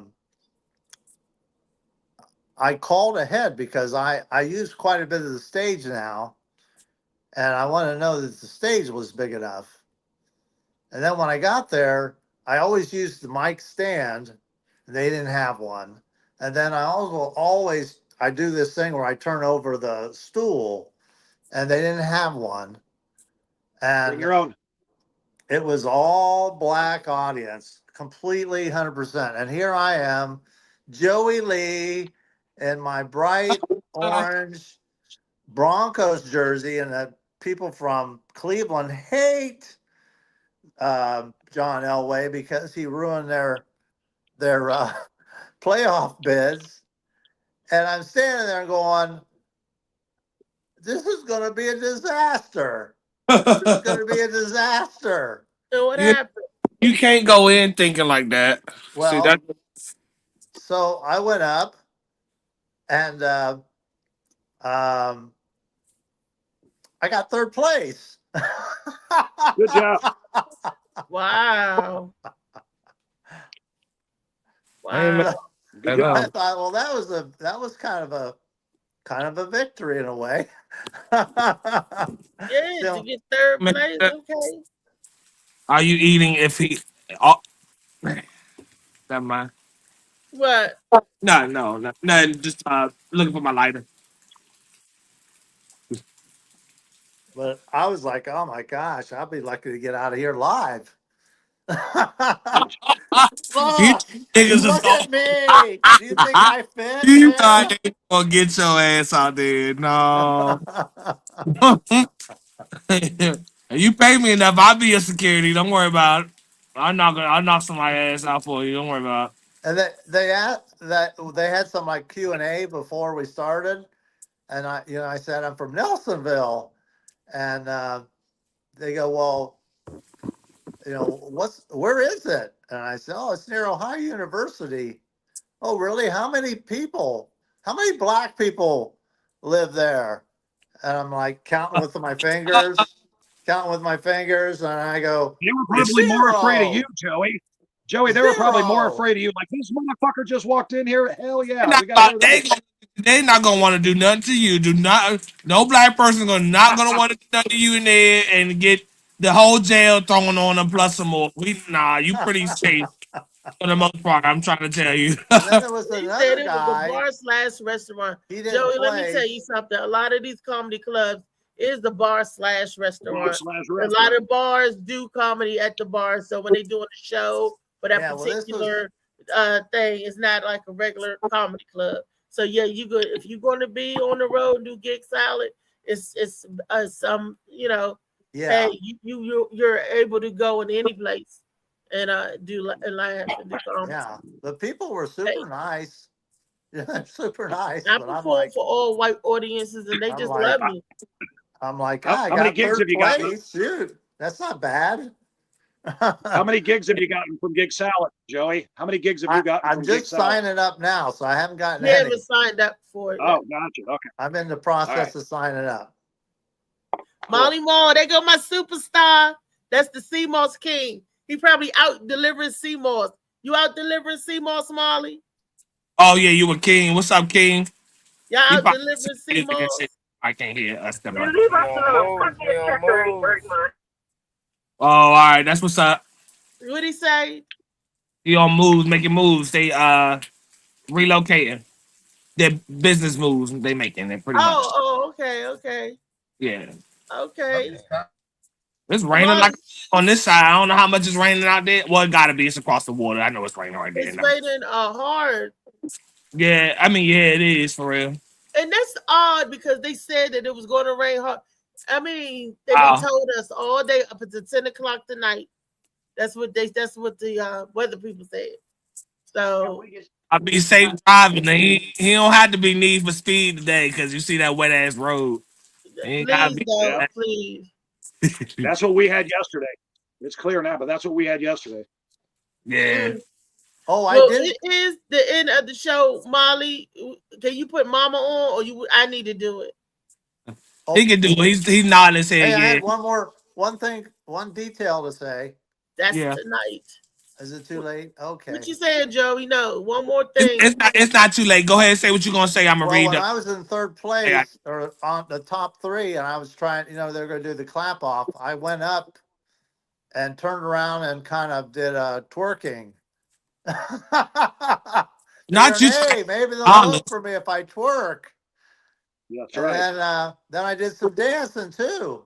called ahead because I use quite a bit of the stage now, and I wanted to know that the stage was big enough. And then when I got there, I always used the mic stand, and they didn't have one. And then I always do this thing where I turn over the stool, and they didn't have one. And bring your own. It was all black audience, completely 100%. And here I am, Joey Lee, in my bright orange Broncos jersey, and the people from Cleveland hate John Elway because he ruined their playoff bids. And I'm standing there going, this is going to be a disaster. This is going to be a disaster. So what happened? You can't go in thinking like that. Well, See, that so I went up and I got third place. Good job. Wow. Amen. Wow. I thought, well, that was kind of a victory in a way. Yeah, So- to get third place. Okay. are you eating if he? Oh, never mind. What? No. Just looking for my lighter. But I was like, oh my gosh, I'll be lucky to get out of here live. You Look, niggas is look gonna, at me. Do you think I fit? you man? thought they gonna get your ass out there? No. You pay me enough, I'll be your security. Don't worry about it. I'll knock somebody's ass out for you. Don't worry about it. And they had some like Q&A before we started, and I said I'm from Nelsonville, and they go, well, where is it? And I said, oh, it's near Ohio University. Oh, really? How many black people live there? And I'm like counting with my fingers, and I go, They were probably more afraid of you, Zero. Joey. Joey, they were probably more Zero. afraid of you. Like, this motherfucker just walked in here. Hell yeah. We got They not gonna want to do nothing to you. No black person not gonna want to do nothing to you in there and get the whole jail thrown on them plus some more. You pretty safe for the most part. I'm trying to tell you. And then there was He said another it guy. was a bar/restaurant. He didn't Joey, let me play. tell you something. A lot of these comedy clubs is the bar/restaurant. Bar/restaurant. A lot of bars do comedy at the bar. So when they doing a show for that Yeah, well, this particular thing, it's not like a regular comedy club. So yeah, you good if you're going to be on the road and do gig salad. It's some Yeah. hey you're able to go in any place and do and laugh and do comedy. Yeah. The people were super nice. Yeah, super nice. I But I'm perform like, for all white audiences and they I'm just like- love me. I'm like, How I many got gigs third have you got? place. Shoot, that's not bad. How many gigs have you gotten from Gig Salad, Joey? How many gigs have you gotten I'm from Gig just Salad? signing up now, so I haven't gotten You any. haven't signed up for it. Oh, gotcha. Okay. I'm in the process right. of signing up. Molly Moore, there go my superstar. That's the CMOS King. He probably out delivering CMOS. You out delivering CMOS, Molly? Oh yeah, you a king. What's up, king? Y'all He out probably delivering CMOS? I can't hear us. Leave us alone. We on move. Oh, all right, that's what's up. What'd he say? He on moves, making moves. They relocating. Their business moves they making. They're pretty much. Oh, okay. Yeah. Okay. It's raining like on this side. I don't know how much it's raining out there. Well, it gotta be. It's across the water. I know it's raining right there. It's raining hard. Yeah, I mean, yeah, it is for real. And that's odd because they said that it was going to rain hard. I mean, they told us all day up until 10 o'clock tonight. That's what the weather people said. So I'll be safe driving. He don't have to be Need for Speed today because you see that wet ass road. Please. That's what we had yesterday. It's clear now, but that's what we had yesterday. Yeah. Oh, It is the end of the show, Molly. Can you put Mama on, or I need to do it? He can do it. He's nodding his head. Hey, I Yeah. had one detail to say. That's tonight. Is it too late? Okay. What you saying, Joey? No, one more thing. It's not too late. Go ahead and say what you're gonna say. I'm gonna read when up. I was in third place or on the top three, and I was trying, they're going to do the clap off. I went up and turned around and kind of did a twerking. Not you. Hey, maybe they'll vote for me if I twerk. That's and right. then I did some dancing too.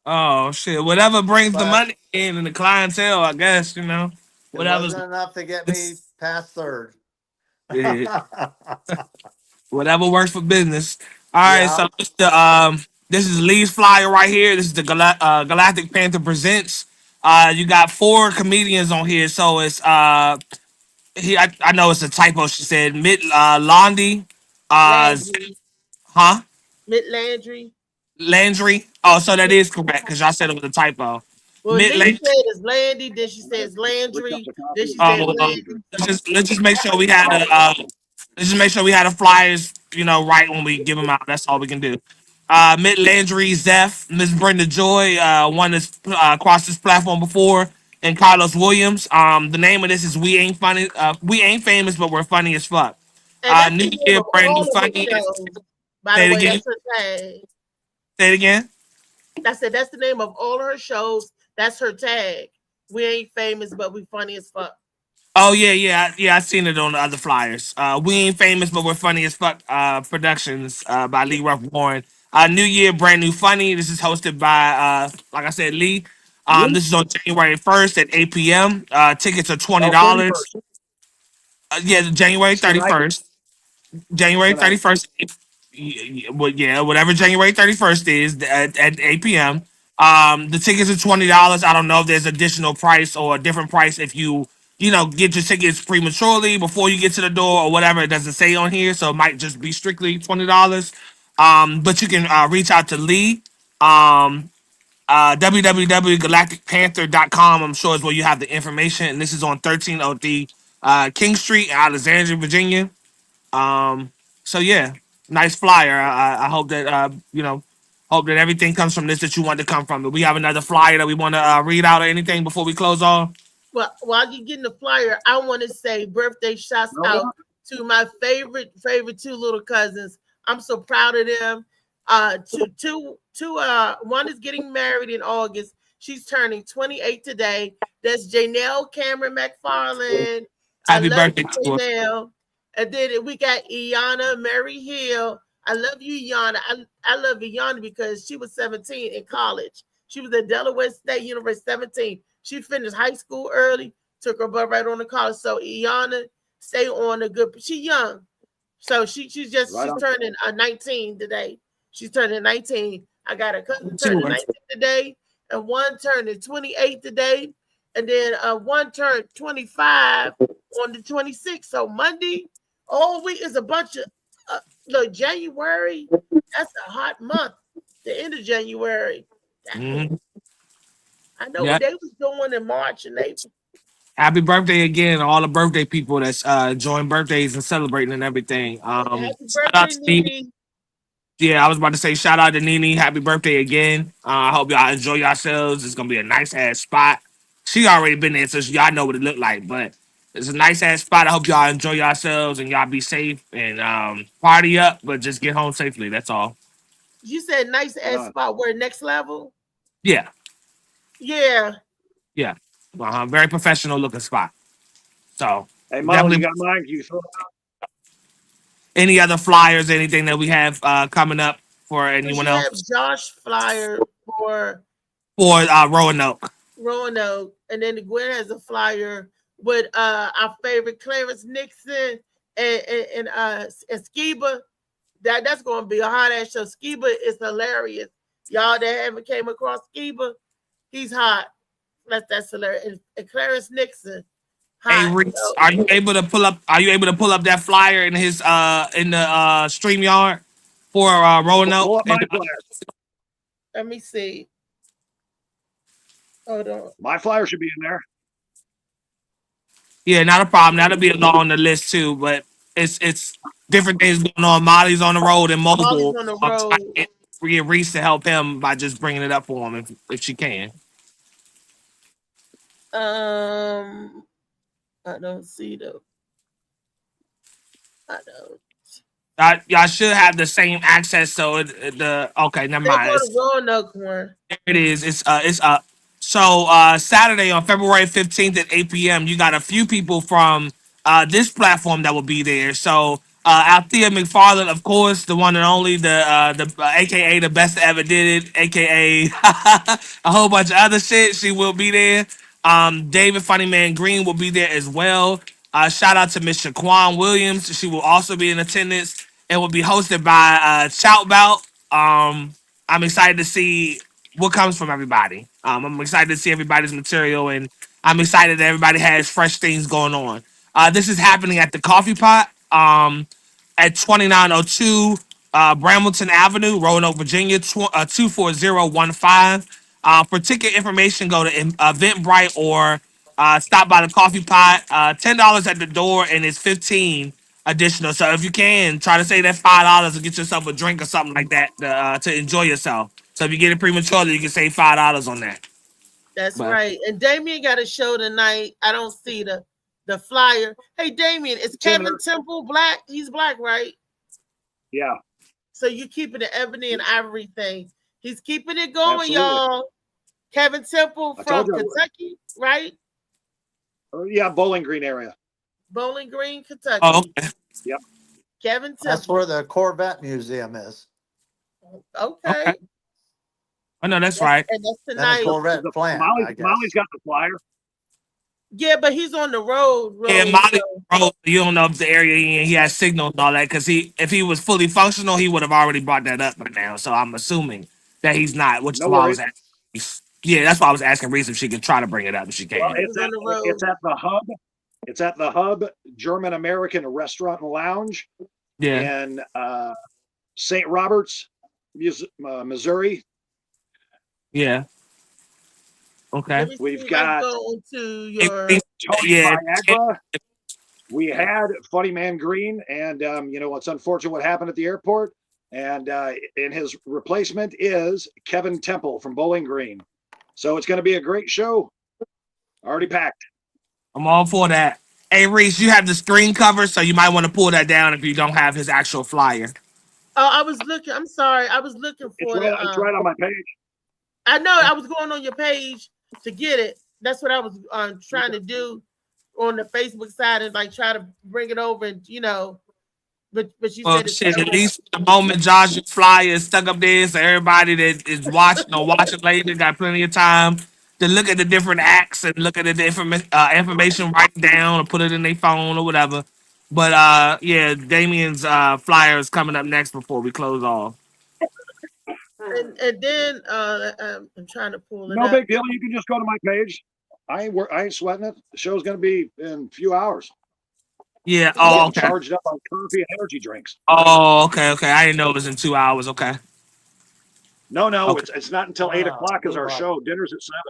Oh shit! Whatever brings the money in and the clientele, I guess It wasn't enough to get me past third. Yeah. Whatever works for business. All right, so this is Lee's flyer right here. This is the Galactic Panther presents. You got 4 comedians on here, so it's I know it's a typo. She said Mitt Londi, Landry. Huh? Mitt Landry. Landry. Oh, so that is correct because y'all said it was a typo. Well, Mid Lee Landry. said it's Landy, then she says Landry, then she says Oh, well, Landy. let's just make sure we had let's just make sure we had the flyers, right when we give them out. That's all we can do. Mitt Landry, Zeph, Miss Brenda Joy, one that's crossed this platform before, and Carlos Williams. The name of this is We Ain't Funny. We ain't famous, but we're funny as fuck. And that's the New name Year, of brand new all of her funny. shows. By Say the it way, again. that's her tag. Say it again. I said that's the name of all her shows. That's her tag. We ain't famous, but we funny as fuck. Oh yeah. I seen it on the other flyers. We ain't famous, but we're funny as fuck. Productions by Lee Ruff Warren. New Year, brand new funny. This is hosted by like I said, Lee. This is on January 1st at 8 p.m. Tickets are $20. Yeah, January 31st. January Tonight. 31st. Whatever January 31st is at 8 p.m. The tickets are $20. I don't know if there's additional price or a different price if you get your tickets prematurely before you get to the door or whatever. It doesn't say on here, so it might just be strictly $20. But you can reach out to Lee. www.galacticpanther.com. I'm sure is where you have the information. And this is on 1303 King Street in Alexandria, Virginia. So yeah, nice flyer. I hope that hope that everything comes from this that you want to come from. Do we have another flyer that we want to read out or anything before we close off? Well, while you're getting the flyer, I want to say birthday shouts out to my favorite two little cousins. I'm so proud of them. One is getting married in August. She's turning 28 today. That's Janelle Cameron McFarland. Happy birthday, Janelle. And then we got Iana Mary Hill. I love you, Iana. I love Iana because she was 17 in college. She was at Delaware State University, 17. She finished high school early, took her butt right on to college. So Iana, stay on a good. She's young, so she's turning 19 today. She's turning 19. I got a cousin turning 19 today, and one turning 28 today, and then one turned 25 on the 26th. So Monday, all week is a bunch of January. That's a hot month. The end of January. Mm-hmm. I know what they was doing in March and April. Happy birthday again, all the birthday people that's enjoying birthdays and celebrating and everything. Happy birthday, Nene. Yeah, I was about to say shout out to Nene. Happy birthday again. I hope y'all enjoy yourselves. It's gonna be a nice ass spot. She already been there, so y'all know what it looked like. But it's a nice ass spot. I hope y'all enjoy yourselves and y'all be safe and party up, but just get home safely. That's all. You said nice ass spot. Where next level? Yeah. Yeah. Yeah. Very professional looking spot. So hey, Molly, you got mine? You throw it out. Any other flyers, anything that we have coming up for anyone else? Have Josh flyer for Roanoke. Roanoke, and then Gwen has a flyer with our favorite Clarence Nixon and Skiba. That's going to be a hot ass show. Skiba is hilarious. Y'all that haven't came across Skiba, he's hot. That's hilarious. And Clarence Nixon. Hot. Hey, Reese, are you able to pull up that flyer in his in the StreamYard for Roanoke? Let me see. Hold on. My flyer should be in there. Yeah, not a problem. That'll be along on the list too, but it's different things going on. Molly's on the road and mobile. Molly's on the road. We get Reese to help him by just bringing it up for him if she can. I don't see them. I don't. Y'all should have the same access. So okay, never mind. Roanoke one. There it is. It's So Saturday on February 15th at 8 p.m. You got a few people from this platform that will be there. So Althea McFarland, of course, the one and only, the AKA the best that ever did it, AKA a whole bunch of other shit. She will be there. David Funnyman Green will be there as well. Shout out to Miss Shaquan Williams. She will also be in attendance. It will be hosted by Shout Bout. I'm excited to see what comes from everybody. I'm excited to see everybody's material, and I'm excited that everybody has fresh things going on. This is happening at the Coffee Pot. at 2902 Brambleton Avenue, Roanoke, Virginia, 24015. For ticket information, go to Eventbrite or stop by the coffee pot. $10 at the door, and it's 15 additional. So if you can, try to save that $5 and get yourself a drink or something like that to enjoy yourself. So if you get it prematurely, you can save $5 on that. That's right. And Damien got a show tonight. I don't see the flyer. Hey, Damien, is Kevin Temple black? He's black, right? Yeah. So you're keeping the ebony and ivory thing. He's keeping it going, Absolutely. y'all. Kevin Temple from Kentucky, right? Yeah, Bowling Green area. Bowling Green, Kentucky. Oh, okay. Yep. Kevin Temple. That's where the Corvette Museum is. Okay. Oh, no, that's right. And that's tonight. Corvette plant. Molly's got the flyer. Yeah, but he's on the road. Yeah, Molly Road. You don't know if the area he has signal and all that because if he was fully functional, he would have already brought that up by now. So I'm assuming that he's not, which is why I was asking. Yeah, that's why I was asking Reese if she could try to bring it up if she can. Well, it's at the Hub. It's at the Hub German American Restaurant and Lounge. Yeah. In St. Roberts, Missouri. Yeah. Okay. We've got to your Tony Viagra. We had Funny Man Green, and it's unfortunate what happened at the airport. And his replacement is Kevin Temple from Bowling Green. So it's going to be a great show. Already packed. I'm all for that. Hey, Reese, you have the screen cover, so you might want to pull that down if you don't have his actual flyer. Oh, I was looking. I'm sorry. I was looking for it. It's right on my page. I know. I was going on your page to get it. That's what I was trying to do on the Facebook side and try to bring it over and but you said it's shit, at least the moment Josh's flyer is stuck up there, so everybody that is watching or watching later got plenty of time to look at the different acts and look at the information, write it down or put it in their phone or whatever. But yeah, Damien's flyer is coming up next before we close off. And then I'm trying to pull it No up. big deal. You can just go to my page. I ain't sweating it. The show's going to be in a few hours. Yeah. Oh, okay. Charged up on coffee and energy drinks. Oh, okay. I didn't know it was in 2 hours. Okay. No, Okay. it's not until 8 o'clock is our show. Dinner's at 7.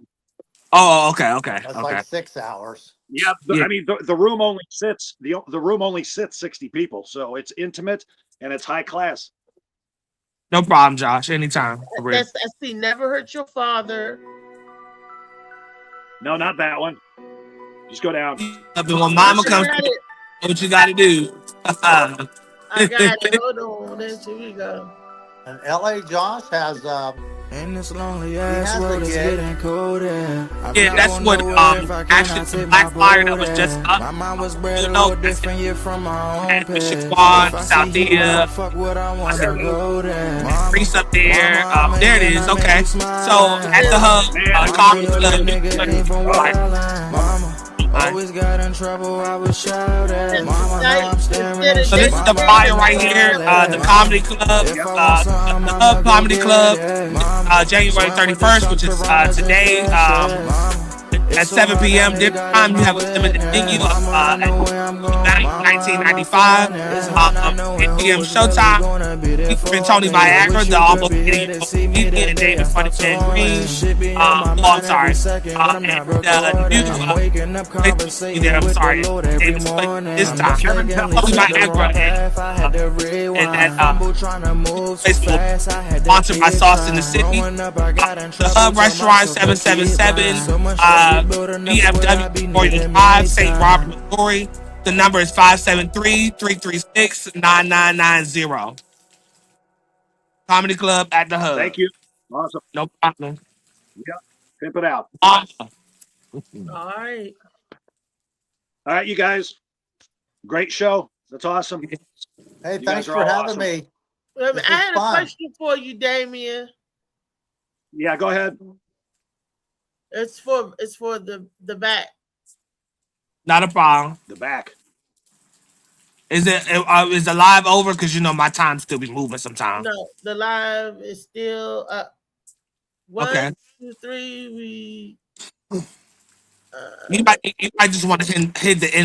Oh, okay. That's like 6 hours. Yeah, I mean the room only sits the room only sits 60 people, so it's intimate and it's high class. No problem, Josh. Anytime. That's see, Never Hurt Your Father. No, not that one. Just go down. When Mama comes, what you got to do? I got it. Hold on. Here we go. And LA Josh has And this lonely ass world is getting colder. Yeah, that's what actually the black flyer that was just up. My mind was bred You a know, little different, yeah, from my own past. Shaquan, Southia, Reese up there. There it is. Okay. So at the Hub, Comedy Club. Always got in trouble, I was shouted. Mama, now I'm staring. So this is the flyer right here. The Comedy Club, the Hub Comedy Club, January 31st, which is today. At 7 p.m. dinner time, you have a limited venue of 1995. 8 p.m. showtime. Featuring Tony Viagra, the almost comedian, and David Funny Man Green. I'm sorry. I'm sorry. David Funny this time. Tony Viagra and sponsored by Sauce in the City. The Hub Restaurant 777. BFW 45, St. Robert, Missouri. The number is 573-336-9990. Comedy Club at the Hub. Thank you. Awesome. No problem. Yeah, pimp it out. All right. All right, you guys. Great show. That's awesome. Hey, thanks for having me. I had a question for you, Damien. Yeah, go ahead. It's for the back. Not a problem. The back. Is the live over? Because my time still be moving sometimes. No, the live is still up. 1, 2, 3. You might just want to hit the end.